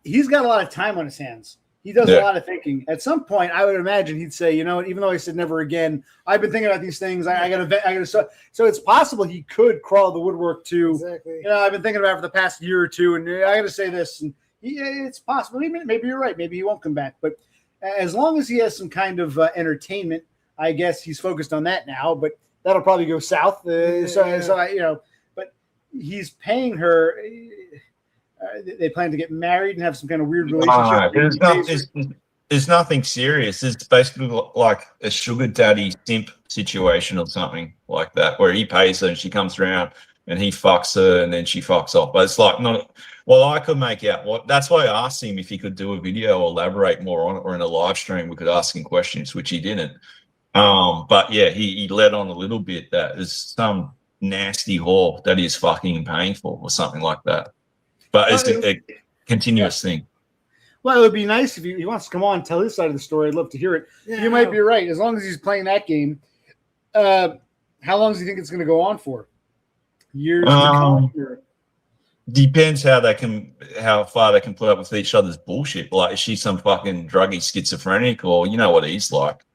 he's got a lot of time on his hands. He does a lot of thinking. At some point, I would imagine he'd say, even though I said never again, I've been thinking about these things. I got to. So it's possible he could crawl the woodwork too.
Exactly.
I've been thinking about it for the past year or two, and I got to say this. And it's possible. Maybe you're right. Maybe he won't come back. But as long as he has some kind of entertainment, I guess he's focused on that now. But that'll probably go south. But he's paying her. They plan to get married and have some kind of weird relationship.
There's nothing serious. It's basically like a sugar daddy simp situation or something like that, where he pays her and she comes around and he fucks her and then she fucks off. But it's like not. Well, I could make out what. That's why I asked him if he could do a video or elaborate more on it, or in a live stream we could ask him questions, which he didn't. But yeah, he let on a little bit that there's some nasty whore that he's fucking paying for or something like that. But it's a continuous thing.
Well, it would be nice if he wants to come on and tell his side of the story. I'd love to hear it. Yeah, you might be right. As long as he's playing that game, how long do you think it's going to go on for? Years?
Depends how far they can put up with each other's bullshit. Like, is she some fucking druggy schizophrenic, or you know what he's like?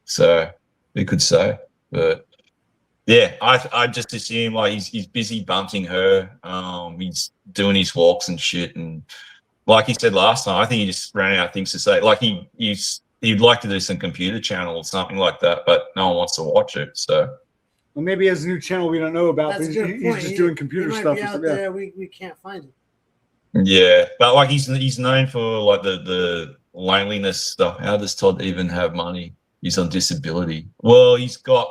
So who could say? But yeah, I just assume like he's busy bunting her. He's doing his walks and shit, and like he said last time, I think he just ran out of things to say. Like he'd like to do some computer channel or something like that, but no one wants to watch it. So,
well, maybe he has a new channel we don't know about.
That's
He's just doing computer stuff.
Be out there, we can't find it.
Yeah, but like he's known for like the loneliness stuff. How does Todd even have money? He's on disability. Well, he's got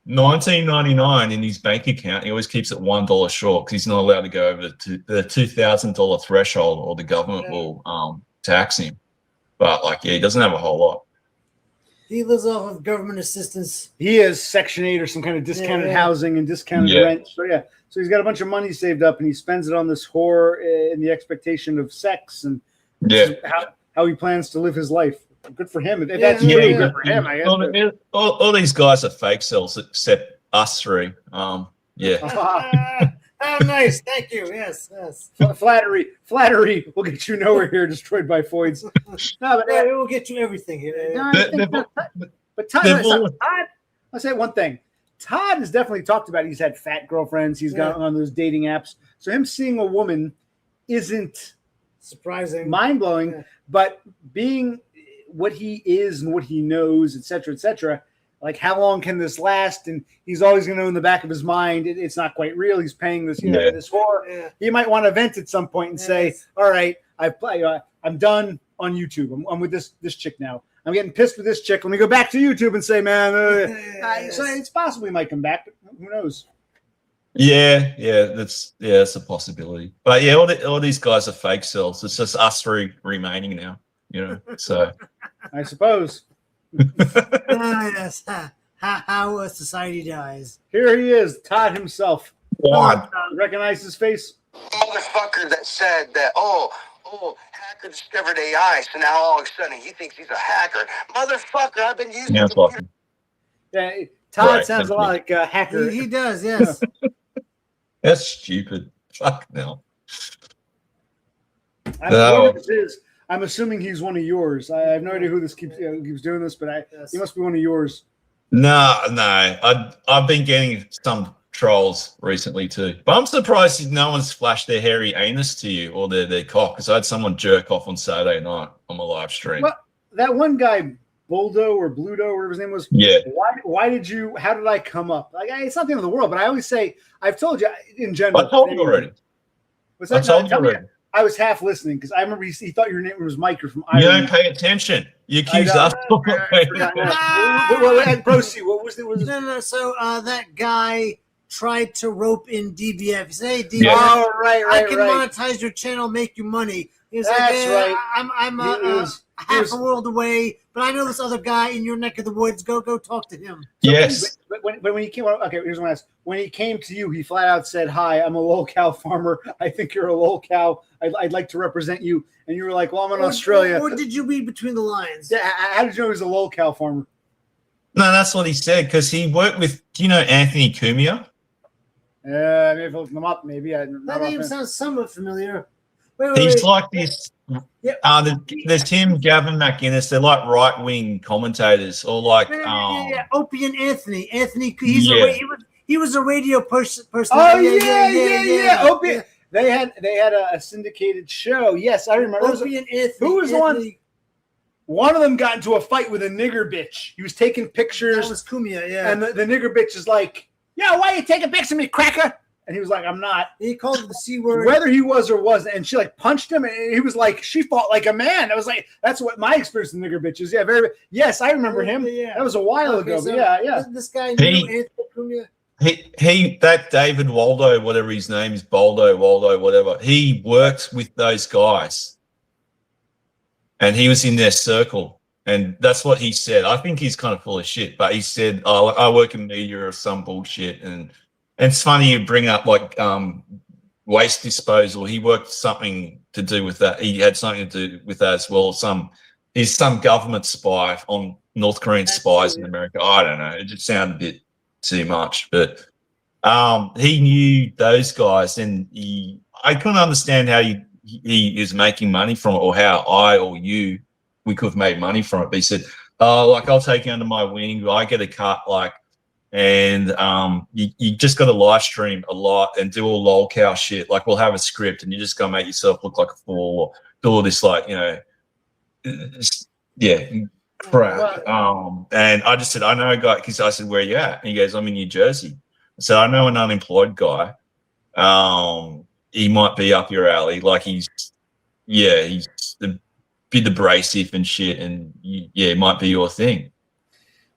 $19.99 in his bank account. He always keeps it $1 short because he's not allowed to go over the $2,000 threshold, or the government will tax him. But like, he doesn't have a whole lot.
He lives off of government assistance.
He has Section 8 or some kind of discounted housing and discounted rent. So he's got a bunch of money saved up, and he spends it on this whore in the expectation of sex, and how he plans to live his life. Good for him. That's really good for him, I guess.
All these guys are fake cells except us three.
Oh, nice. Thank you. Yes.
Flattery will get you nowhere here, destroyed by Foids. No, but
it will get you everything here.
But Todd, I'll say one thing. Todd has definitely talked about he's had fat girlfriends. He's got on those dating apps. So him seeing a woman isn't
surprising,
mind-blowing, but being what he is and what he knows, et cetera, like how long can this last? And he's always going to know in the back of his mind it's not quite real. He's paying this, this for.
Yeah.
He might want to vent at some point and say, "All right, I'm done on YouTube. I'm with this chick now. I'm getting pissed with this chick. Let me go back to YouTube and say, man, so it's possible he might come back, but who knows?"
Yeah, that's a possibility. But yeah, all these guys are fake selves. It's just us three remaining now, So
I suppose.
Yes. How a society dies.
Here he is, Todd himself.
God.
Recognize his face?
Motherfucker that said that, hacker discovered AI, so now all of a sudden he thinks he's a hacker. Motherfucker, I've been using
Yeah,
computer.
Yeah, Todd
Right,
sounds a lot like a hacker.
He does, yes.
That's stupid. Fuck no.
I'm assuming he's one of yours. I have no idea who this keeps doing this, but he must be one of yours.
No. I've been getting some trolls recently too, but I'm surprised no one's flashed their hairy anus to you or their cock, because I had someone jerk off on Saturday night on my live stream.
Well, that one guy, Boldo or Bluto, whatever his name was.
Yeah.
How did I come up? Like, it's not the end of the world, but I always say, I've told you in general.
I told you already.
Was that,
I told you already.
I was half listening because I remember he thought your name was Mike or from
You
Ireland.
don't pay attention. You accuse us.
Proceed. What was it?
No. So that guy tried to rope in DBF. He said, "Hey, DBF,
Yeah.
Oh, right.
I can monetize your channel, make you money." He was like,
Right.
I'm half a world away, but I know this other guy in your neck of the woods. Go talk to him.
Yes.
But when he came, okay, here's what I asked. When he came to you, he flat out said, "Hi, I'm a lol cow farmer. I think you're a lol cow. I'd like to represent you." And you were like, "Well, I'm in Australia."
Or did you read between the lines?
Yeah, how did you know he was a lol cow farmer?
No, that's what he said, because he worked with, do you know Anthony Cumia?
Yeah, maybe look them up. Maybe
That name sounds somewhat familiar. Wait.
He's like this.
Yep.
There's him, Gavin McInnes. They're like right-wing commentators, or like
Opie and Anthony. Anthony, he was a radio person.
Oh yeah. Opie. They had a syndicated show. Yes, I remember.
Opie and Anthony.
Who was the one? One of them got into a fight with a nigger bitch. He was taking pictures.
That was Cumia, yeah.
And the nigger bitch is like, "Yo, why are you taking pictures of me, cracker?" And he was like, "I'm not."
He called it the C word.
Whether he was or wasn't, and she like punched him, and he was like, she fought like a man. I was like, that's what my experience with nigger bitches. Yeah, yes, I remember him.
Yeah.
That was a while ago.
So
But yeah.
This guy knew Anthony Cumia.
he that David Waldo, whatever his name is, Waldo, whatever. He worked with those guys, and he was in their circle. And that's what he said. I think he's kind of full of shit, but he said, "Oh, I work in media or some bullshit." And it's funny you bring up like waste disposal. He worked something to do with that. He had something to do with that as well. He's some government spy on North Korean spies in America. I don't know. It just sounded a bit too much, but he knew those guys, and I couldn't understand how he is making money from it, or how I or we could have made money from it. But he said, like, I'll take you under my wing. I get a cut, like, and you just got to live stream a lot and do all lol cow shit. Like, we'll have a script, and you just got to make yourself look like a fool, or do all this, like, crap. And I just said, I know a guy, because I said, "Where are you at?" And he goes, "I'm in New Jersey." I said, "I know an unemployed guy. He might be up your alley. Like, he's a bit abrasive and shit, and it might be your thing."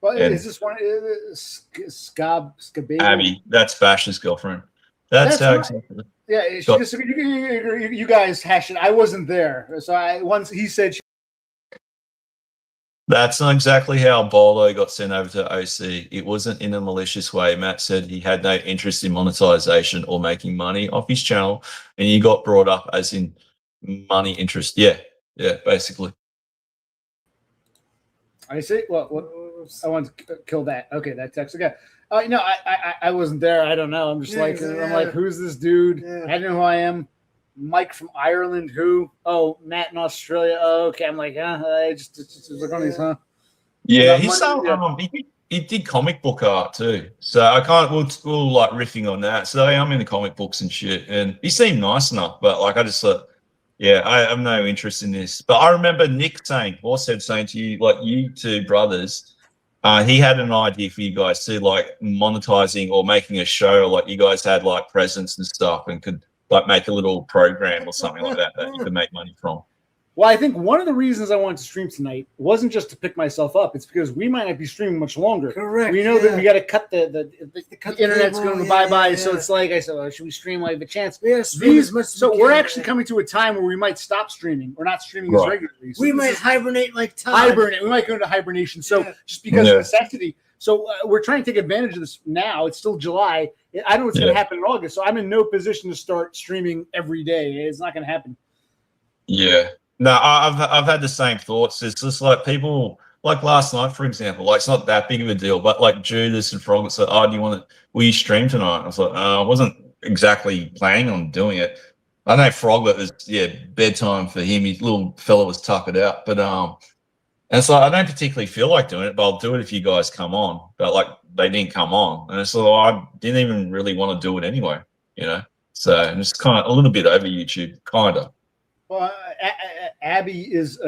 Well, is this one Scab?
Abby, that's Bash's girlfriend. That's how
right.
exactly.
Yeah, you guys hash it. I wasn't there, so once he said.
That's not exactly how Bolo got sent over to OC. It wasn't in a malicious way. Matt said he had no interest in monetization or making money off his channel, and he got brought up as in money interest. Yeah, basically.
I see. Well, I want to kill that. Okay, that text again. I wasn't there. I don't know. I'm just I'm like, who's this dude?
Yeah.
I don't know who I am. Mike from Ireland. Who? Oh, Matt in Australia. Oh, okay. I'm like, I just like on these, huh?
Yeah, he did comic book art too. So I can't. We'll like riffing on that. So I'm in the comic books and shit, and he seemed nice enough. But like, I just thought, Yeah, I have no interest in this. But I remember Nick saying to you, like you two brothers, he had an idea for you guys too, like monetizing or making a show, like you guys had like presents and stuff and could like make a little program or something like that that you could make money from.
Well, I think one of the reasons I wanted to stream tonight wasn't just to pick myself up. It's because we might not be streaming much longer.
Correct.
We know that we got to cut the
Cut
internet's
cable,
going to
yeah,
bye-bye.
yeah.
So it's like I said, should we stream while we have a chance?
Yeah, stream as much as
So
we
we're
can.
actually coming to a time where we might stop streaming. We're not streaming as
Right.
regularly. So
We
this
might
is
hibernate like time.
hibernate. We might go into hibernation. So
Yeah.
just because
Yeah.
of necessity. So we're trying to take advantage of this now. It's still July. I know what's going to happen in August. So I'm in no position to start streaming every day. It's not going to happen.
Yeah. No, I've had the same thoughts. It's just like people like last night, for example, like it's not that big of a deal, but like Judas and Frog said, "Oh, will you stream tonight?" I was like, I wasn't exactly planning on doing it. I know Frog, that was bedtime for him. His little fella was tuckered out, but and so I don't particularly feel like doing it, but I'll do it if you guys come on. But like they didn't come on, and so I didn't even really want to do it anyway, you know. So I'm just kind of a little bit over YouTube, kind of.
Well, Abby is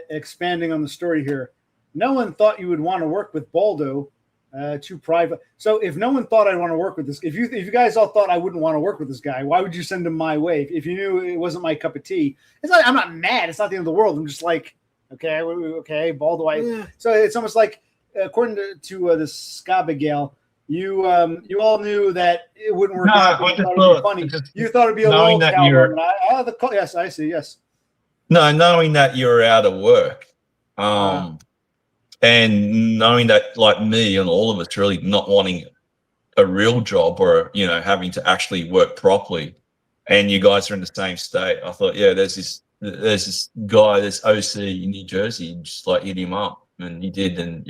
expanding on the story here. No one thought you would want to work with Baldo. Too private. So if no one thought I'd want to work with this, if you guys all thought I wouldn't want to work with this guy, why would you send him my way? If you knew it wasn't my cup of tea, it's not. I'm not mad. It's not the end of the world. I'm just like, okay, Baldo. So it's almost like, according to this Scabigail, you all knew that it wouldn't work
No,
out.
I
You
just
thought
thought-
it'd be funny.
just
You thought it'd be a
knowing
little
that you're-
yes, I see. Yes.
No, knowing that you're out of work, and knowing that, like me and all of us, really not wanting a real job or having to actually work properly, and you guys are in the same state, I thought, there's this guy, this OC in New Jersey, just like hit him up, and you did, and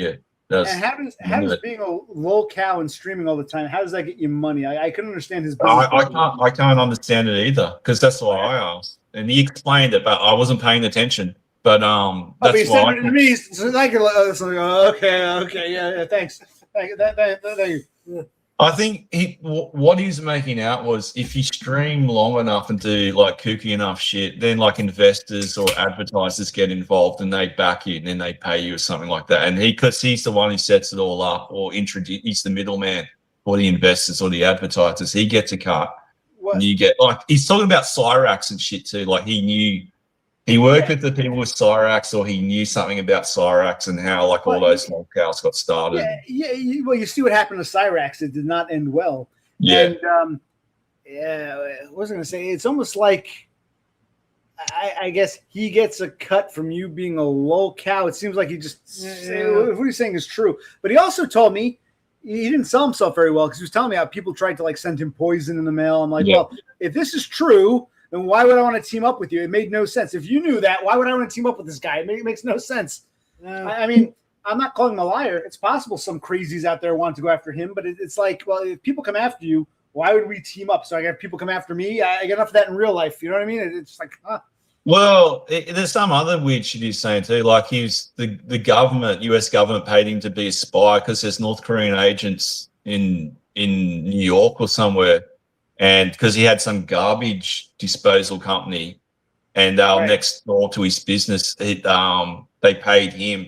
that's.
And how does being a lol cow and streaming all the time, how does that get you money? I couldn't understand his business.
I can't understand it either, because that's why I asked, and he explained it, but I wasn't paying attention. But
but
that's
you
why.
said it to me. So like, okay, yeah, thanks. Thank you.
I think what he's making out was, if you stream long enough and do like kooky enough shit, then like investors or advertisers get involved and they back you and then they pay you or something like that. And because he's the one who sets it all up or he's the middleman for the investors or the advertisers, he gets a cut. And you get, like, he's talking about Cyrax and shit too. Like he worked with the people with Cyrax, or he knew something about Cyrax and how like all those long cows got started.
Well, you see what happened to Cyrax. It did not end well.
Yeah.
And what was I going to say? It's almost like, I guess he gets a cut from you being a low cow. It seems like he just what he's saying is true. But he also told me he didn't sell himself very well, because he was telling me how people tried to like send him poison in the mail. I'm like, well, if this is true, then why would I want to team up with you? It made no sense. If you knew that, why would I want to team up with this guy? It makes no sense. I mean, I'm not calling him a liar. It's possible some crazies out there want to go after him, but it's like, well, if people come after you, why would we team up? So I got people come after me. I get enough of that in real life. You know what I mean? It's like,
Well, there's some other weird shit he's saying too. Like the government, US government, paid him to be a spy because there's North Korean agents in New York or somewhere. And because he had some garbage disposal company, and next door to his business, they paid him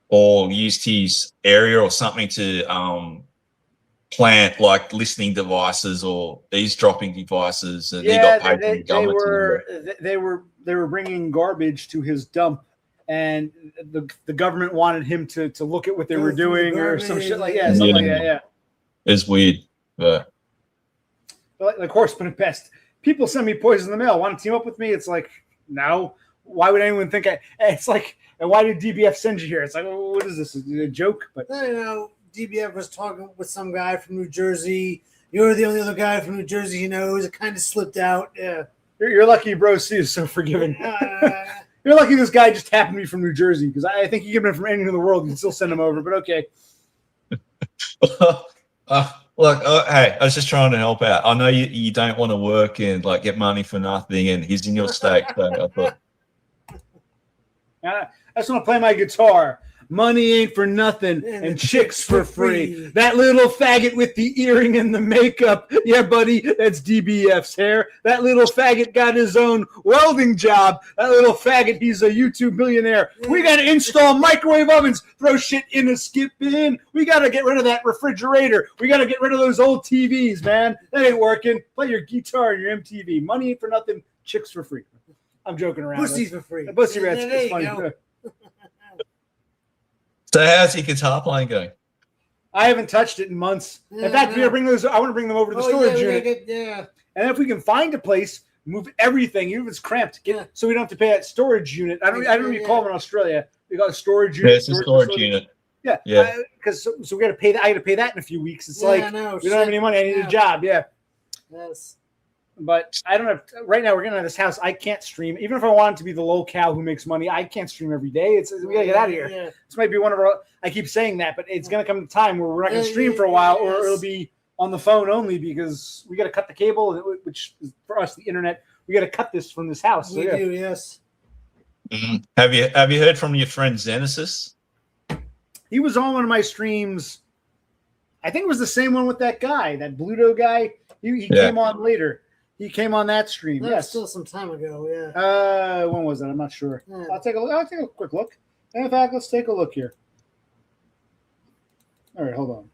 or used his area or something to plant like listening devices or eavesdropping devices, and he got paid from the government.
They were bringing garbage to his dump, and the government wanted him to look at what they were doing or some shit like that. Something like that. Yeah,
it's weird, but.
Like horse put it best. People send me poison in the mail. Want to team up with me? It's like, no. Why would anyone think it's like, and why did DBF send you here? It's like, what is this? A joke? But
DBF was talking with some guy from New Jersey. You're the only other guy from New Jersey he knows. It kind of slipped out. Yeah.
You're lucky Bro C is so forgiving. You're lucky this guy just happened to be from New Jersey, because I think you give him from anywhere in the world, you can still send him over, but okay.
Look, hey, I was just trying to help out. I know you don't want to work and like get money for nothing, and he's in your state. So I thought,
I just want to play my guitar. Money ain't for nothing,
And
and chicks for free. That little faggot with the earring and the makeup. Yeah, buddy, that's DBF's hair. That little faggot got his own welding job. That little faggot, he's a YouTube millionaire. We got to install microwave ovens, throw shit in a skip bin. We got to get rid of that refrigerator. We got to get rid of those old TVs, man. That ain't working. Play your guitar and your MTV. Money ain't for nothing, chicks for free. I'm joking around.
Pussies for free.
Pussy rats.
There
It's
you
funny.
go.
So how's your guitar playing going?
I haven't touched it in months. In
Yeah,
fact,
I
we
know.
gotta bring those. I want to bring them over to the
Oh,
storage
yeah, we
unit.
gotta get-
And if we can find a place, move everything, even if it's cramped,
Yeah.
so we don't have to pay that storage unit. I don't know what you call them in Australia. They got a storage
Yeah,
unit.
it's a storage
facility.
unit.
Yeah,
Yeah.
Because so we got to pay that. I got to pay that in a few weeks. It's
Yeah,
like
I know,
we don't have any money. I need
yeah.
a job. Yeah,
Yes.
but I don't have. Right now, we're getting out of this house. I can't stream. Even if I wanted to be the locale who makes money, I can't stream every day. It's we gotta get out of here.
Yeah.
This might be one of our. I keep saying that, but it's gonna come a time where we're not gonna
Yeah,
stream
yeah,
for a while, or
yes.
it'll be on the phone only because we got to cut the cable, which is for us the internet. We got to cut this from this house. So,
We
yeah.
do, yes.
Mhm. Have you heard from your friend Xenesis?
He was on one of my streams. I think it was the same one with that guy, that Bluto guy. He
Yeah.
came on later. He came on that stream.
That's
Yes.
still some time ago, yeah.
When was that? I'm not sure.
Yeah.
I'll take a quick look. In fact, let's take a look here. All right, hold on.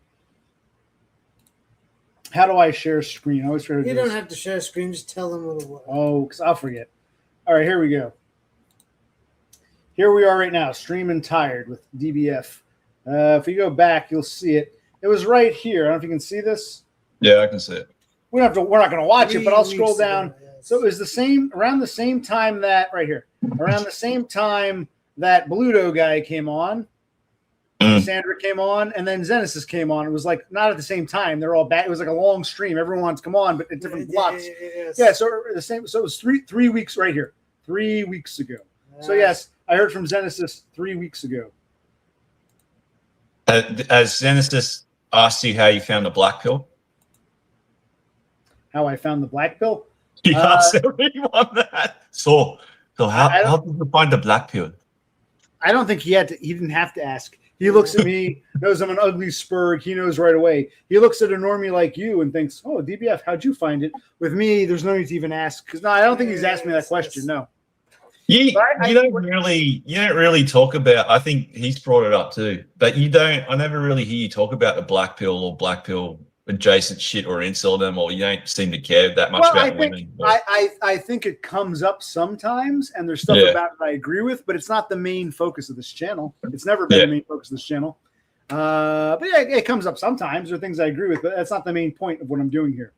How do I share screen? I always try to do
You don't
this.
have to share screen, just tell them what it was.
Oh, because I'll forget. All right, here we go. Here we are right now, Streamin Tired with DBF. If you go back, you'll see it. It was right here. I don't know if you can see this.
Yeah, I can see it.
We don't have to. We're not going to watch it, but I'll
3
scroll
weeks ago,
down.
yes.
So it was around the same time that right here, around the same time that Bluto guy came on,
Mm.
Sandra came on, and then Xenesis came on. It was like not at the same time. They're all back. It was like a long stream. Everyone wants to come on, but at different blocks.
Yes.
Yeah, so the same. So it was three weeks right here, 3 weeks ago. So yes, I heard from Xenesis 3 weeks ago.
Has Xenesis asked you how you found the black pill?
How I found the black pill.
He asked everyone that. So how did you find the black pill?
I don't think he didn't have to ask. He looks at me, knows I'm an ugly spurg. He knows right away. He looks at a normie like you and thinks, "Oh, DBF, how'd you find it?" With me, there's no need to even ask because no, I don't think he's asked me that question. No.
You
But
don't really talk about. I think he's brought it up too, but you don't. I never really hear you talk about the black pill or black pill adjacent shit or insult them, or you don't seem to care that much
Well,
about
I think
women.
I think it comes up sometimes, and there's stuff
Yeah.
about it I agree with, but it's not the main focus of this channel. It's never been
Yeah.
the main focus of this channel. But yeah, it comes up sometimes. There are things I agree with, but that's not the main point of what I'm doing here.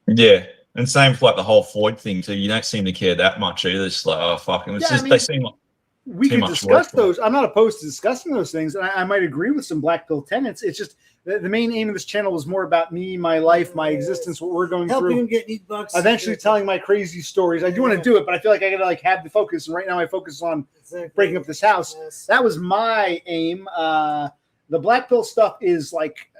Yeah, and same for like the whole Floyd thing too. You don't seem to care that much either. It's like, oh fucking, it's
Yeah, I
just
mean,
they seem like
We
too
can
much
discuss
work.
those. I'm not opposed to discussing those things, and I might agree with some black pill tenets. It's just the main aim of this channel was more about me, my life, my existence, what we're going
helping
through.
him get neat bucks.
Eventually, telling my crazy stories. I do want to do it, but I feel like I got to like have the focus. And right now, my focus is on
Exactly.
breaking up this house.
Yes.
That was my aim. The black pill stuff is like,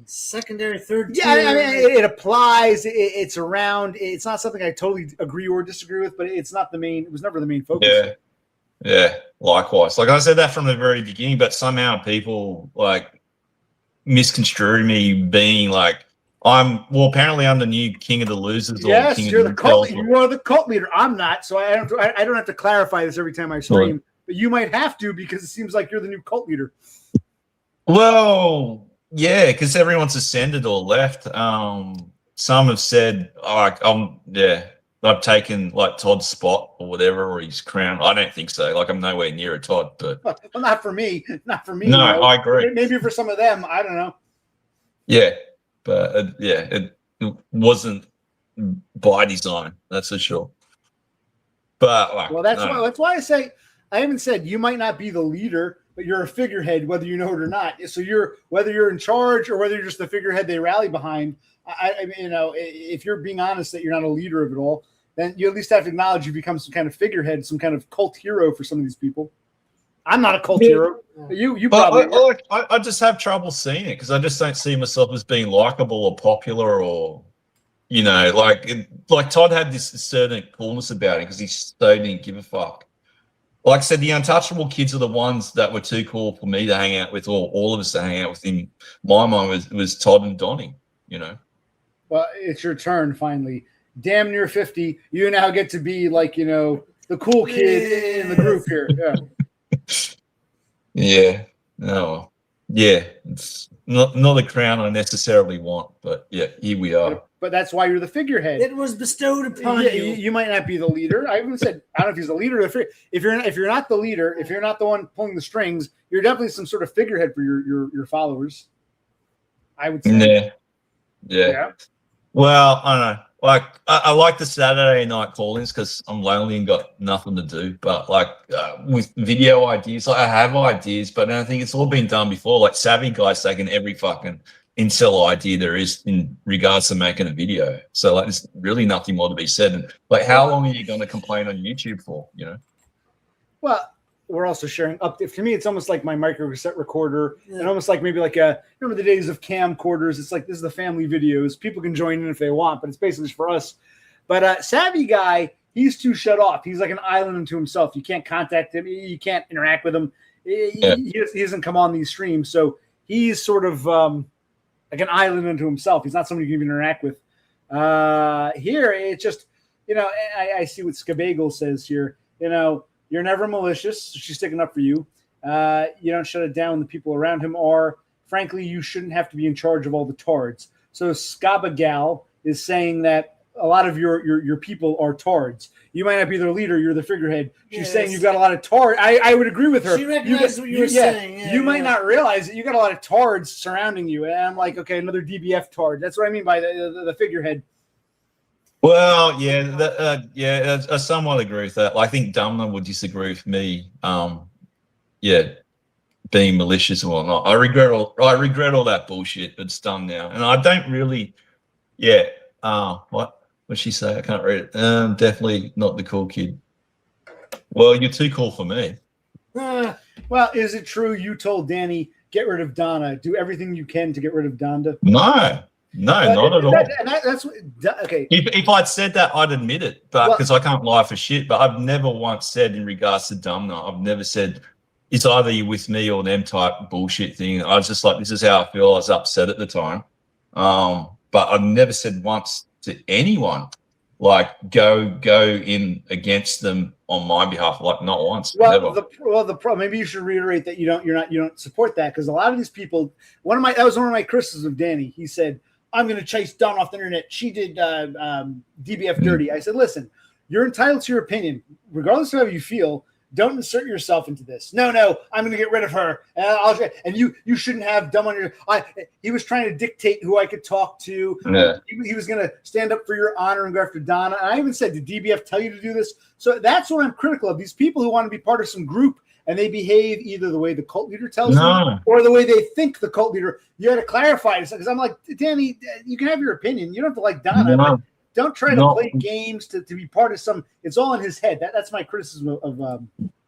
Secondary, third.
yeah,
tier,
I mean, it applies. It's around. It's not something I totally agree or disagree with, but it's not the main. It was never the main focus.
Yeah. Yeah, likewise. Like I said that from the very beginning, but somehow people like misconstrue me being like apparently I'm the new king of the losers.
Yes,
king
you're
of
the cult.
incels.
You are the cult leader. I'm not, so I don't have to clarify this every time I stream. But you might have to because it seems like you're the new cult leader.
Well, yeah, because everyone's ascended or left. Some have said, I've taken like Todd's spot or whatever, or his crown. I don't think so. Like I'm nowhere near a Todd, but
Well, not for me. Not for me.
no,
no.
I agree.
Maybe for some of them. I don't know.
Yeah, but it wasn't by design. That's for sure. But like,
Well, that's
no.
why I say I haven't said you might not be the leader, but you're a figurehead, whether you know it or not. So whether you're in charge or whether you're just the figurehead they rally behind. I mean, if you're being honest that you're not a leader of it all, then you at least have to acknowledge you become some kind of figurehead, some kind of cult hero for some of these people. I'm not a cult hero. You
But
probably.
I just have trouble seeing it because I just don't see myself as being likable or popular or, like Todd had this certain coolness about him because he so didn't give a fuck. like I said, the untouchable kids are the ones that were too cool for me to hang out with, or all of us to hang out with. In my mind was Todd and Donnie, you know.
Well, it's your turn finally. Damn near 50. You now get to be like, you know, the cool kid in the group here. Yeah.
Yeah. No. Yeah. It's not a crown I necessarily want, but yeah, here we are.
But that's why you're the figurehead.
It was bestowed upon
Yeah,
you.
you might not be the leader. I even said, I don't know if he's the leader. If you're not the leader, if you're not the one pulling the strings, you're definitely some sort of figurehead for your followers. I would say.
Yeah. Well, I don't know. Like I like the Saturday night call-ins because I'm lonely and got nothing to do. But like with video ideas, like I have ideas, but I think it's all been done before. Like savvy guys taking every fucking incel idea there is in regards to making a video. So like there's really nothing more to be said. And like how long are you going to complain on YouTube for, you know?
Well, we're also sharing up. For me, it's almost like my micro cassette recorder, and almost like maybe like remember the days of camcorders? It's like this is the family videos. People can join in if they want, but it's basically just for us. But savvy guy, he's too shut off. He's like an island unto himself. You can't contact him. You can't interact with him. He doesn't come on these streams, so he's sort of like an island unto himself. He's not somebody you can even interact with. Here, it's just, you know, I see what Skabagel says here. You know, you're never malicious. So she's sticking up for you. You don't shut it down when the people around him are. Frankly, you shouldn't have to be in charge of all the tards. So Skabagal is saying that a lot of your people are tards. You might not be their leader. You're the figurehead. She's saying you've got a lot of tards. I would agree with her.
She recognized what you were saying. Yeah,
you might not realize that you got a lot of tards surrounding you. And I'm like, okay, another DBF tard. That's what I mean by the figurehead.
Well, I somewhat agree with that. I think Dumner would disagree with me. Being malicious or whatnot. I regret all that bullshit. It's done now, and I don't really. What'd she say? I can't read it. Definitely not the cool kid. Well, you're too cool for me.
Well, is it true you told Danny get rid of Donna? Do everything you can to get rid of Donda?
No, not at all.
That's what, okay.
If I'd said that, I'd admit it, but because I can't lie for shit. But I've never once said in regards to Dumner, I've never said it's either you with me or them type bullshit thing. I was just like, this is how I feel. I was upset at the time, but I've never said once to anyone like go in against them on my behalf, like not once.
Well,
never.
the problem. Maybe you should reiterate that you don't support that, because a lot of these people. That was one of my criticisms of Danny. He said, "I'm going to chase Dawn off the internet. She did DBF dirty." I said, "Listen, you're entitled to your opinion, regardless of how you feel. Don't insert yourself into this. No, I'm going to get rid of her. And you shouldn't have dumb on your. He was trying to dictate who I could talk to.
Yeah.
He was going to stand up for your honor and go after Donna. And I even said, did DBF tell you to do this? So that's what I'm critical of. These people who want to be part of some group and they behave either the way the cult leader tells them or the way they think the cult leader. You got to clarify this, because I'm like, Danny, you can have your opinion. You don't have to like Donna.
No.
Don't try to play games to be part of some. It's all in his head. That's my criticism of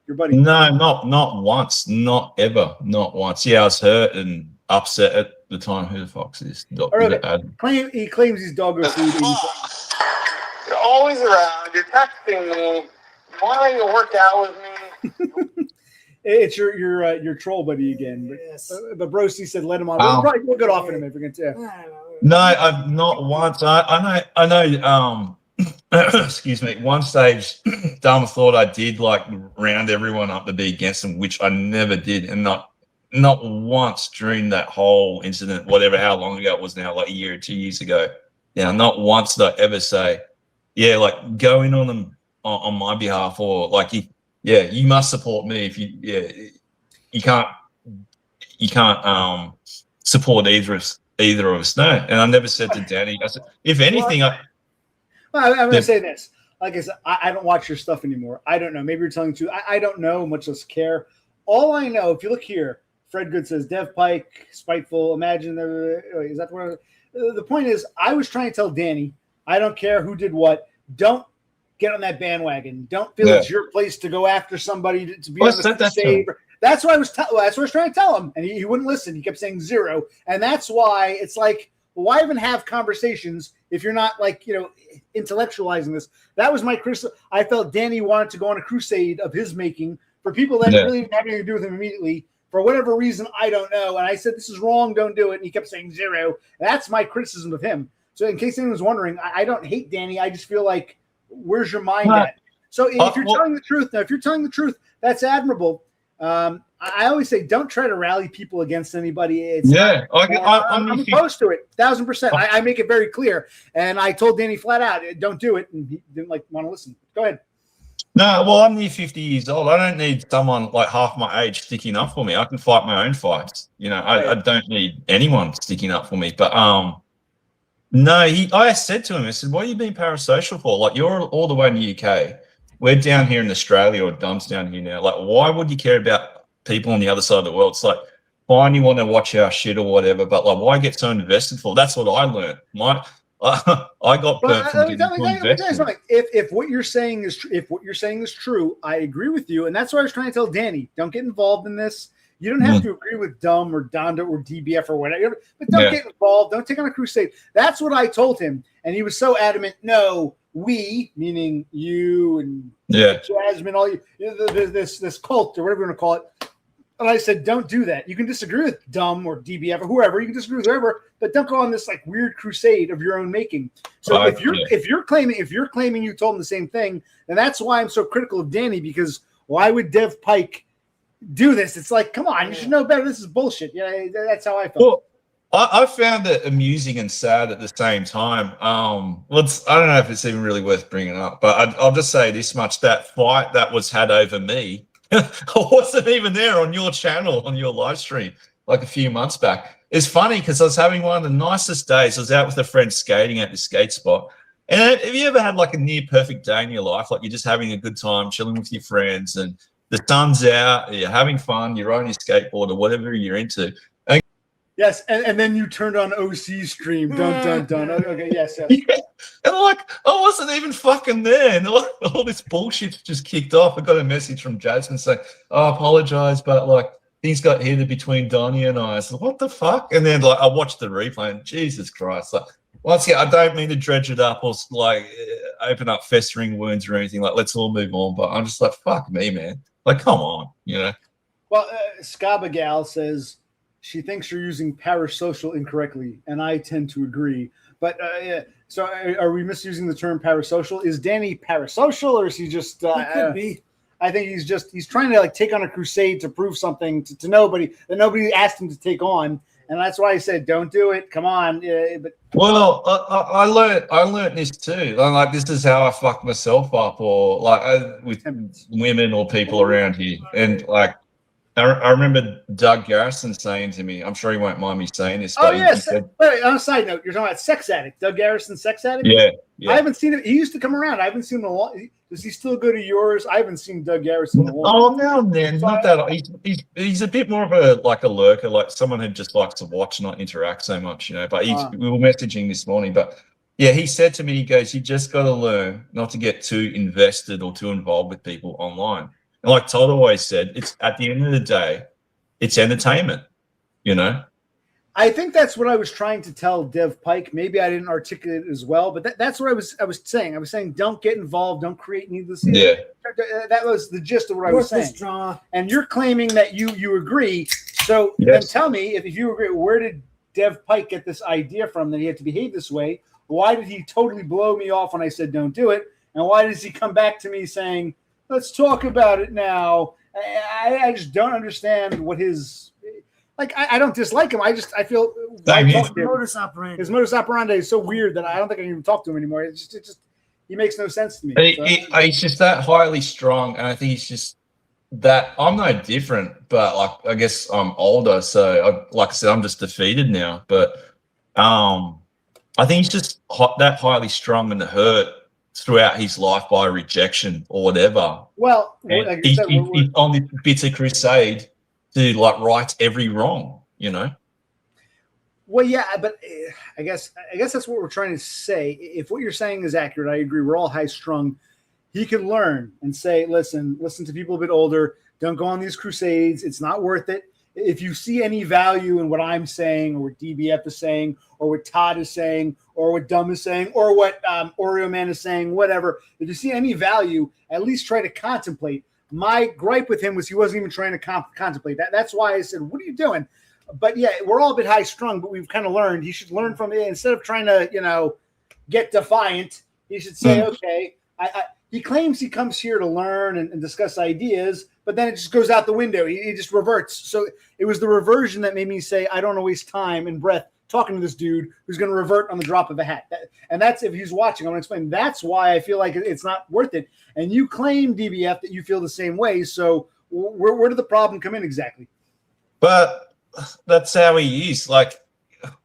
your buddy.
No, not once, not ever, not once. Yeah, I was hurt and upset at the time. Who the fuck's this?
He claims he's doggo food.
You're always around. You're texting me, wanting to work out with me.
It's your troll buddy again. But Brosy said let him on. We'll get off in a minute. We're gonna
No, I've not once. I know. Excuse me. One stage, Dharma thought I did like round everyone up to be against them, which I never did, and not once during that whole incident, whatever how long ago it was now, like a year or 2 years ago. Yeah, not once did I ever say, like go in on them on my behalf, or like you must support me if you can't support either of us. No, and I never said to Danny. I said, if anything, I'm
going to say this. Like I said, I don't watch your stuff anymore. I don't know. Maybe you're telling the truth. I don't know, much less care. All I know, if you look here, Fred Good says, Dev Pike, spiteful, imagine. Is that the word? The point is, I was trying to tell Danny, I don't care who did what. Don't get on that bandwagon. Don't feel it's your place to go after somebody to be on the crusade. That's what I was trying to tell him, and he wouldn't listen. He kept saying zero, and that's why it's like, why even have conversations if you're not like intellectualizing this? That was my criticism. I felt Danny wanted to go on a crusade of his making For people that really didn't have anything to do with him immediately, for whatever reason, I don't know. And I said, this is wrong, don't do it. And he kept saying 0. That's my criticism of him. So in case anyone's wondering, I don't hate Danny. I just feel like, where's your mind at? So if you're telling the truth, now, if you're telling the truth, that's admirable. I always say, don't try to rally people against anybody. I'm opposed to it, 1,000%. I make it very clear. And I told Danny flat out, don't do it. And he didn't want to listen. Go ahead.
No, well, I'm near 50 years old. I don't need someone like half my age sticking up for me. I can fight my own fights. I don't need anyone sticking up for me. But no, I said to him, I said, what are you being parasocial for? Like, you're all the way in the UK. We're down here in Australia, or Dom's down here now. Like, why would you care about people on the other side of the world? It's like, fine, you want to watch our shit or whatever, but like, why get so invested for? That's what I learned. I got burnt from getting too invested.
If what you're saying is true, I agree with you, and that's what I was trying to tell Danny. Don't get involved in this. You don't have to agree with Dumb or Donda or DBF or whatever, but don't get involved. Don't take on a crusade. That's what I told him, and he was so adamant. No, we, meaning you and Jasmine, all you, this cult or whatever you want to call it. And I said, don't do that. You can disagree with Dumb or DBF or whoever. You can disagree with whoever, but don't go on this like weird crusade of your own making. So if you're claiming you told him the same thing, then that's why I'm so critical of Danny, because why would Dev Pike do this? It's like, come on, you should know better. This is bullshit. Yeah, that's how I felt.
Well, I found it amusing and sad at the same time. I don't know if it's even really worth bringing up, but I'll just say this much: that fight that was had over me, I wasn't even there on your channel, on your live stream, like a few months back. It's funny because I was having one of the nicest days. I was out with a friend skating at the skate spot. And have you ever had like a near perfect day in your life? Like, you're just having a good time, chilling with your friends, and the sun's out, you're having fun, you're on your skateboard or whatever you're into.
Yes, and then you turned on OC stream. Dun, dun, dun. Okay, yes.
Yeah. And like, I wasn't even fucking there. And all this bullshit just kicked off. I got a message from Jasmine saying, I apologize, but like, things got heated between Donnie and I. I said, what the fuck? And then like, I watched the replay and Jesus Christ. Like, once again, I don't mean to dredge it up or like open up festering wounds or anything. Like, let's all move on. But I'm just like, fuck me, man. Like, come on,
Well, Scabagal says, she thinks you're using parasocial incorrectly, and I tend to agree. But so are we misusing the term parasocial? Is Danny parasocial, or is he just?
He could be.
I think he's trying to like take on a crusade to prove something to nobody that nobody asked him to take on, and that's why I said don't do it. Come on.
Well, I learned this too. Like, this is how I fuck myself up, or like with women or people around here, and like. I remember Doug Garrison saying to me, I'm sure he won't mind me saying this.
Oh, yes. Wait, on a side note, you're talking about sex addict. Doug Garrison, sex addict?
Yeah.
I haven't seen him. He used to come around. I haven't seen him in a long. Does he still go to yours? I haven't seen Doug Garrison in a long time.
Oh, now and then. Not that. He's a bit more of a lurker, like someone who just likes to watch, not interact so much, But we were messaging this morning. But yeah, he said to me, he goes, you just got to learn not to get too invested or too involved with people online. And like Todd always said, it's at the end of the day, it's entertainment,
I think that's what I was trying to tell Dev Pike. Maybe I didn't articulate it as well, but that's what I was saying. I was saying, don't get involved, don't create needless.
Yeah,
that was the gist of what I was saying. And you're claiming that you agree. So then tell me, if you agree, where did Dev Pike get this idea from that he had to behave this way? Why did he totally blow me off when I said don't do it? And why does he come back to me saying, let's talk about it now? I just don't understand what his like. I don't dislike him. I feel
his modus operandi.
His modus operandi is so weird that I don't think I can even talk to him anymore. It just he makes no sense to me.
He's just that highly strong, and I think he's just that. I'm no different, but like I guess I'm older, so like I said, I'm just defeated now. But I think he's just that highly strong and hurt throughout his life by rejection or whatever.
Well,
like he's on this bitter crusade to like right every wrong,
Well, yeah, but I guess that's what we're trying to say. If what you're saying is accurate, I agree. We're all high strung. He can learn and say, listen to people a bit older. Don't go on these crusades. It's not worth it. If you see any value in what I'm saying or what DBF is saying or what Todd is saying or what Dumb is saying or what Oreo Man is saying, whatever, if you see any value, at least try to contemplate. My gripe with him was he wasn't even trying to contemplate that. That's why I said, what are you doing? But yeah, we're all a bit high strung, but we've kind of learned he should learn from it. Instead of trying to, get defiant, he should say, okay, he claims he comes here to learn and discuss ideas, but then it just goes out the window. He just reverts. So it was the reversion that made me say, I don't want to waste time and breath talking to this dude who's going to revert on the drop of a hat. And that's, if he's watching, I'm going to explain. That's why I feel like it's not worth it. And you claim, DBF, that you feel the same way. So where did the problem come in exactly?
But that's how he is. Like,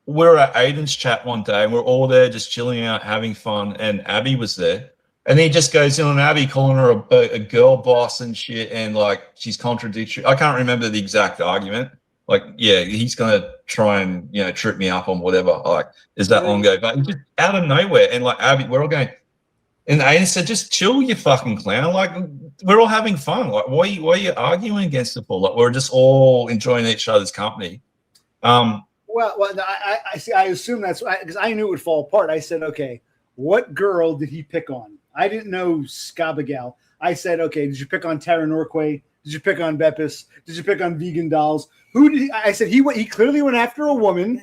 we're at Aiden's chat one day and we're all there just chilling out, having fun. And Abby was there. And he just goes in on Abby, calling her a girl boss and shit. And like, she's contradictory. I can't remember the exact argument. Like, yeah, he's going to try and, trip me up on whatever. Like, is that long ago? But just out of nowhere. And like, Abby, we're all going, and Aiden said, just chill, you fucking clown. Like, we're all having fun. Like, why are you arguing against it for? Like, we're just all enjoying each other's company.
Well, I see. I assume that's because I knew it would fall apart. I said, okay, what girl did he pick on? I didn't know Scabagal. I said, okay, did you pick on Tara Norquay? Did you pick on Beppis? Did you pick on Vegan Dolls? Who did I said he clearly went after a woman,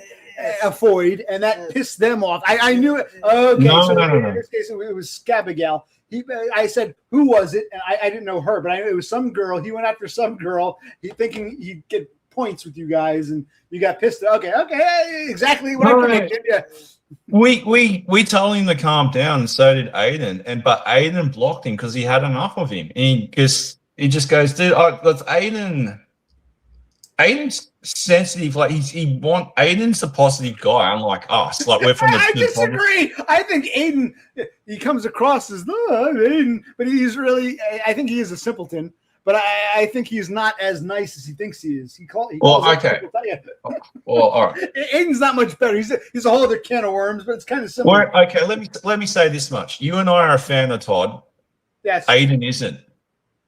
a Foyd, and that pissed them off. I knew it. Okay, no. In this case, it was Scabagal. I said, who was it? And I didn't know her, but I knew it was some girl. He went after some girl, thinking he'd get points with you guys, and you got pissed. Okay, exactly what I predicted. Yeah.
We told him to calm down, and so did Aiden. But Aiden blocked him because he had enough of him. He just goes, dude, that's Aiden. Aiden's sensitive. Like Aiden's a positive guy, unlike us. Like, we're from the.
I disagree. I think Aiden, he comes across as Aiden, but he's really. I think he is a simpleton. But I think he's not as nice as he thinks he is. He calls
okay. Well, all right.
Aiden's not much better. He's a whole other can of worms, but it's kind of similar.
Well, okay, let me say this much. You and I are a fan of Todd.
Yes.
Aiden isn't.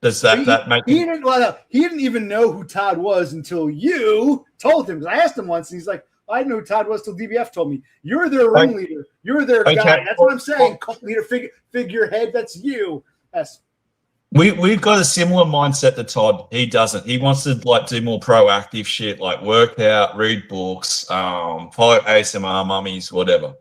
Does that make
he didn't even know who Todd was until you told him. Because I asked him once, and he's like, I didn't know who Todd was till DBF told me. You're their ringleader. You're their guy. That's what I'm saying. Cult leader, figurehead. That's you. Yes.
We've got a similar mindset to Todd. He doesn't. He wants to do more proactive shit, like work out, read books, follow ASMR mummies, whatever,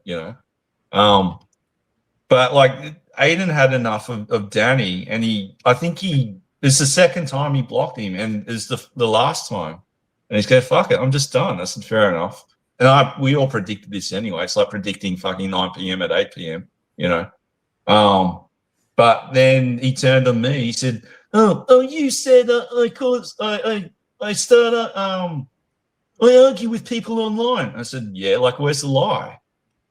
But like, Aiden had enough of Danny, and I think it's the second time he blocked him, and it's the last time. And he's going, fuck it, I'm just done. I said, fair enough. And we all predicted this anyway. It's like predicting fucking 9 p.m. at 8 p.m., But then he turned on me. He said, "Oh, you said I argue with people online." I said, "Yeah, like, where's the lie?"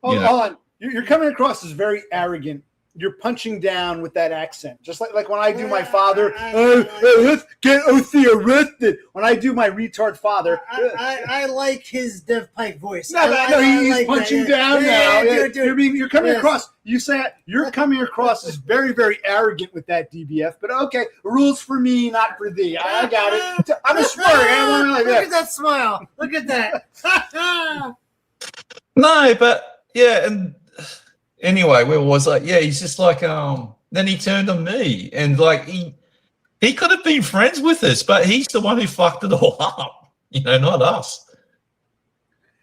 Hold on. You're coming across as very arrogant. You're punching down with that accent, just like when I do my father. Let's get Othie arrested. When I do my retard father,
I like his Dev Pike voice.
No, he's like punching down now. You're coming across. You're coming across as very, very arrogant with that, DBF. But okay, rules for me, not for thee. I got it. I'm a smart.
Look at that smile. Look at that.
No, but yeah, and. Anyway, where was I? Yeah, he's just like, then he turned on me, and like he could have been friends with us, but he's the one who fucked it all up, not us.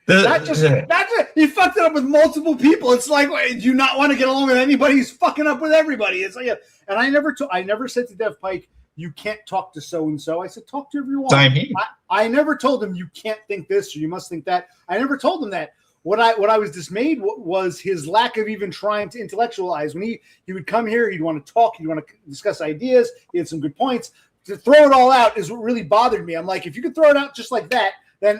He fucked it up with multiple people. It's like, do you not want to get along with anybody? He's fucking up with everybody. It's like, and I never said to Dev Pike, you can't talk to so and so. I said, talk to everyone.
Same here.
I never told him you can't think this or you must think that. I never told him that. What I was dismayed was his lack of even trying to intellectualize. When he would come here, he'd want to talk, he'd want to discuss ideas. He had some good points. To throw it all out is what really bothered me. I'm like, if you could throw it out just like that, then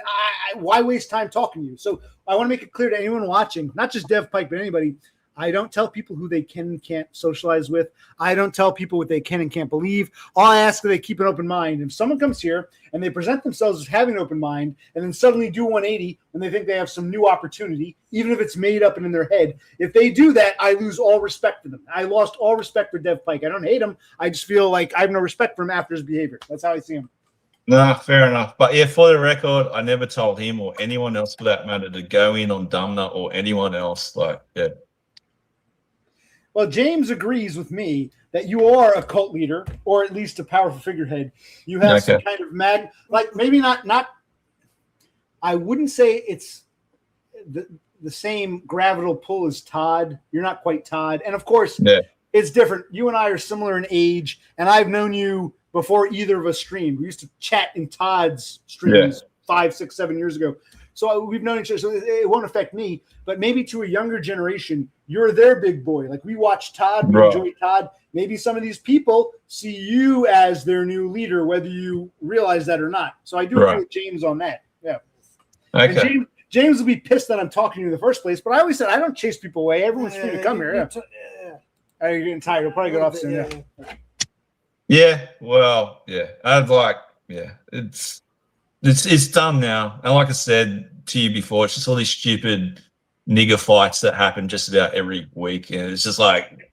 why waste time talking to you? So I want to make it clear to anyone watching, not just Dev Pike, but anybody. I don't tell people who they can and can't socialize with. I don't tell people what they can and can't believe. All I ask is they keep an open mind. If someone comes here and they present themselves as having an open mind and then suddenly do 180 when they think they have some new opportunity, even if it's made up and in their head, if they do that, I lose all respect for them. I lost all respect for Dev Pike. I don't hate him. I just feel like I have no respect for him after his behavior. That's how I see him.
Nah, fair enough. But yeah, for the record, I never told him or anyone else for that matter to go in on Dumna or anyone else. Like, yeah.
Well, James agrees with me that you are a cult leader, or at least a powerful figurehead. You have some kind of like maybe not. I wouldn't say it's the same gravital pull as Todd. You're not quite Todd, and of course, it's different. You and I are similar in age, and I've known you before either of us streamed. We used to chat in Todd's streams 5, 6, 7 years ago. So we've known each other, so it won't affect me. But maybe to a younger generation, you're their big boy. Like we watch Todd, we enjoy Todd. Maybe some of these people see you as their new leader, whether you realize that or not. So I do agree with James on that. Yeah.
Okay.
And James will be pissed that I'm talking to you in the first place, but I always said I don't chase people away. Everyone's free to come here. You're getting tired. You'll probably get off soon.
Yeah. Well, yeah. I'd like. Yeah. It's done now. And like I said to you before, it's just all these stupid nigger fights that happen just about every week. And it's just like,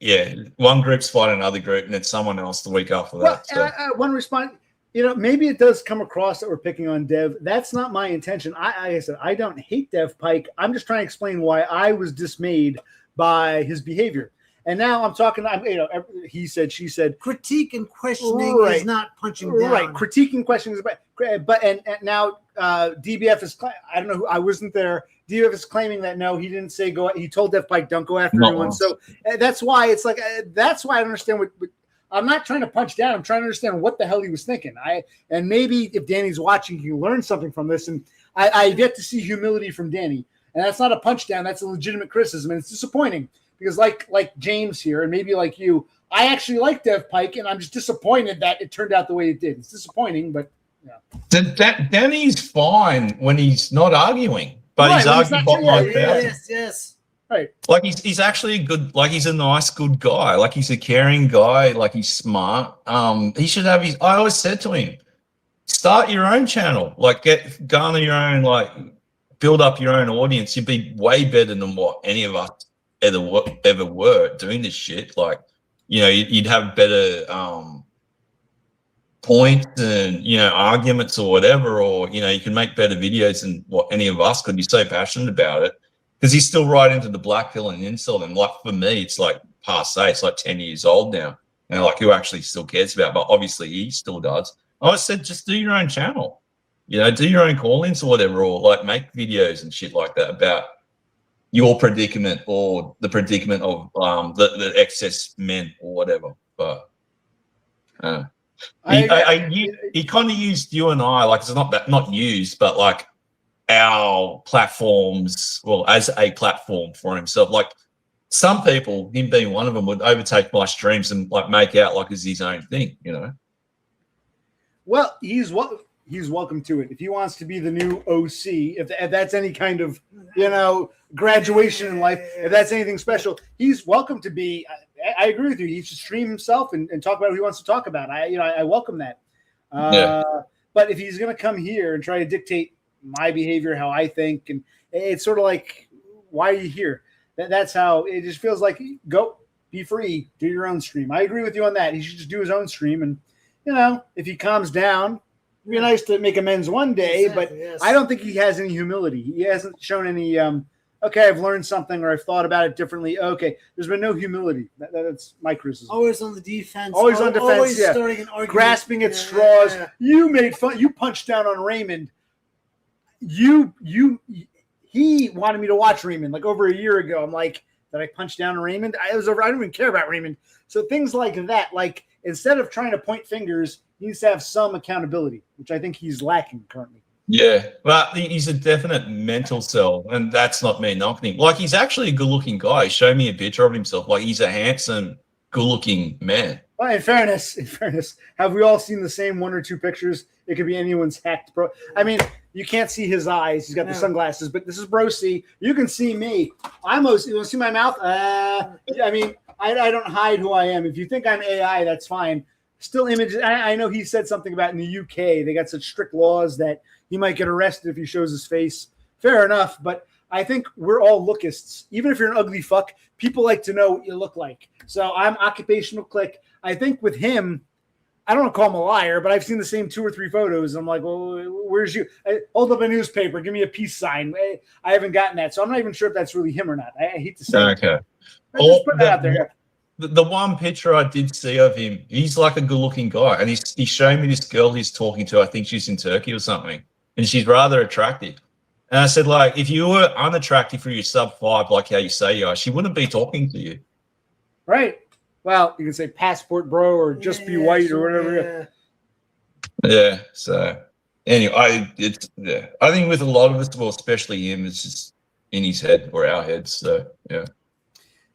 one group's fighting another group and it's someone else the week after that.
So. One response, maybe it does come across that we're picking on Dev. That's not my intention. Like I said, I don't hate Dev Pike. I'm just trying to explain why I was dismayed by his behavior. And now I'm talking, he said, she said.
Critique and questioning is not punching down.
Right, critique and questioning is but now DBF is, I don't know who, I wasn't there. DBF is claiming that no, he didn't say go, he told Dev Pike don't go after anyone. So that's why it's like, that's why I don't understand what I'm not trying to punch down. I'm trying to understand what the hell he was thinking. And maybe if Danny's watching, he can learn something from this. And I've yet to see humility from Danny. And that's not a punch down. That's a legitimate criticism. And it's disappointing. Because like James here, and maybe like you, I actually like Dev Pike, and I'm just disappointed that it turned out the way it did. It's disappointing, but
Danny's fine when he's not arguing, but he's arguing like that.
Yes.
Right.
Like he's actually a good, like he's a nice, good guy. Like he's a caring guy. Like he's smart. He should have his. I always said to him, start your own channel. Like garner your own, like build up your own audience. You'd be way better than what any of us ever were doing this shit. Like, you'd have better points and arguments or whatever, or you can make better videos than what any of us could. You're so passionate about it because he's still right into the black pill and insult. And like for me, it's like passe. It's like 10 years old now, and like who actually still cares about? But obviously, he still does. I said, just do your own channel, do your own call-ins or whatever, or like make videos and shit like that about your predicament or the predicament of the excess men or whatever. But he kind of used you and I, like it's not used, but like our platforms, well, as a platform for himself. Like some people, him being one of them, would overtake my streams and like make out like it's his own thing,
Well, he's welcome to it. If he wants to be the new OC, if that's any kind of, graduation in life, if that's anything special, he's welcome to be. I agree with you. He should stream himself and talk about what he wants to talk about. I welcome that. But if he's going to come here and try to dictate my behavior, how I think, and it's sort of like, why are you here? That's how it just feels like. Go, be free, do your own stream. I agree with you on that. He should just do his own stream, and if he calms down. It'd be nice to make amends one day, but I don't think he has any humility. He hasn't shown any, okay, I've learned something or I've thought about it differently. Okay, there's been no humility. That's my criticism.
Always on the defense.
Always on defense,
always starting an argument.
Grasping at straws. You made fun. You punched down on Raymond. He wanted me to watch Raymond like over a year ago. I'm like, did I punch down on Raymond? I don't even care about Raymond. So things like that, like instead of trying to point fingers, he needs to have some accountability, which I think he's lacking currently.
Yeah, well, he's a definite mental cell, and that's not me knocking him. Like, he's actually a good-looking guy. Show me a picture of himself. Like, he's a handsome, good-looking man.
Well, in fairness, have we all seen the same one or two pictures? It could be anyone's hacked, bro. I mean, you can't see his eyes. He's got the sunglasses, but this is Bro C. You can see me. You want to see my mouth? I mean, I don't hide who I am. If you think I'm AI, that's fine. Still images. I know he said something about in the UK, they got such strict laws that he might get arrested if he shows his face. Fair enough, but I think we're all lookists. Even if you're an ugly fuck, people like to know what you look like. So I'm occupational click. I think with him, I don't want to call him a liar, but I've seen the same 2 or 3 photos. I'm like, well, where's you? Hold up a newspaper. Give me a peace sign. I haven't gotten that. So I'm not even sure if that's really him or not. I hate to say
okay.
Just put that out there.
the one picture I did see of him, he's like a good-looking guy, and he's showing me this girl he's talking to. I think she's in Turkey or something, and she's rather attractive. And I said, like, if you were unattractive for your sub-5, like how you say you are, she wouldn't be talking to you.
Right. Well, you can say passport bro or just be white or whatever.
Yeah. So anyway, I think with a lot of us, well, especially him, it's just in his head or our heads. So yeah.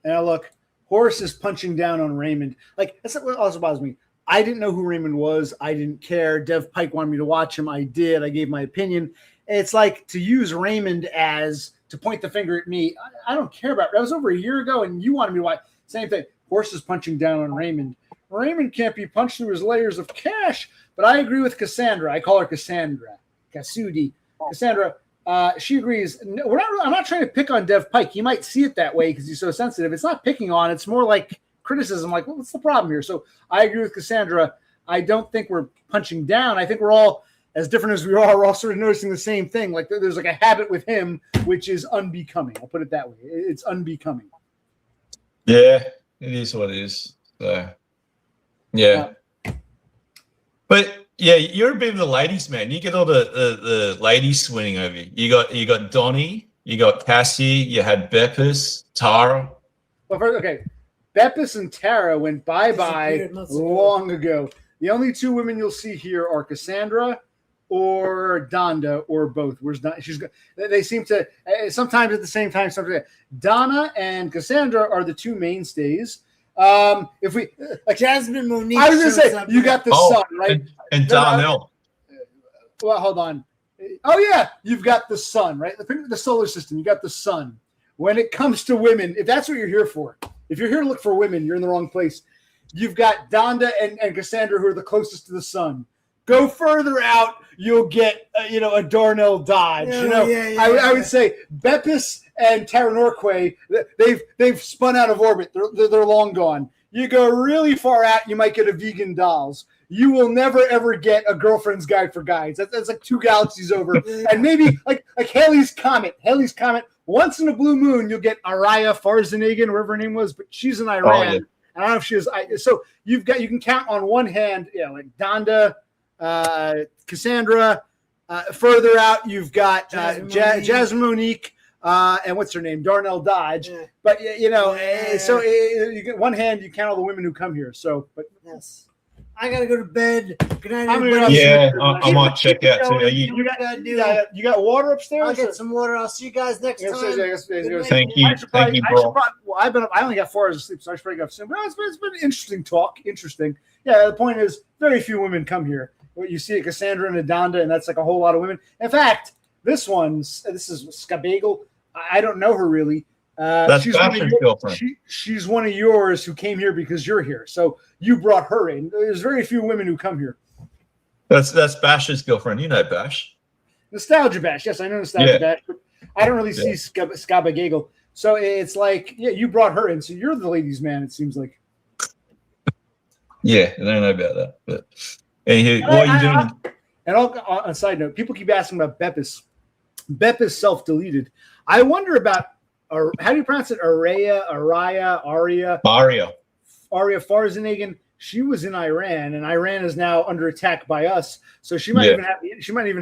And look, Horace is punching down on Raymond. Like, that's what also bothers me. I didn't know who Raymond was. I didn't care. Dev Pike wanted me to watch him. I did. I gave my opinion. It's like to use Raymond as to point the finger at me. I don't care about it. That was over a year ago, and you wanted me to watch. Same thing. Horace is punching down on Raymond. Raymond can't be punched through his layers of cash. But I agree with Cassandra. I call her Cassandra. Kasudi. Cassandra. She agrees. No, I'm not trying to pick on Dev Pike. He might see it that way because he's so sensitive. It's not picking on. It's more like criticism. Like, well, what's the problem here? So I agree with Cassandra. I don't think we're punching down. I think we're all, as different as we are, we're all sort of noticing the same thing. Like there's like a habit with him, which is unbecoming. I'll put it that way. It's unbecoming.
Yeah, it is what it is. So, yeah. But yeah, you're a bit of the ladies' man. You get all the ladies swinging over you. You got Donnie, you got Cassie, you had Beppis, Tara.
Well, first, okay, Beppis and Tara went bye-bye long ago. The only two women you'll see here are Cassandra or Donda or both. Where's Donna? They seem to sometimes at the same time. Sometimes Donna and Cassandra are the two mainstays. If we like
Jasmine Monique,
I was gonna say you got the sun, right?
And Darnell.
Well, hold on. Oh yeah, you've got the sun, right? The solar system. You got the sun. When it comes to women, if that's what you're here for, if you're here to look for women, you're in the wrong place. You've got Donda and Cassandra who are the closest to the sun. Go further out, you'll get a Darnell Dodge. I would say Beppis and Tara Norquay, they've spun out of orbit. They're long gone. You go really far out, you might get a Vegan Dolls. You will never ever get a Girlfriend's Guide for Guys. That's like 2 galaxies over, and maybe like Halley's Comet. Halley's Comet. Once in a blue moon, you'll get Araya Farzanagin, whatever her name was, but she's in Iran.
Oh, yeah.
And I don't know if she is. So you can count on one hand, like Donda, Cassandra. Further out, you've got Jasmine Monique, and what's her name, Darnell Dodge. Yeah. But so you get one hand, you count all the women who come here. So, but
yes. I gotta go to bed. Good night,
I might check out too.
You got water upstairs?
I'll get some water. I'll see you guys next time.
Thank you, bro.
I only got 4 hours of sleep, so I should probably go soon. But it's been an interesting talk. Interesting. Yeah, the point is, very few women come here. What you see at Cassandra and Adonda, and that's like a whole lot of women. In fact, this is Skabagel. I don't know her really.
That's Basher's girlfriend.
She's one of yours who came here because you're here. So you brought her in. There's very few women who come here.
That's Basher's girlfriend. You know Bash.
Nostalgia Bash. Yes, I know Nostalgia Bash, but I don't really see Skabagel. So it's like, you brought her in. So you're the ladies' man, it seems like.
Yeah, I don't know about that. But anywho, what are you doing?
And on a side note, people keep asking about Beppis. Beppis self-deleted. I wonder about, how do you pronounce it? Aria Farzanagin. She was in Iran, and Iran is now under attack by us. So she might even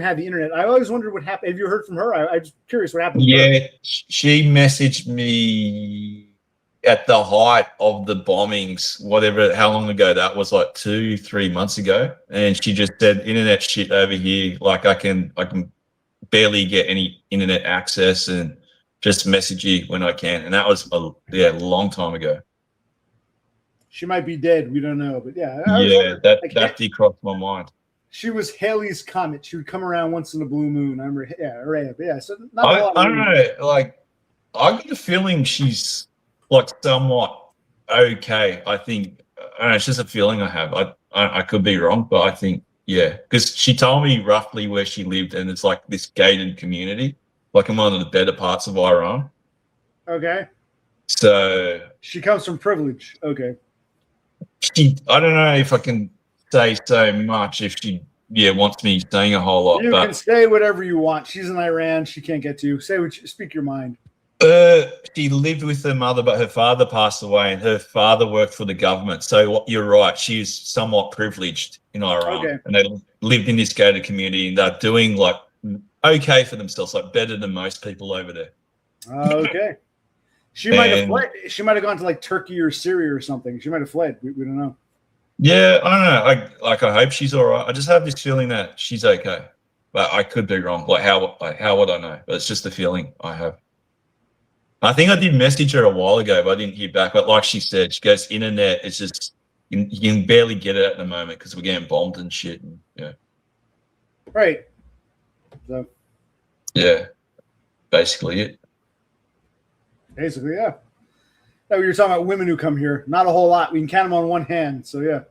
have the internet. I always wondered what happened. Have you heard from her? I'm just curious what happened.
Yeah, she messaged me at the height of the bombings, how long ago that was, like 2-3 months ago, and she just said, "Internet shit over here. Like I can barely get any internet access, and just message you when I can." And that was a long time ago.
She might be dead. We don't know, but
that did cross my mind.
She was Halley's Comet. She would come around once in a blue moon. I remember. Yeah. So
I don't know. Like, I get the feeling she's like somewhat okay. I think I don't know. It's just a feeling I have. I could be wrong, but I think because she told me roughly where she lived, and it's like this gated community, like in one of the better parts of Iran.
Okay.
So
she comes from privilege. Okay.
I don't know if I can say so much if she wants me saying a whole lot.
You can say whatever you want. She's in Iran. She can't get to. Speak your mind.
She lived with her mother, but her father passed away, and her father worked for the government. So you're right; she's somewhat privileged in Iran,
Okay.
and they lived in this gated community, and they're doing like okay for themselves, like better than most people over there.
Okay. She might have
And-
fled. She might have gone to like Turkey or Syria or something. She might have fled. We don't know.
Yeah, I don't know. I hope she's all right. I just have this feeling that she's okay, but I could be wrong. Like how would I know? But it's just a feeling I have. I think I did message her a while ago, but I didn't hear back. But like she said, she goes, internet, it's just, you can barely get it at the moment because we're getting bombed and shit. And, yeah.
Right. So
Yeah. Basically it.
basically, yeah. No, you're talking about women who come here. Not a whole lot. We can count them on one hand. So yeah.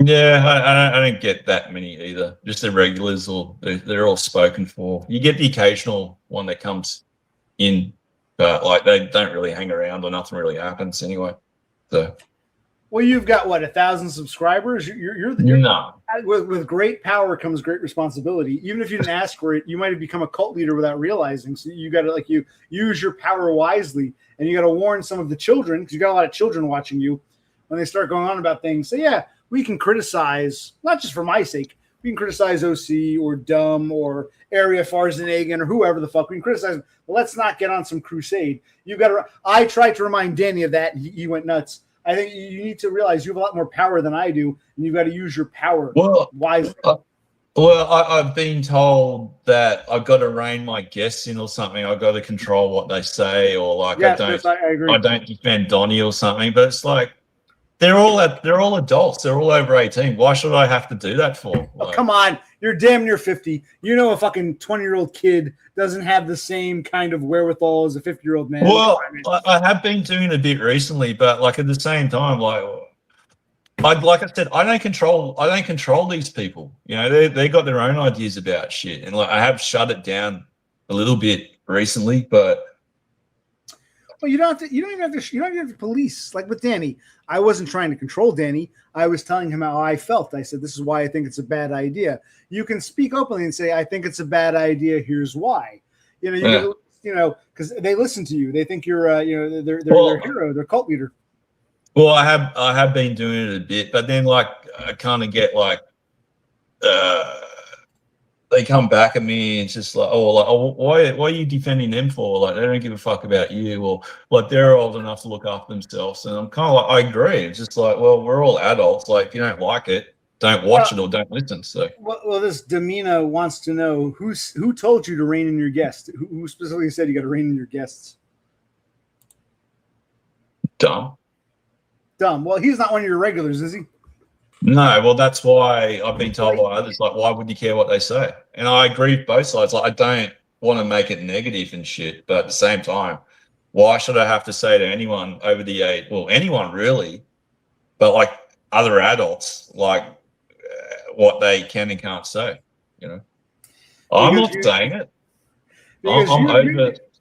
Yeah, I don't get that many either. Just the regulars, or they're all spoken for. You get the occasional one that comes in, but like they don't really hang around or nothing really happens anyway. So
Well, you've got what, 1,000 subscribers. You're
no.
with great power comes great responsibility. Even if you didn't ask for it, you might have become a cult leader without realizing. So you got to you use your power wisely, and you got to warn some of the children, because you got a lot of children watching you when they start going on about things. So yeah, we can criticize, not just for my sake. We can criticize OC or Dumb or Area Farzenagan or whoever the fuck we can criticize them. But let's not get on some crusade. You got to. I tried to remind Danny of that. He went nuts. I think you need to realize you have a lot more power than I do, and you've got to use your power wisely.
I've been told that I've got to rein my guests in or something. I've got to control what they say, or like
I agree.
I don't defend Donnie or something. But it's like they're all adults. They're all over 18. Why should I have to do that for?
Oh, come on. You're damn near 50. You know a fucking 20-year-old kid doesn't have the same kind of wherewithal as a 50-year-old man.
Well, I have been doing a bit recently, but like at the same time, like I said, I don't control these people. You know, they got their own ideas about shit, and like I have shut it down a little bit recently, but.
Well, you don't even have to police. Like with Danny, I wasn't trying to control Danny. I was telling him how I felt. I said, this is why I think it's a bad idea. You can speak openly and say, I think it's a bad idea. Here's why. You know, because they listen to you. They think you're, they're hero. They're cult leader.
Well, I have been doing it a bit, but then like I kind of get like, they come back at me and it's just like, why are you defending them for? Like, they don't give a fuck about you, or like they're old enough to look after themselves. And I'm kind of like, I agree. It's just like, well, we're all adults. Like, if you don't like it, don't watch it or don't listen. So,
well, this Damina wants to know who told you to rein in your guests. Who specifically said you got to rein in your guests?
Dumb.
Well, he's not one of your regulars, is he?
No, well, that's why I've been told by others, like, why would you care what they say? And I agree with both sides. Like, I don't want to make it negative and shit, but at the same time, why should I have to say to anyone over the age, well, anyone really, but like other adults, like what they can and can't say, you know? I'm not saying it. I'm over it.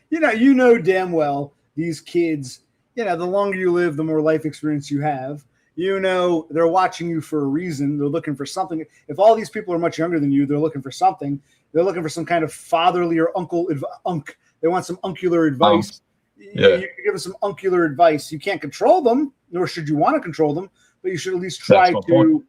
You know damn well these kids, the longer you live, the more life experience you have. They're watching you for a reason. They're looking for something. If all these people are much younger than you, they're looking for something. They're looking for some kind of fatherly or they want some uncular advice.
Yeah.
You give them some uncular advice. You can't control them, nor should you want to control them, but you should at least try to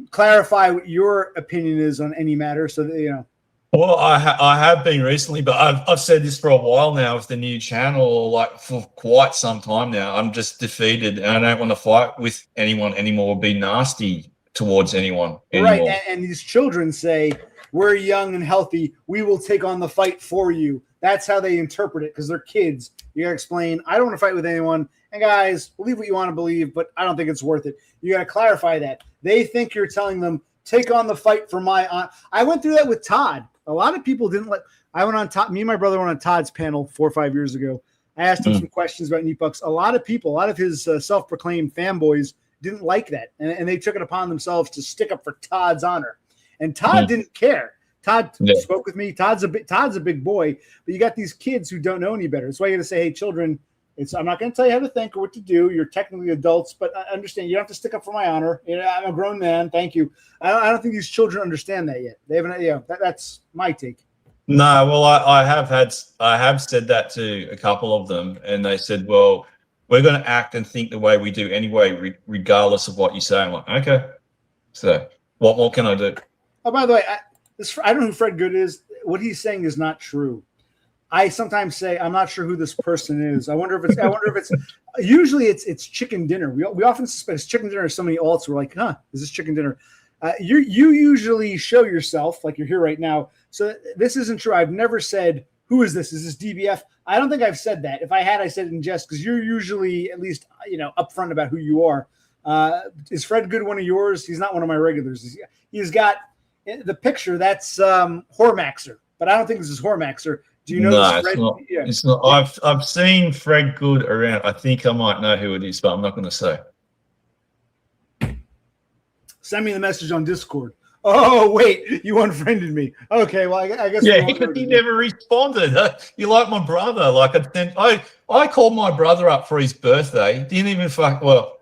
clarify what your opinion is on any matter so that,
Well, I have been recently, but I've said this for a while now with the new channel, like for quite some time now. I'm just defeated, and I don't want to fight with anyone anymore or be nasty towards anyone anymore.
Right, and these children say, we're young and healthy. We will take on the fight for you. That's how they interpret it because they're kids. You got to explain, I don't want to fight with anyone. And guys, believe what you want to believe, but I don't think it's worth it. You got to clarify that. They think you're telling them, take on the fight for my aunt. I went through that with Todd. A lot of people didn't like. I went on Todd. Me and my brother went on Todd's panel 4 or 5 years ago. I asked him some questions about Neat Bucks. A lot of his self-proclaimed fanboys didn't like that, and they took it upon themselves to stick up for Todd's honor. And Todd didn't care. Todd spoke with me. Todd's a big boy, but you got these kids who don't know any better. That's why you got to say, hey, children. I'm not going to tell you how to think or what to do. You're technically adults, but I understand you don't have to stick up for my honor. I'm a grown man. Thank you. I don't think these children understand that yet. They haven't. That's my take.
No, well, I have said that to a couple of them, and they said, "Well, we're going to act and think the way we do anyway, regardless of what you say." I'm like, okay. So, what more can I do?
Oh, by the way, I don't know who Fred Good is. What he's saying is not true. I sometimes say I'm not sure who this person is. I wonder if it's. Usually, it's chicken dinner. We often suspect it's chicken dinner. So many alts. We're like, huh, is this chicken dinner? You usually show yourself like you're here right now. So this isn't true. I've never said, who is this? Is this DBF? I don't think I've said that. If I had, I said it in jest because you're usually at least upfront about who you are. Is Fred Good one of yours? He's not one of my regulars. He's got the picture. That's Hormaxer, but I don't think this is Hormaxer. Do you know?
No,
this Fred?
it's not.
Yeah.
It's not. I've seen Fred Good around. I think I might know who it is, but I'm not going to say.
Send me the message on Discord. Oh, wait, you unfriended me. Okay, well, I guess.
Yeah, because he never responded. You like my brother. Like I called my brother up for his birthday. Didn't even well,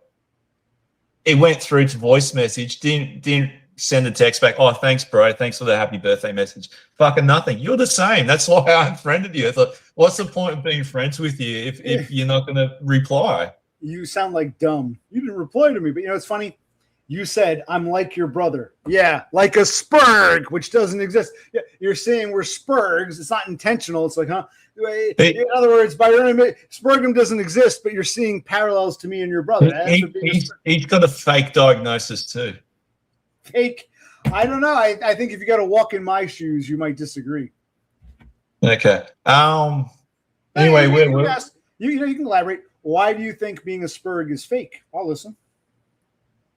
it went through to voice message. Didn't send a text back. Oh, thanks, bro. Thanks for the happy birthday message. Fucking nothing. You're the same. That's why I unfriended you. I thought, what's the point of being friends with you if you're not going to reply?
You sound like dumb. You didn't reply to me, but it's funny. You said, I'm like your brother. Yeah, like a spurg, which doesn't exist. Yeah, you're saying we're spurgs. It's not intentional. It's like, huh? In other words, by your name, spurgum doesn't exist, but you're seeing parallels to me and your brother.
He's got a fake diagnosis too.
Fake? I don't know. I think if you got to walk in my shoes, you might disagree.
Okay. Anyway,
you can elaborate. Why do you think being a spurg is fake? I'll listen.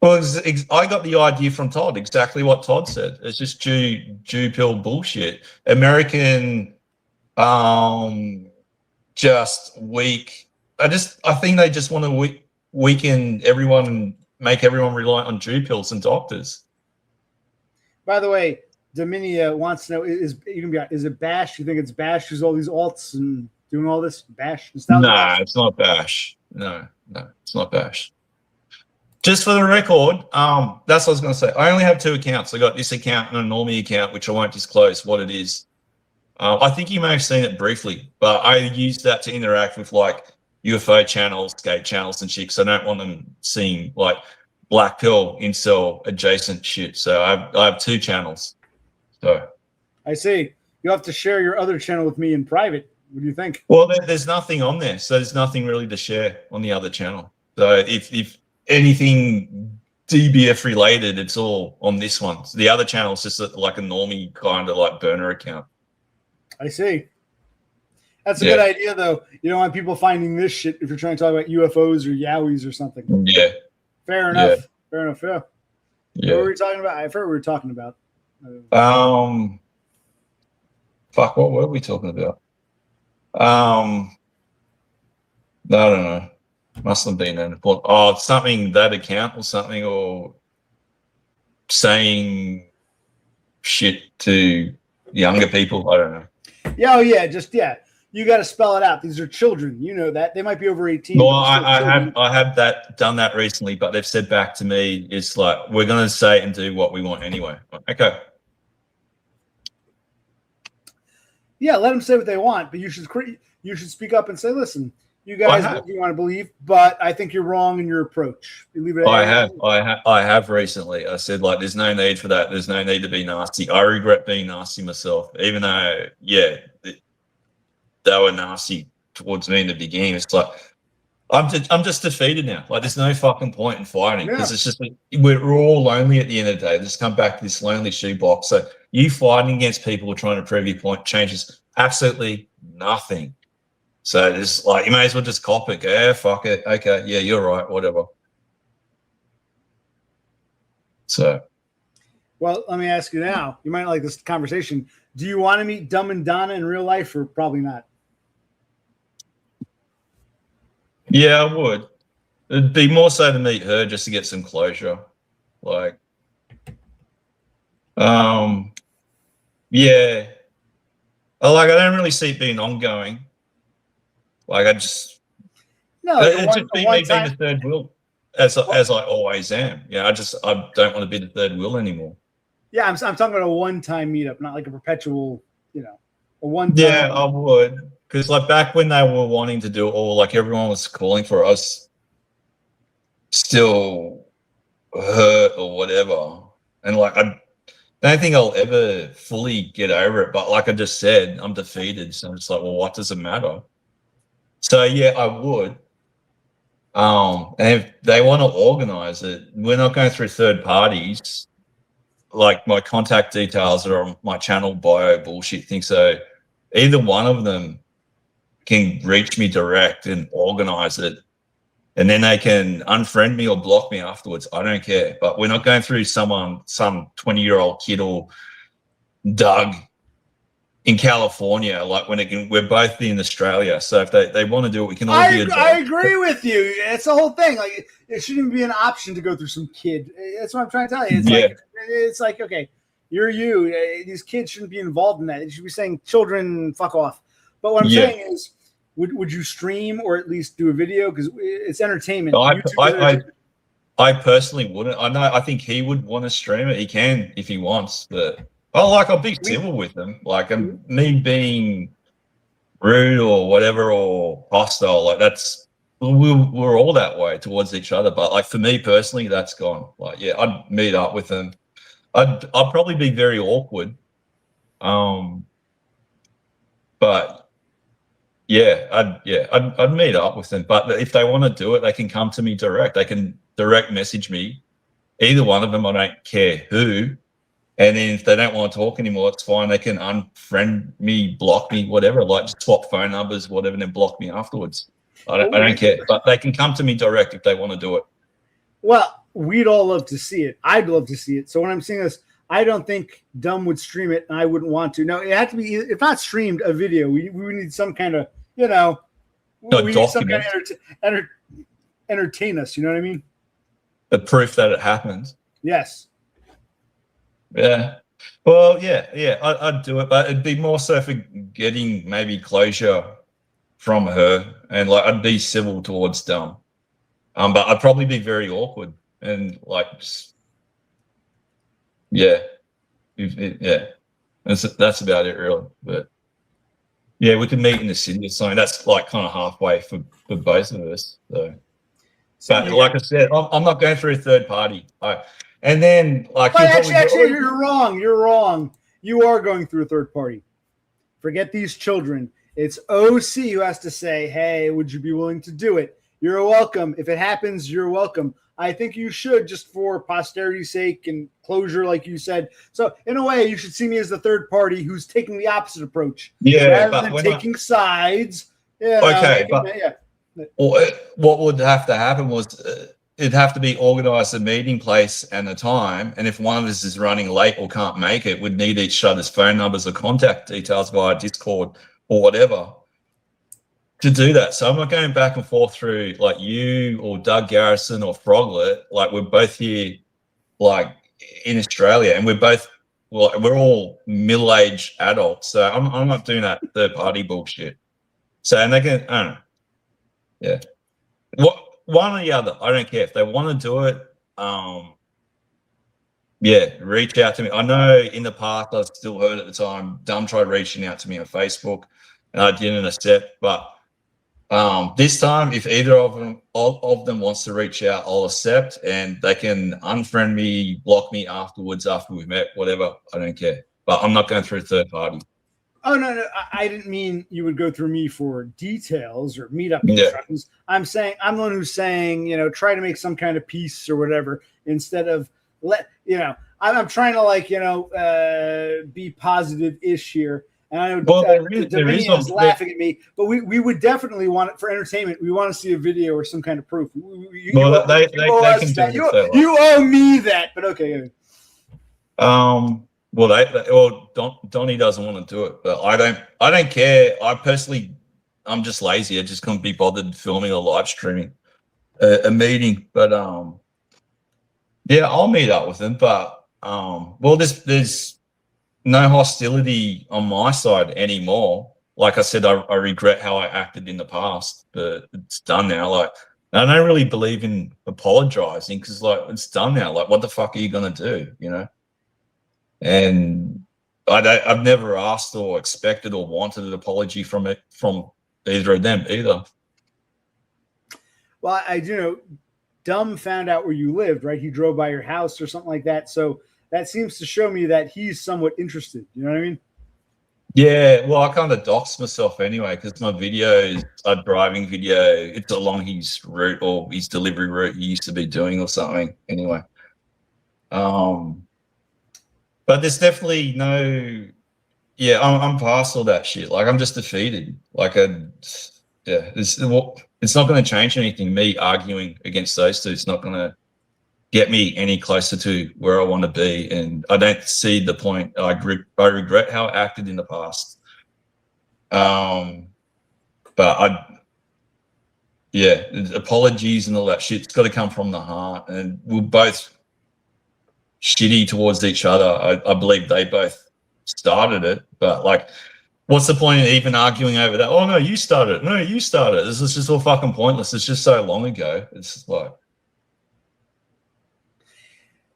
Well, I got the idea from Todd, exactly what Todd said. It's just Jew pill bullshit. American, just weak. I think they just want to weaken everyone and make everyone reliant on Jew pills and doctors.
By the way, Dominia wants to know, is it Bash? You think it's Bash who's all these alts and doing all this? Bash?
No, it's not Bash. No, it's not Bash. Just for the record, that's what I was going to say. I only have 2 accounts. I got this account and a normie account, which I won't disclose what it is. I think you may have seen it briefly, but I use that to interact with like UFO channels, skate channels and shit, because I don't want them seeing like black pill incel adjacent shit. So I have 2 channels. So
I see. You'll have to share your other channel with me in private. What do you think?
Well, there's nothing on there, so there's nothing really to share on the other channel. So if anything DBF related, it's all on this one. So the other channel is just like a normie kind of like burner account.
I see. That's a good idea, though. You don't want people finding this shit if you're trying to talk about UFOs or Yowies or something.
Yeah.
Fair enough.
Yeah.
Fair enough. Yeah.
Yeah.
What were we talking about? I forgot what we were talking about.
Fuck, what were we talking about? I don't know. Must have been an important. Oh, something, that account or something, or saying shit to younger people. I don't know.
Yeah, oh yeah, you got to spell it out. These are children. You know that. They might be over 18.
Well, I have done that recently, but they've said back to me, it's like, we're going to say and do what we want anyway. Okay.
Yeah, let them say what they want, but you should speak up and say, listen, you guys, what you want to believe, but I think you're wrong in your approach. You leave it.
I have recently. I said, like, there's no need for that. There's no need to be nasty. I regret being nasty myself, even though, yeah, they were nasty towards me in the beginning. It's like, I'm just defeated now. Like, there's no fucking point in fighting because it's just we're all lonely at the end of the day. Just come back to this lonely shoebox. So you fighting against people who are trying to prove your point changes absolutely nothing. So it's like, you may as well just cop it. Go, yeah, fuck it. Okay, yeah, you're right. Whatever. So,
well, let me ask you now. You might like this conversation. Do you want to meet Dumb and Donna in real life, or probably not?
Yeah, I would. It'd be more so to meet her just to get some closure. Like, yeah. I don't really see it being ongoing. Like, I just it's just me being the third wheel, as I always am. Yeah, I don't want to be the third wheel anymore.
Yeah, I'm talking about a one-time meetup, not like a perpetual, a one-time.
Yeah, I would. Because like back when they were wanting to do it all, like everyone was calling for us still hurt or whatever. And like I don't think I'll ever fully get over it. But like I just said, I'm defeated. So it's like, well, what does it matter? So yeah, I would. And if they want to organize it, we're not going through third parties. Like my contact details are on my channel bio bullshit thing. So either one of them can reach me direct and organize it. And then they can unfriend me or block me afterwards. I don't care. But we're not going through some 20-year-old kid or Doug in California. Like we're both in Australia. So if they want to do it, we can all be adults.
I agree with you. It's the whole thing. Like it shouldn't even be an option to go through some kid. That's what I'm trying to tell you. It's like, okay, you're you. These kids shouldn't be involved in that. They should be saying, children, fuck off. But what I'm saying is, would you stream or at least do a video? Because it's entertainment.
I personally wouldn't. I think he would want to stream it. He can if he wants, but I'll be civil with him. Like me being rude or whatever or hostile, like we're all that way towards each other. But like for me personally, that's gone. Like yeah, I'd meet up with him. I'd probably be very awkward. But yeah, I'd meet up with them. But if they want to do it, they can come to me direct. They can direct message me. Either one of them, I don't care who. And then if they don't want to talk anymore, it's fine. They can unfriend me, block me, whatever. Like just swap phone numbers, whatever, and then block me afterwards. I don't care. But they can come to me direct if they want to do it.
Well, we'd all love to see it. I'd love to see it. So when I'm seeing this, I don't think Dumb would stream it, and I wouldn't want to. No, it had to be, if not streamed, a video. We would need some kind of, we need some kind of entertain us. You know what I mean?
The proof that it happens.
Yes.
Yeah. Well, yeah, I'd do it, but it'd be more so for getting maybe closure from her, and like I'd be civil towards Dumb. But I'd probably be very awkward and like just, yeah. That's about it really. But yeah, we could meet in the city or something. That's like kind of halfway for both of us. So, but like I said, I'm not going through a third party. And then like
actually, you're wrong. You're wrong. You are going through a third party. Forget these children. It's OC who has to say, "Hey, would you be willing to do it?" You're welcome. If it happens, you're welcome. I think you should, just for posterity's sake and closure, like you said. So in a way, you should see me as the third party who's taking the opposite approach.
Yeah,
rather than taking sides.
Okay, what would have to happen was it'd have to be organized, a meeting place and a time. And if one of us is running late or can't make it, we'd need each other's phone numbers or contact details via Discord or whatever to do that. So I'm not going back and forth through like you or Doug Garrison or Froglet. Like we're both here like in Australia, and we're all middle-aged adults. So I'm not doing that third party bullshit. So, and they can, I don't know. Yeah. One or the other. I don't care if they want to do it. Yeah, reach out to me. I know in the past I've still heard at the time, Dumb tried reaching out to me on Facebook and I didn't accept, but this time, if either of them wants to reach out, I'll accept, and they can unfriend me, block me afterwards after we've met, whatever. I don't care. But I'm not going through a third party.
Oh, no. I didn't mean you would go through me for details or meetup instructions. I'm the one who's saying, try to make some kind of peace or whatever instead of I'm trying to be positive-ish here. And I know Dominion laughing at me, but we would definitely want it for entertainment. We want to see a video or some kind of proof. They can do it. You owe me that, but okay.
Donnie doesn't want to do it, but I don't care. I'm just lazy. I just couldn't be bothered filming or live streaming a meeting. But yeah, I'll meet up with them. But there's no hostility on my side anymore. Like I said, I regret how I acted in the past, but it's done now. Like, I don't really believe in apologizing because, like, it's done now. Like, what the fuck are you gonna do? And I've never asked or expected or wanted an apology from either of them either.
Well, I do know Dumb found out where you lived, right? He drove by your house or something like that. So that seems to show me that he's somewhat interested. You know what I mean?
Yeah, well, I kind of doxed myself anyway because my video is a driving video. It's along his route or his delivery route he used to be doing or something anyway. But there's definitely no, yeah, I'm past all that shit. Like, I'm just defeated. Like, it's not going to change anything. Me arguing against those two, it's not going to get me any closer to where I want to be. And I don't see the point. I regret how I acted in the past. But apologies and all that shit, it's got to come from the heart. And we're both shitty towards each other. I believe they both started it, but like, what's the point of even arguing over that? Oh no, you started it. No, you started it. This is just all fucking pointless. It's just so long ago. It's just like,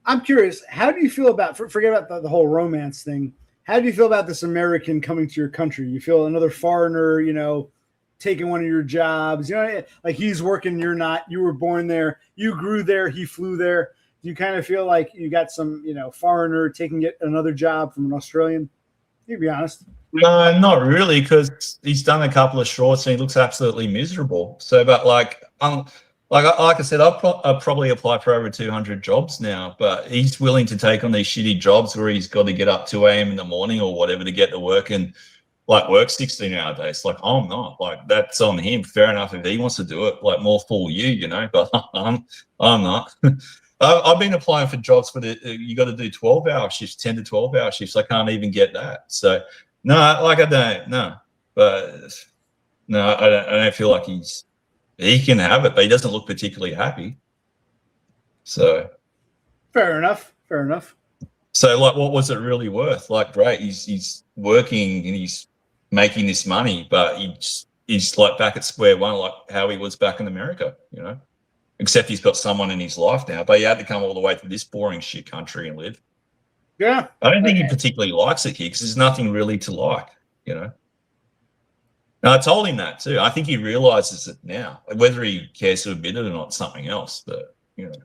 I'm curious, how do you feel about, forget about the whole romance thing. How do you feel about this American coming to your country? You feel another foreigner, you know, taking one of your jobs, you know, like he's working, you're not, you were born there, you grew there, he flew there. Do you kind of feel like you got some, you know, foreigner taking another job from an Australian? You be honest.
No, not really, because he's done a couple of shorts and he looks absolutely miserable. So, but like I said, I've probably applied for over 200 jobs now, but he's willing to take on these shitty jobs where he's got to get up 2 a.m. in the morning or whatever to get to work and like work 16-hour days. Like, I'm not. Like, that's on him. Fair enough if he wants to do it. Like, more fool you, you know. But I'm not. I've been applying for jobs for you got to do 12-hour shifts, 10 to 12-hour shifts. I can't even get that. So no, like I don't. No, but no, I don't feel like he can have it, but he doesn't look particularly happy. So
fair enough.
So like, what was it really worth? Like, great, he's working and he's making this money, but he's like back at square one, like how he was back in America, you know. Except he's got someone in his life now, but he had to come all the way to this boring shit country and live.
Yeah,
I don't think he particularly likes it here because there's nothing really to like, you know. And I told him that too. I think he realizes it now. Whether he cares to admit it or not, something else. But you know,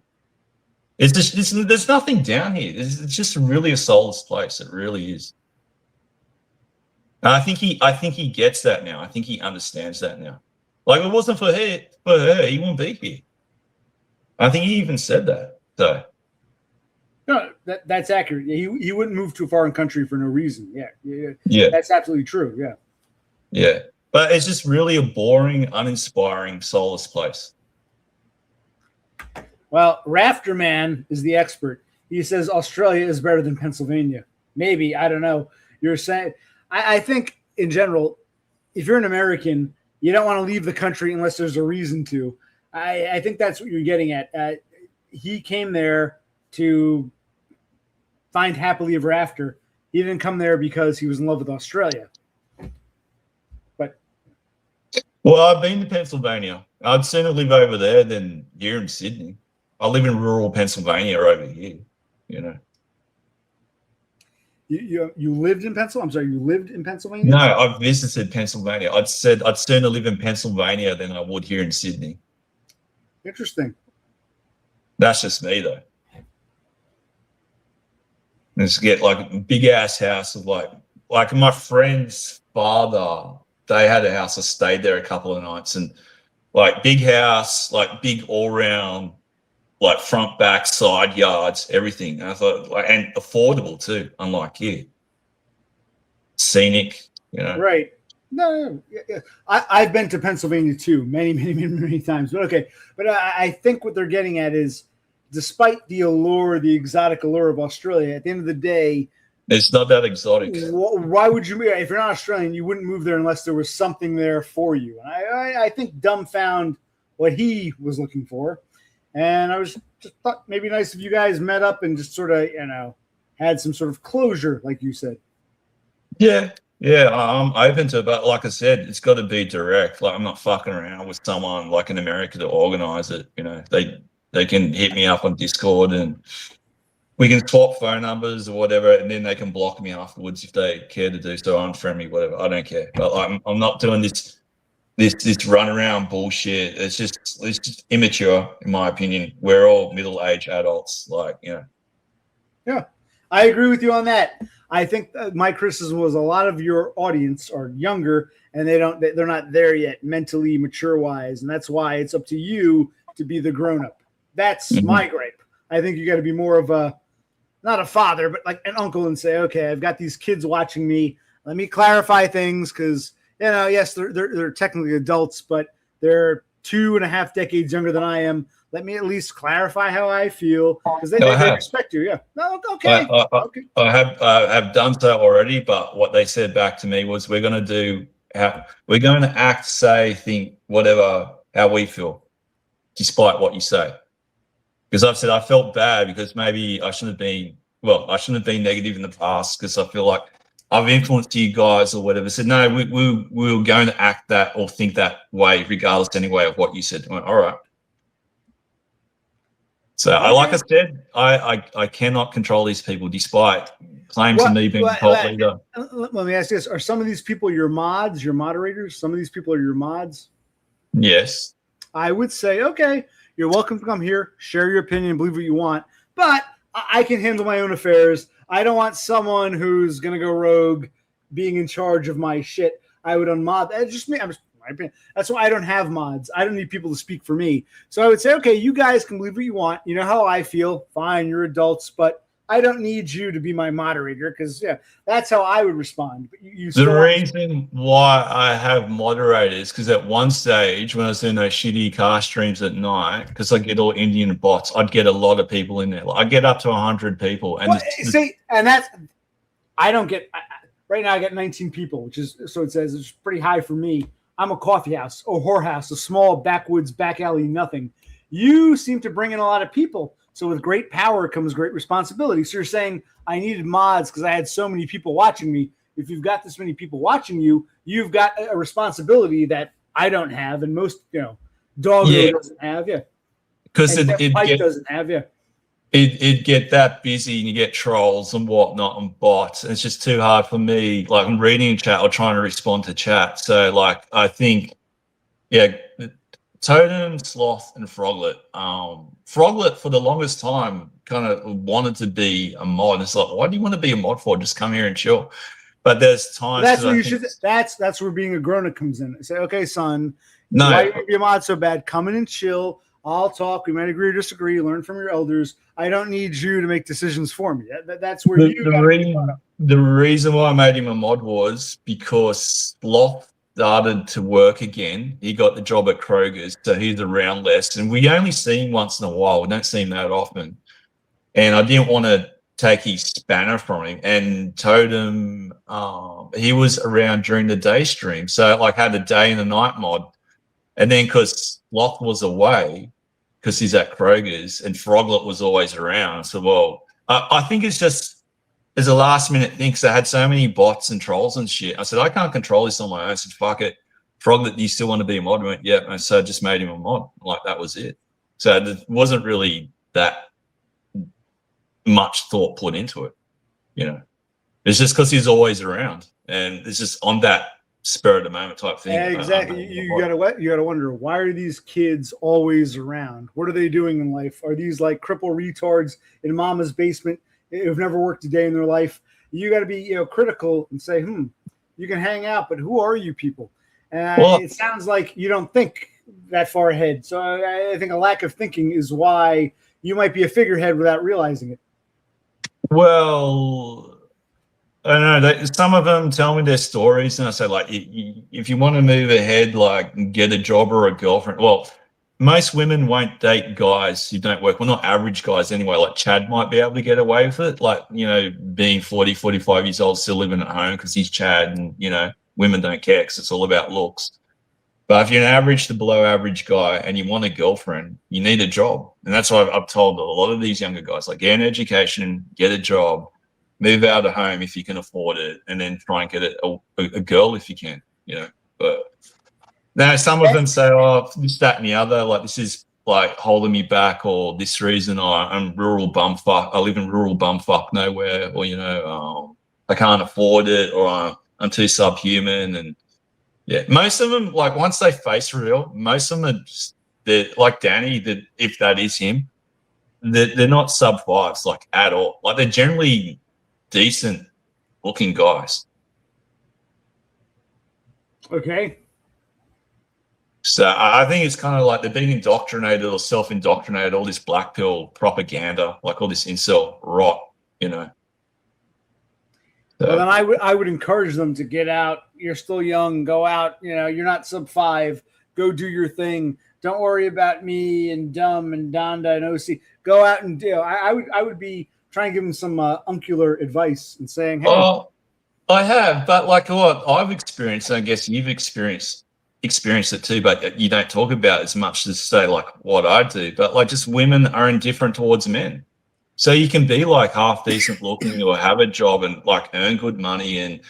it's just there's nothing down here. It's just really a soulless place. It really is. And I think he gets that now. I think he understands that now. Like, if it wasn't for her, he wouldn't be here. I think he even said that. So.
No, that's accurate. He wouldn't move to a foreign country for no reason. Yeah. That's absolutely true. Yeah.
Yeah. But it's just really a boring, uninspiring, soulless place.
Well, Rafterman is the expert. He says Australia is better than Pennsylvania. Maybe. I don't know. You're saying, I think in general, if you're an American, you don't want to leave the country unless there's a reason to. I think that's what you're getting at. He came there to find happily ever after. He didn't come there because he was in love with Australia. But
well, I've been to Pennsylvania. I'd sooner live over there than here in Sydney. I live in rural Pennsylvania over here, you know.
You lived in Pennsylvania? I'm sorry, you lived in Pennsylvania?
No, I've visited Pennsylvania. I'd said I'd sooner live in Pennsylvania than I would here in Sydney.
Interesting.
That's just me, though. Just get like a big ass house of like my friend's father. They had a house. I stayed there a couple of nights, and like big house, like big all round, like front, back, side yards, everything. And I thought, like, and affordable too, unlike here. Scenic, you know.
Right. No. I've been to Pennsylvania too, many times. But okay. But I think what they're getting at is, despite the allure, the exotic allure of Australia, at the end of the day,
it's not that exotic.
Why would you move? If you're not Australian, you wouldn't move there unless there was something there for you. And I think Dumb found what he was looking for. And I was just thought maybe nice if you guys met up and just sort of, you know, had some sort of closure, like you said.
Yeah. I'm open to it, but like I said, it's got to be direct. Like, I'm not fucking around with someone like in America to organize it. You know, they can hit me up on Discord and we can swap phone numbers or whatever, and then they can block me afterwards if they care to do so. Unfriend me, whatever. I don't care. But I'm not doing this run around bullshit. It's just immature, in my opinion. We're all middle-aged adults, like, you know.
Yeah, I agree with you on that. I think my criticism was a lot of your audience are younger and they're not there yet mentally, mature wise, and that's why it's up to you to be the grown up. That's my gripe. I think you got to be more of a, not a father, but like an uncle, and say, okay, I've got these kids watching me. Let me clarify things, because, you know, yes, they're technically adults, but they're 2.5 decades younger than I am. Let me at least clarify how I feel, because they respect you. Yeah. No, okay.
Okay. I have done so already, but what they said back to me was, we're going to act, say, think, whatever, how we feel, despite what you say. Because I've said I felt bad because maybe I shouldn't have been negative in the past, because I feel like I've influenced you guys or whatever. Said, no, we were going to act that or think that way, regardless anyway of what you said. I went, all right. So, like I said, I cannot control these people, despite claims of me being a cult leader.
Let me ask you this. Are some of these people your mods, your moderators? Some of these people are your mods?
Yes.
I would say, okay, you're welcome to come here, share your opinion, believe what you want, but I can handle my own affairs. I don't want someone who's going to go rogue being in charge of my shit. I would unmod. That's just me. My opinion. That's why I don't have mods. I don't need people to speak for me. So I would say, okay, you guys can believe what you want. You know how I feel. Fine, you're adults, but I don't need you to be my moderator, because, yeah, that's how I would respond. But the
reason why I have moderators, because at one stage when I was doing those shitty car streams at night, because I get all Indian bots, I'd get a lot of people in there. Like, I get up to 100 people. And
I don't get right now. I got 19 people, which is, so it says, it's pretty high for me. I'm a coffee house, a whorehouse, a small backwoods, back alley, nothing. You seem to bring in a lot of people. So with great power comes great responsibility. So you're saying I needed mods because I had so many people watching me. If you've got this many people watching you, you've got a responsibility that I don't have, and most, Doggo doesn't have. Yeah,
because it
doesn't have. Yeah,
it get that busy, and you get trolls and whatnot and bots, and it's just too hard for me. Like, I'm reading chat or trying to respond to chat. So, like, I think, yeah. Totem, Sloth, and Froglet. Froglet, for the longest time, kind of wanted to be a mod. It's like, why do you want to be a mod for? Just come here and chill. But there's times.
That's where you should. That's where being a grown-up comes in. Say, okay, son, why you want to be a mod so bad? Come in and chill. I'll talk. We might agree or disagree. Learn from your elders. I don't need you to make decisions for me. That's where
the reason why I made him a mod was because Sloth started to work again. He got the job at Kroger's, so he's around less, and we only see him once in a while. We don't see him that often, and I didn't want to take his spanner from him. And Totem, he was around during the day stream, so like had a day and a night mod. And then because Sloth was away because he's at Kroger's, and Froglet was always around, so well, I think it's just as a last minute thing, because I had so many bots and trolls and shit. I said, I can't control this on my own. I said, fuck it. Froglet, do you still want to be a mod? I went, yeah. And so I just made him a mod. Like, that was it. So there wasn't really that much thought put into it. It's just because he's always around, and it's just on that spur of the moment type thing.
Yeah, exactly. You gotta wonder, why are these kids always around? What are they doing in life? Are these like cripple retards in mama's basement who've never worked a day in their life? You got to be, critical and say, you can hang out, but who are you people? And it sounds like you don't think that far ahead. So I think a lack of thinking is why you might be a figurehead without realizing it.
Well, I don't know. Some of them tell me their stories, and I say, like, if you want to move ahead, like, get a job or a girlfriend. Well, most women won't date guys who don't work. Well, not average guys anyway. Like Chad might be able to get away with it. Like, being 40, 45 years old, still living at home because he's Chad, and, women don't care because it's all about looks. But if you're an average to below average guy and you want a girlfriend, you need a job. And that's why I've told a lot of these younger guys, like, get an education, get a job, move out of home if you can afford it, and then try and get a girl if you can, But now some of them say, oh, this, that, and the other. Like, this is like holding me back, or this reason, or I'm rural bumfuck. I live in rural bumfuck nowhere, or I can't afford it, or I'm too subhuman. And yeah, most of them, like once they face real, most of them they're like Danny. That if that is him, they're not sub fives like at all. Like they're generally decent looking guys.
Okay.
So I think it's kind of like they're being indoctrinated or self-indoctrinated, all this black pill propaganda, like all this incel rot, So,
Well, then I would encourage them to get out. You're still young. Go out. You're not sub 5. Go do your thing. Don't worry about me and Dumb and Donda and OC. Go out and do. I would be trying to give them some uncular advice and saying, hey.
Well, I have, but like what I've experienced, I guess you've experienced it too, but you don't talk about it as much as say like what I do. But like just women are indifferent towards men. So you can be like half decent looking or have a job and like earn good money and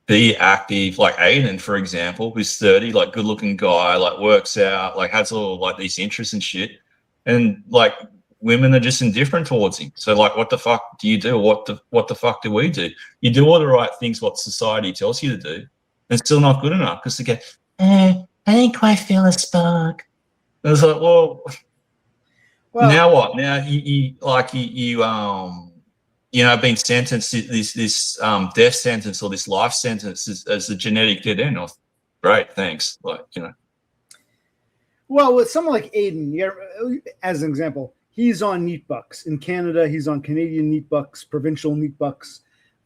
be active, like Aiden, for example, who's 30, like good looking guy, like works out, like has all like these interests and shit. And like women are just indifferent towards him. So like what the fuck do you do? What the fuck do we do? You do all the right things what society tells you to do, and it's still not good enough because they go, I didn't quite feel a spark. And it's like, well, now what? Now you been sentenced to this death sentence or this life sentence as a genetic dead end. Great, thanks.
Well, with someone like Aiden, as an example, he's on Neat Bucks in Canada. He's on Canadian Neat Bucks, provincial Neat Bucks.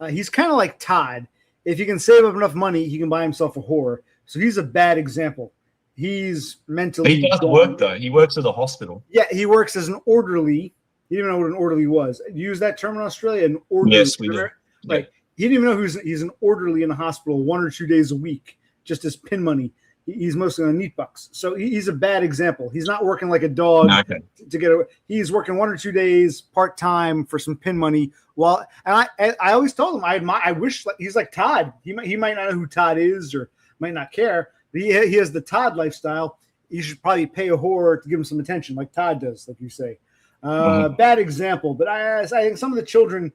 He's kind of like Todd. If he can save up enough money, he can buy himself a whore. So he's a bad example. He's mentally.
He does work though. He works at the hospital.
Yeah, he works as an orderly. He didn't even know what an orderly was. You use that term in Australia, an orderly.
Yes, we do.
Right. He didn't even know he's an orderly in the hospital 1 or 2 days a week, just as pin money. He's mostly on Neat Bucks. So he's a bad example. He's not working like a dog to get away. He's working 1 or 2 days part-time for some pin money. Well, and I always told him, I wish he's like Todd. He might not know who Todd is or might not care. But he has the Todd lifestyle. You should probably pay a whore to give him some attention like Todd does, like you say. Bad example. But I think some of the children,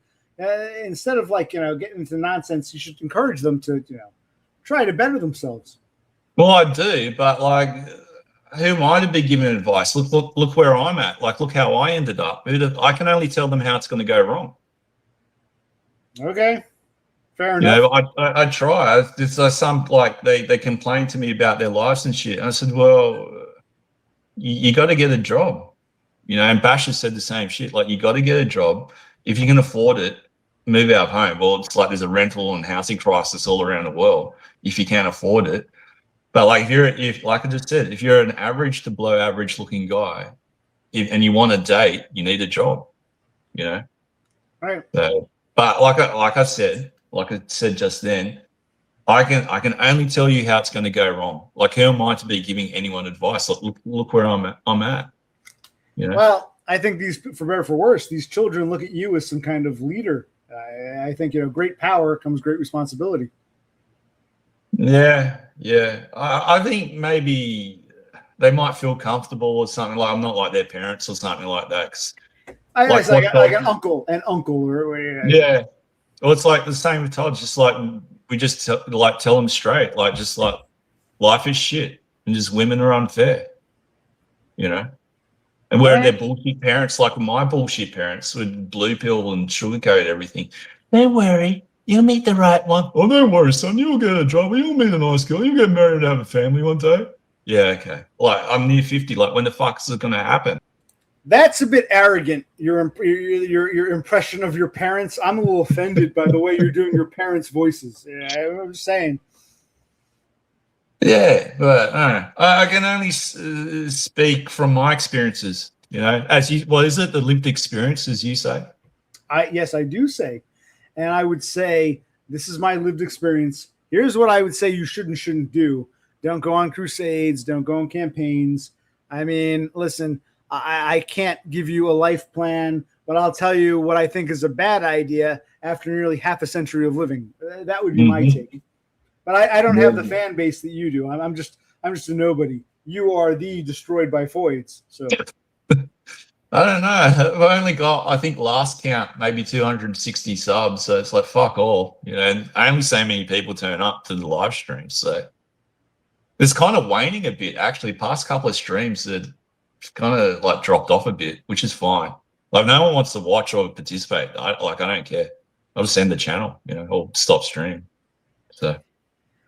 instead of getting into nonsense, you should encourage them to, try to better themselves.
Well, I do, but like, who am I to be giving advice? Look where I'm at. Like, look how I ended up. I can only tell them how it's going to go wrong.
Okay, fair enough.
I try. It's like some like they complain to me about their lives and shit. And I said, well, you got to get a job, And Basher said the same shit. Like, you got to get a job if you can afford it. Move out of home. Well, it's like there's a rental and housing crisis all around the world if you can't afford it. But like like I just said, if you're an average to below average looking guy, and you want a date, you need a job,
Right.
So, but like I said just then, I can only tell you how it's going to go wrong. Like, who am I to be giving anyone advice? Like, look where I'm at.
Well, I think for better or for worse, these children look at you as some kind of leader. I think great power comes great responsibility.
Yeah. I think maybe they might feel comfortable or something. Like, I'm not like their parents or something like that.
Like an uncle or
yeah. Well, it's like the same with Todd. Just like we just tell them straight, like just like life is shit and just women are unfair, And where their bullshit parents, like my bullshit parents, would blue pill and sugarcoat everything. Don't worry. You'll meet the right one. Oh, don't worry, son. You'll get a job. You'll meet a nice girl. You'll get married and have a family one day. Yeah, okay. Like, I'm near 50. Like, when the fuck is it going to happen?
That's a bit arrogant. Your impression of your parents. I'm a little offended by the way you're doing your parents' voices. Yeah, I'm just saying.
Yeah, but I can only speak from my experiences. Is it the lived experience, as you say?
Yes, I do say. And I would say, this is my lived experience. Here's what I would say you shouldn't do. Don't go on crusades. Don't go on campaigns. I mean, listen, I can't give you a life plan, but I'll tell you what I think is a bad idea after nearly half a century of living. That would be my take. But I don't have the fan base that you do. I'm just a nobody. You are the destroyed by Foids. So
I don't know. I've only got, I think last count, maybe 260 subs. So it's like, fuck all, you know, and only so many people turn up to the live stream. So it's kind of waning a bit, actually. Past couple of streams that kind of like dropped off a bit, which is fine. Like no one wants to watch or participate. I don't care. I'll just end the channel, you know, or stop stream. So.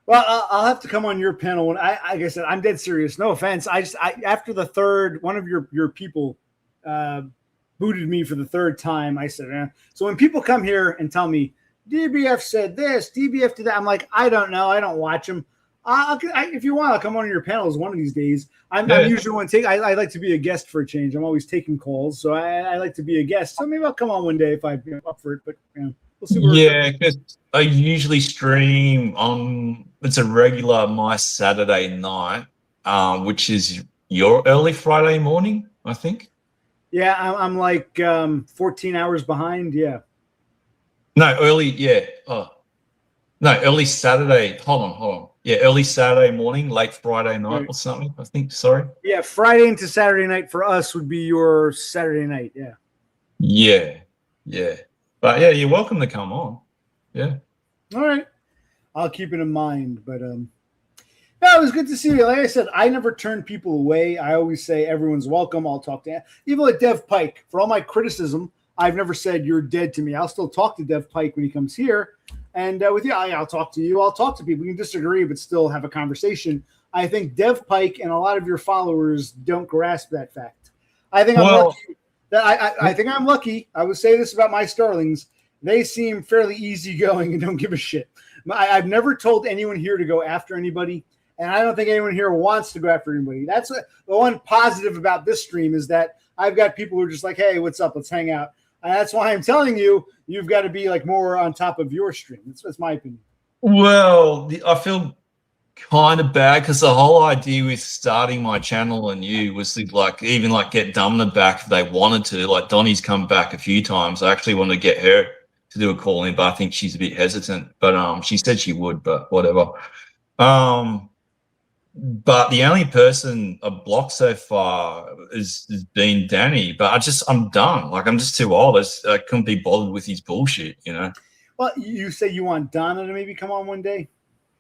Well, I'll have to come on your panel. When like I said, I'm dead serious. No offense. After the third, one of your people booted me for the third time. I said, so when people come here and tell me DBF said this, DBF did that, I'm like, I don't know. I don't watch them. If you want, I'll come on your panels one of these days. I'm usually one take. I like to be a guest for a change. I'm always taking calls, so I like to be a guest. So maybe I'll come on one day if I'm up for it. But we'll see.
Yeah, because I usually stream on. It's a regular my Saturday night, which is your early Friday morning, I think.
Yeah, I'm like 14 hours behind. Yeah.
No, early. Yeah. Oh, no, early Saturday. Hold on. Yeah, early Saturday morning, late Friday night or something, I think. Sorry.
Yeah, Friday into Saturday night for us would be your Saturday night. Yeah. Yeah. But yeah, you're welcome to come on. Yeah. All right. I'll keep it in mind. But no, it was good to see you. Like I said, I never turn people away. I always say everyone's welcome. I'll talk to you. Even like Dev Pike, for all my criticism, I've never said you're dead to me. I'll still talk to Dev Pike when he comes here. And with you, I'll talk to you. I'll talk to people. We can disagree, but still have a conversation. I think Dev Pike and a lot of your followers don't grasp that fact. I think I'm lucky. I think I'm lucky. I would say this about my Starlings. They seem fairly easygoing and don't give a shit. I've never told anyone here to go after anybody, and I don't think anyone here wants to go after anybody. That's the one positive about this stream is that I've got people who are just like, hey, what's up? Let's hang out. And that's why I'm telling you, you've got to be like more on top of your stream. That's my opinion.
Well, I feel kind of bad because the whole idea with starting my channel and you was to even get Dumner back if they wanted to. Like Donnie's come back a few times. I actually wanted to get her to do a call in, but I think she's a bit hesitant. But she said she would, but whatever. But the only person I've blocked so far has been Danny. But I'm done. Like I'm just too old. I couldn't be bothered with his bullshit, you know.
Well, you say you want Donna to maybe come on one day?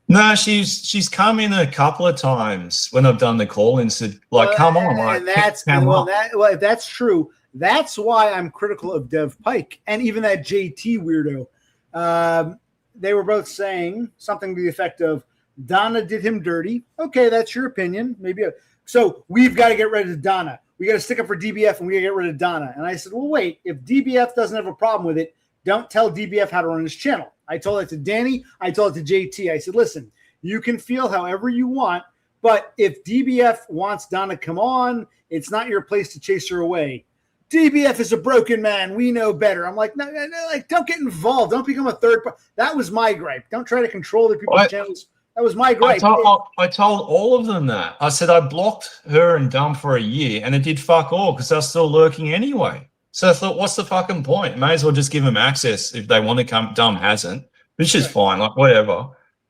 No, she's come in a couple of times when I've done the call and said, come on.
And if that's true, that's why I'm critical of Dev Pike and even that JT weirdo. They were both saying something to the effect of, Donna did him dirty. Okay, that's your opinion. Maybe. So we've got to get rid of Donna. We got to stick up for DBF and we got to get rid of Donna. And I said, well, wait, if DBF doesn't have a problem with it, don't tell DBF how to run his channel. I told it to Danny. I told it to JT. I said, listen, you can feel however you want, but if DBF wants Donna to come on, it's not your place to chase her away. DBF is a broken man. We know better. I'm like, no, don't get involved. Don't become a third party. That was my gripe. Don't try to control the people's channels. That was my gripe.
I told all of them that. I said I blocked her and Dumb for a year, and it did fuck all because they're still lurking anyway. So I thought, what's the fucking point? May as well just give them access if they want to come. Dumb hasn't, which is fine. Like whatever.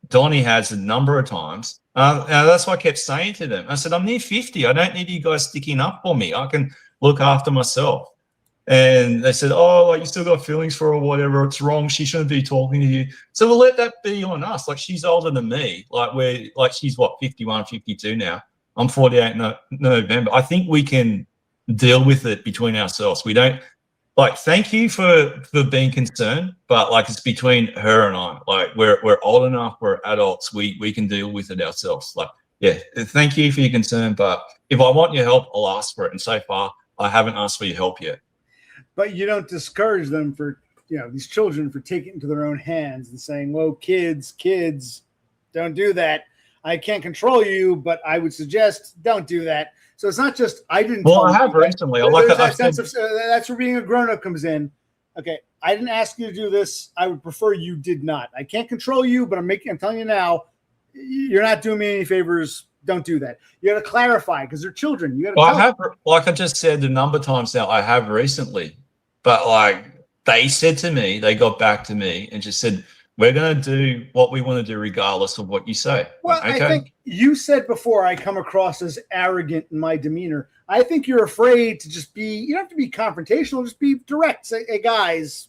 Donnie has a number of times. And that's what I kept saying to them. I said, I'm near 50. I don't need you guys sticking up for me. I can look after myself. And they said, oh, you still got feelings for her or whatever. It's wrong. She shouldn't be talking to you. So we'll let that be on us. Like she's older than me. She's what, 51, 52 now. I'm 48 November. I think we can deal with it between ourselves. We don't thank you for being concerned, but it's between her and I. We're old enough, we're adults, we can deal with it ourselves. Thank you for your concern, but if I want your help, I'll ask for it. And so far, I haven't asked for your help yet.
But you don't discourage them for, these children for taking it into their own hands and saying, whoa, kids, don't do that. I can't control you, but I would suggest don't do that. So it's not just I didn't.
Well, I have recently.
That's where being a grown-up comes in. Okay, I didn't ask you to do this. I would prefer you did not. I can't control you, but I'm telling you now, you're not doing me any favors. Don't do that. You got to clarify because they're children. You got to.
Well, I have, like I just said a number of times now. I have recently, but they said to me, they got back to me and just said, We're going to do what we want to do regardless of what you say.
Well,
Okay.
I think you said before I come across as arrogant in my demeanor. I think you're afraid to just be, you don't have to be confrontational, just be direct. Say, hey, guys,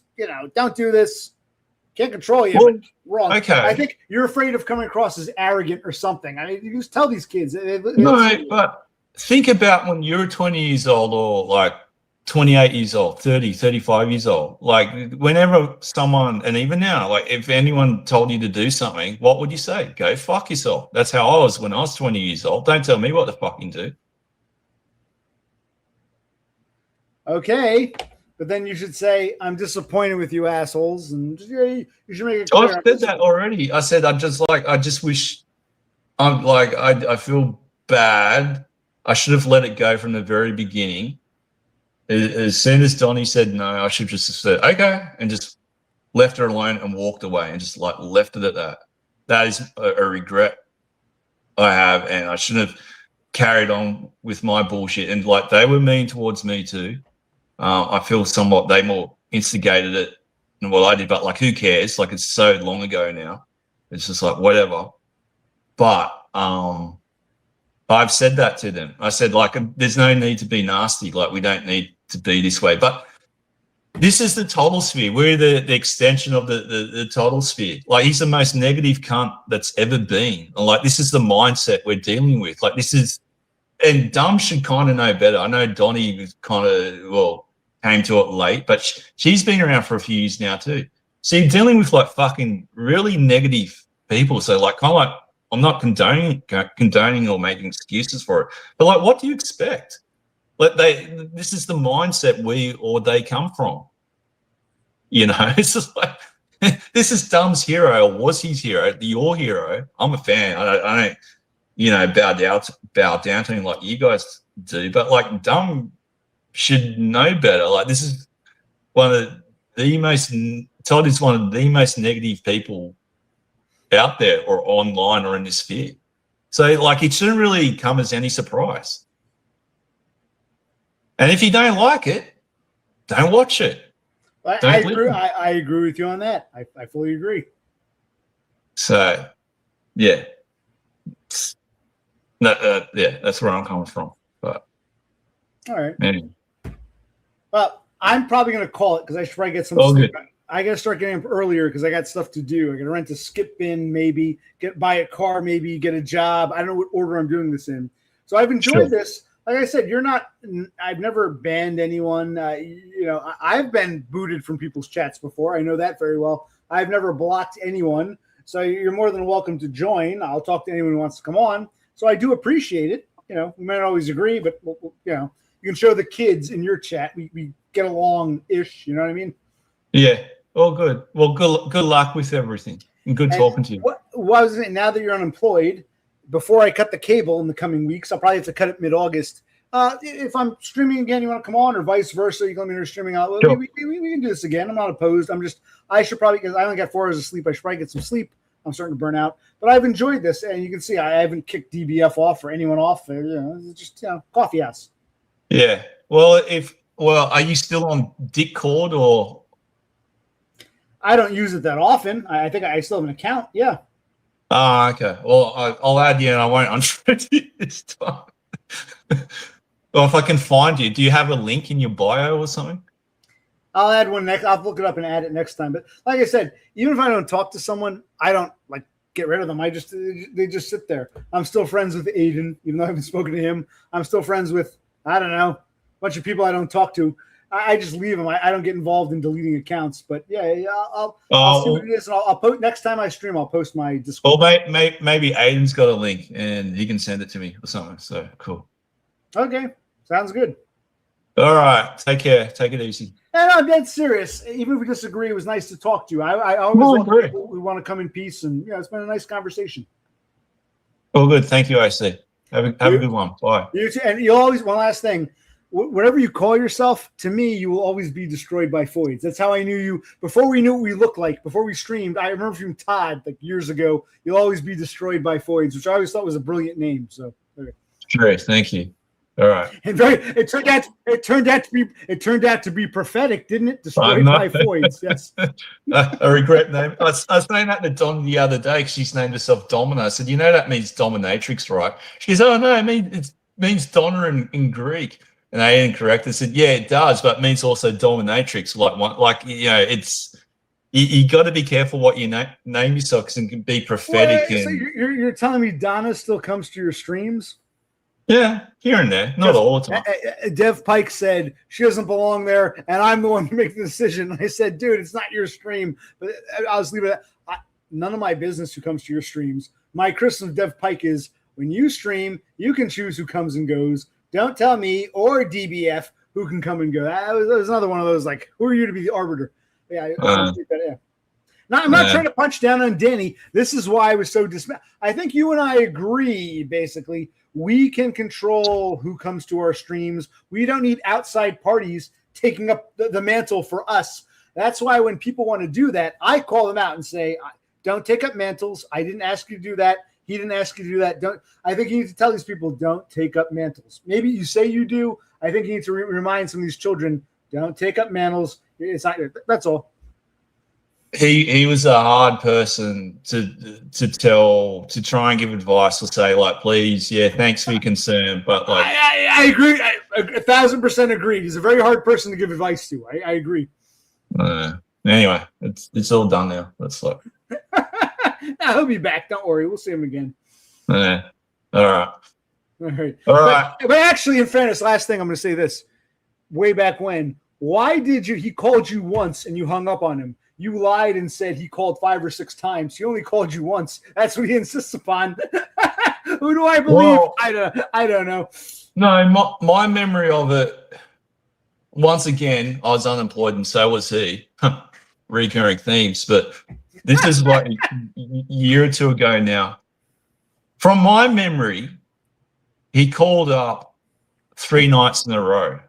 don't do this. Can't control you.
Well,
but wrong.
okay.
I think you're afraid of coming across as arrogant or something. I mean, you just tell these kids.
No, but think about when you're 20 years old or like 28 years old, 30, 35 years old. Like whenever someone, and even now, like if anyone told you to do something, what would you say? Go fuck yourself. That's how I was when I was 20 years old. Don't tell me what to fucking do.
Okay. But then you should say, I'm disappointed with you assholes. And you should make it clear.
I've said that already. I said, I just wish, I feel bad. I should have let it go from the very beginning. As soon as Donnie said no, I should just have said, okay, and just left her alone and walked away and just like left it at that. That is a regret I have, and I shouldn't have carried on with my bullshit. And like they were mean towards me too. I feel somewhat they more instigated it than what I did, but like who cares? Like it's so long ago now. It's just like whatever. But I've said that to them. I said, like, there's no need to be nasty. Like, we don't need to be this way. But this is the total sphere. We're the extension of the total sphere. Like, he's the most negative cunt that's ever been. And, like, this is the mindset we're dealing with. Like, this is – and Dumb should kind of know better. I know Donnie was kind of – well, came to it late. But she's been around for a few years now too. So you're dealing with, like, fucking really negative people. So, like, kind of like – I'm not condoning or making excuses for it, but like, what do you expect? Like this is the mindset they come from. It's just like, this is Dumb's hero, or was his hero, your hero. I'm a fan. I don't, bow down to him like you guys do, but like Dumb should know better. Like this is Todd is one of the most negative people out there or online or in this sphere. So like it shouldn't really come as any surprise. And if you don't like it, don't watch it.
I agree with you on that. I fully agree.
So yeah. That's where I'm coming from. But
all right.
Anyway.
Well, I'm probably gonna call it because I should probably get some sleep. I got to start getting up earlier because I got stuff to do. I got to rent a skip bin, maybe buy a car, maybe get a job. I don't know what order I'm doing this in. So I've enjoyed this. Like I said, I've never banned anyone. I've been booted from people's chats before. I know that very well. I've never blocked anyone. So you're more than welcome to join. I'll talk to anyone who wants to come on. So I do appreciate it. We might not always agree, but you can show the kids in your chat. We get along-ish. You know what I mean?
Yeah. Oh, good. Well, good luck with everything. And good talking to you.
What was it? Now that you're unemployed, before I cut the cable in the coming weeks, I'll probably have to cut it mid-August. If I'm streaming again, you want to come on, or vice versa, you come in or streaming out.
Sure.
We can do this again. I'm not opposed. I should probably, because I only got 4 hours of sleep, I should probably get some sleep. I'm starting to burn out. But I've enjoyed this, and you can see I haven't kicked DBF off or anyone off. It's just coffee house.
Yeah. Well, are you still on Discord or?
I don't use it that often. I think I still have an account. Yeah.
Oh, okay. Well, I'll add you, and I won't unfriend you this time. Well, if I can find you, do you have a link in your bio or something?
I'll add one next. I'll look it up and add it next time. But like I said, even if I don't talk to someone, I don't like get rid of them. They just sit there. I'm still friends with Aiden, even though I haven't spoken to him. I'm still friends with, I don't know, a bunch of people I don't talk to. I just leave them. I don't get involved in deleting accounts. But yeah, I'll see what it is. And I'll post next time I stream. I'll post my Discord.
Well, maybe Aiden's got a link and he can send it to me or something. So cool.
Okay, sounds good.
All right, take care. Take it easy.
And I'm dead serious. Even if we disagree, it was nice to talk to you. I always want people who want to come in peace, and it's been a nice conversation.
Oh, good. Thank you, IC. Have a good one. Bye.
You too, and you always, one last thing. Whatever you call yourself, to me, you will always be destroyed by Foids. That's how I knew you. Before we knew what we looked like, before we streamed, I remember from Todd, like years ago, you'll always be destroyed by Foids, which I always thought was a brilliant name. So, okay.
Sure. Thank you. All right.
And it turned out to be prophetic, didn't it? Destroyed
know.
by Foyds. Yes.
I regret naming. I was saying that to Don the other day because she's named herself Domina. I said, that means dominatrix, right? She goes, oh no, it means Donna in Greek. And I incorrect. I said, yeah, it does, but it means also dominatrix. It's you got to be careful what you name yourself because it can be prophetic.
So you're telling me Donna still comes to your streams?
Yeah, here and there, not all the time.
Dev Pike said she doesn't belong there, and I'm the one to make the decision. I said, dude, it's not your stream. But I was leaving it. None of my business who comes to your streams. My criticism of Dev Pike is when you stream, you can choose who comes and goes. Don't tell me or DBF who can come and go. That was another one of those, like, who are you to be the arbiter? Yeah, yeah. Now, I'm not trying to punch down on Danny. This is why I was so dismayed. I think you and I agree, basically. We can control who comes to our streams. We don't need outside parties taking up the mantle for us. That's why when people want to do that, I call them out and say, don't take up mantles. I didn't ask you to do that. He didn't ask you to do that. I think you need to tell these people, don't take up mantles. Maybe you say you do. I think you need to remind some of these children, don't take up mantles. It's not. That's all.
He was a hard person to try and give advice or say, like, please, yeah, thanks for your concern, but like
I agree. 1,000% agree. He's a very hard person to give advice to. I agree.
Anyway, it's all done now. That's like
he'll be back. Don't worry. We'll see him again.
All right.
All right. But actually, in fairness, last thing I'm going to say this. Way back when, why did he called you once and you hung up on him? You lied and said he called 5 or 6 times. He only called you once. That's what he insists upon. Who do I believe? Well, I don't know.
No, my memory of it, once again, I was unemployed and so was he. Recurring themes. But this is like a year or two ago now. From my memory, he called up 3 nights in a row.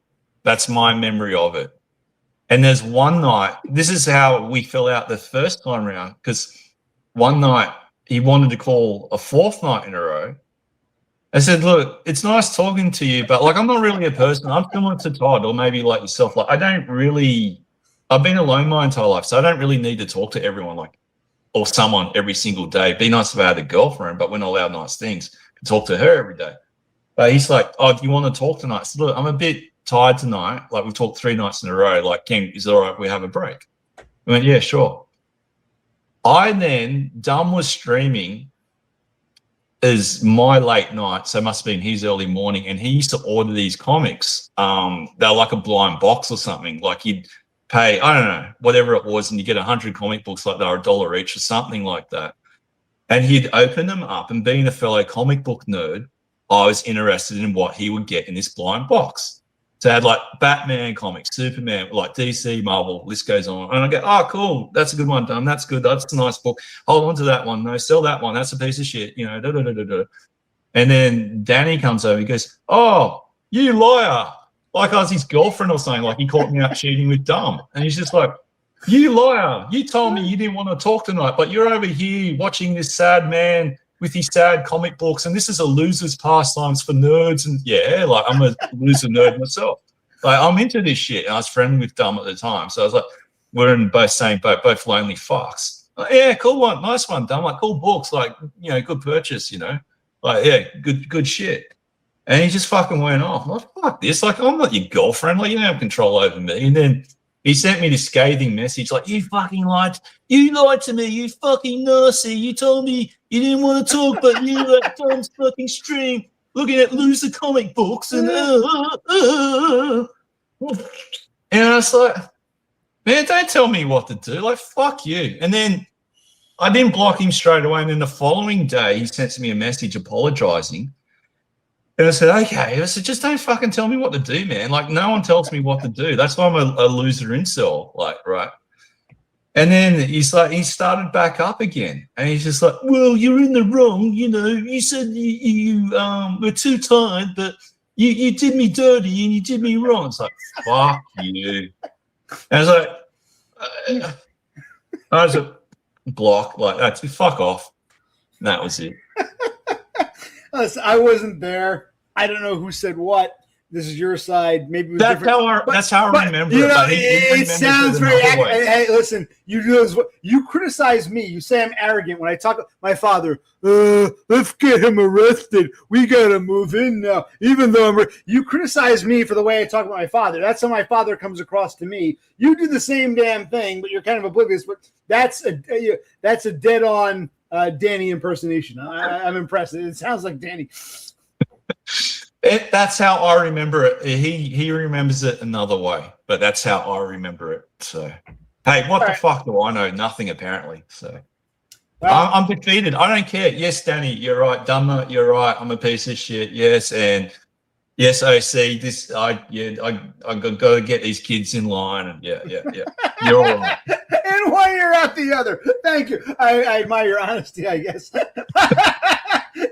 That's my memory of it. And there's one night, this is how we fell out the first time around, because one night he wanted to call a 4th night in a row. I said, look, it's nice talking to you, but like, I'm not really a person. I'm similar to Todd or maybe like yourself. Like, I've been alone my entire life, so I don't really need to talk to everyone or someone every single day. It'd be nice if I had a girlfriend, but we're not allowed nice things. I can talk to her every day. But he's like, oh, do you want to talk tonight? I said, look, I'm a bit tired tonight. Like, we've talked 3 nights in a row. Like, is it all right if we have a break? I went, yeah, sure. I then, Dumb was streaming as my late night, so it must have been his early morning, and he used to order these comics. They're like a blind box or something. Like, he'd pay, I don't know, whatever it was, and you get 100 comic books, like they're $1 each or something like that. And he'd open them up, and being a fellow comic book nerd, I was interested in what he would get in this blind box. So I had like Batman comics, Superman, like DC, Marvel, list goes on. And I go, oh, cool. That's a good one, Dumb. That's good. That's a nice book. Hold on to that one. No, sell that one. That's a piece of shit. You know, da, da, da, da, da. And then Danny comes over. He goes, oh, you liar. Like I was his girlfriend or something. Like he caught me out cheating with Dumb. And he's just like, you liar. You told me you didn't want to talk tonight, but you're over here watching this sad man with his sad comic books, and this is a loser's pastimes for nerds. And yeah, like I'm a loser nerd myself. Like I'm into this shit. And I was friendly with Dumb at the time, so I was like, we're in both same boat, both lonely fucks. Like, yeah, cool one, nice one, Dumb. Like cool books, like good purchase, like yeah, good shit. And he just fucking went off. I'm like, fuck this. Like I'm not your girlfriend. Like you don't have control over me. And then he sent me this scathing message like, you fucking lied. You lied to me, you fucking nasty. You told me you didn't want to talk, but you like Dumb's fucking stream looking at loser comic books. And I was like, man, don't tell me what to do. Like, fuck you. And then I didn't block him straight away. And then the following day, he sent me a message apologizing. And I said, okay. I said, just don't fucking tell me what to do, man. Like, no one tells me what to do. That's why I'm a loser incel, like, right? And then he started back up again. And he's just like, well, you're in the wrong. You said you were too tired, but you did me dirty and you did me wrong. It's like, fuck you. And I was like, block, like, that's fuck off. And that was it.
I wasn't there. I don't know who said what. This is your side. Maybe it was
That's
different.
that's how I remember
You
it.
know,
But he
it
remembers
sounds
it
very
another way.
accurate. Hey, listen, you do this. You criticize me. You say I'm arrogant when I talk to my father. Let's get him arrested. We gotta move in now. Even though you criticize me for the way I talk about my father. That's how my father comes across to me. You do the same damn thing, but you're kind of oblivious. But that's a dead on Danny impersonation. I'm impressed. It sounds like Danny.
That's how I remember it. He remembers it another way, but that's how I remember it. So, hey, what the fuck do I know? Nothing apparently. So, I'm defeated. I don't care. Yes, Danny, you're right. Dumber, you're right. I'm a piece of shit. Yes, and yes, OC. I got to get these kids in line. And yeah. You're all right.
And one ear out the other. Thank you. I admire your honesty, I guess.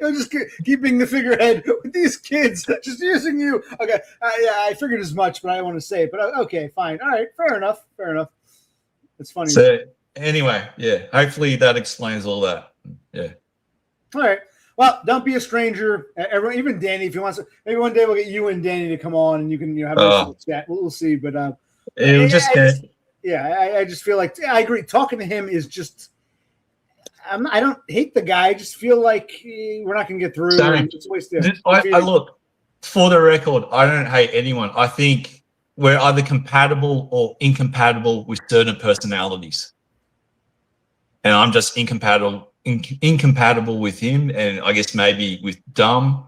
I'm just keeping the figurehead with these kids, just using you. Okay, I figured as much, but I don't want to say it. But okay, fine. All right, fair enough. It's funny.
So anyway, yeah. Hopefully that explains all that. Yeah.
All right. Well, don't be a stranger. Everyone, even Danny, if he wants to. Maybe one day we'll get you and Danny to come on, and you can have a chat. We'll see. But
it'll just
I just feel like I agree. Talking to him is just. I don't hate the guy. I just feel like we're not going to get through. It's a waste of
I look, for the record, I don't hate anyone. I think we're either compatible or incompatible with certain personalities. And I'm just incompatible with him, and I guess maybe with Dumb,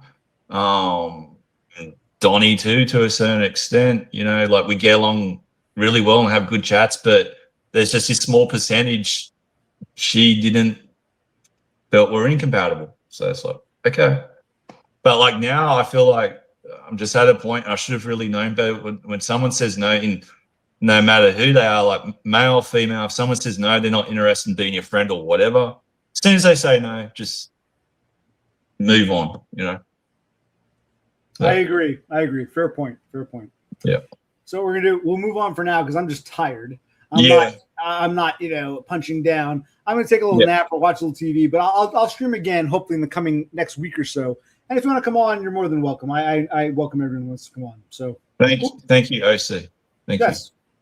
and Donnie too, to a certain extent. You know, like we get along really well and have good chats, but there's just this small percentage she didn't felt we're incompatible. So it's like, okay. But like now I feel like I'm just at a point I should have really known better. When someone says no, no matter who they are, like male, female, if someone says no, they're not interested in being your friend or whatever, as soon as they say no, just move on, you know? So,
I agree. Fair point.
Yeah.
So what we're going to do, we'll move on for now because I'm just tired. I'm not, punching down. I'm going to take a little nap or watch a little TV, but I'll stream again, hopefully in the coming next week or so. And if you want to come on, you're more than welcome. I welcome everyone who wants to come on. So
thank you, OC. Thank you.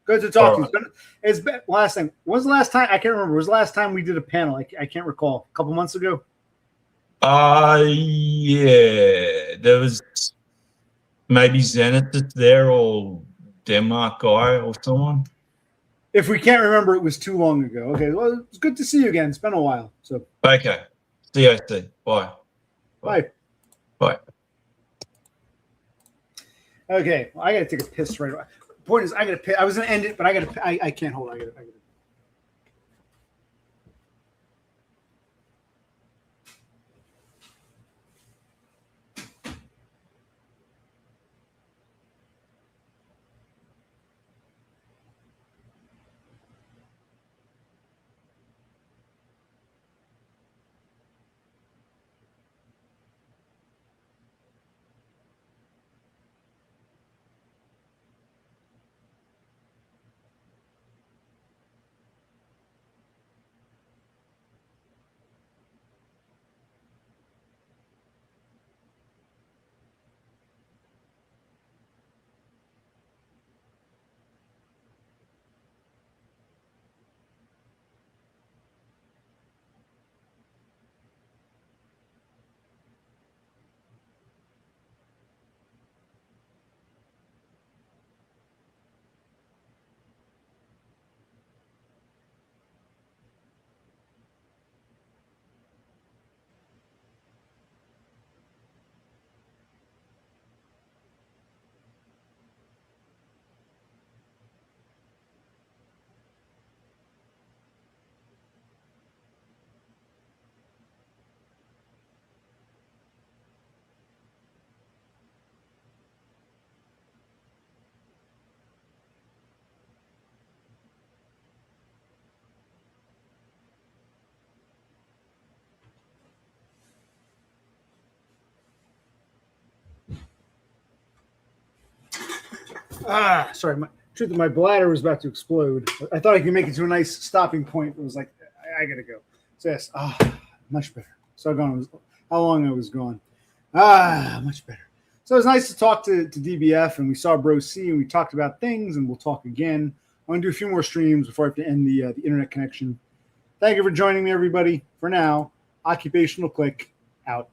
Good to talk to you. It's been last thing. When was the last time? I can't remember. When was the last time we did a panel? I can't recall. A couple months ago.
Yeah. There was maybe Zenith there or Denmark guy or someone.
If we can't remember, it was too long ago. Okay, well, it's good to see you again. It's been a while. So
okay, see you. Bye.
Okay, well, I got to take a piss right away. Point is, I got to piss. I was gonna end it, but I got to. I can't hold it. I got to. Sorry, my bladder was about to explode. I thought I could make it to a nice stopping point. It was like, I gotta go. So yes, much better. So gone. How long I was gone? Much better. So it was nice to talk to DBF, and we saw Bro C, and we talked about things, and we'll talk again. I'm going to do a few more streams before I have to end the internet connection. Thank you for joining me, everybody. For now, Occupational Click out.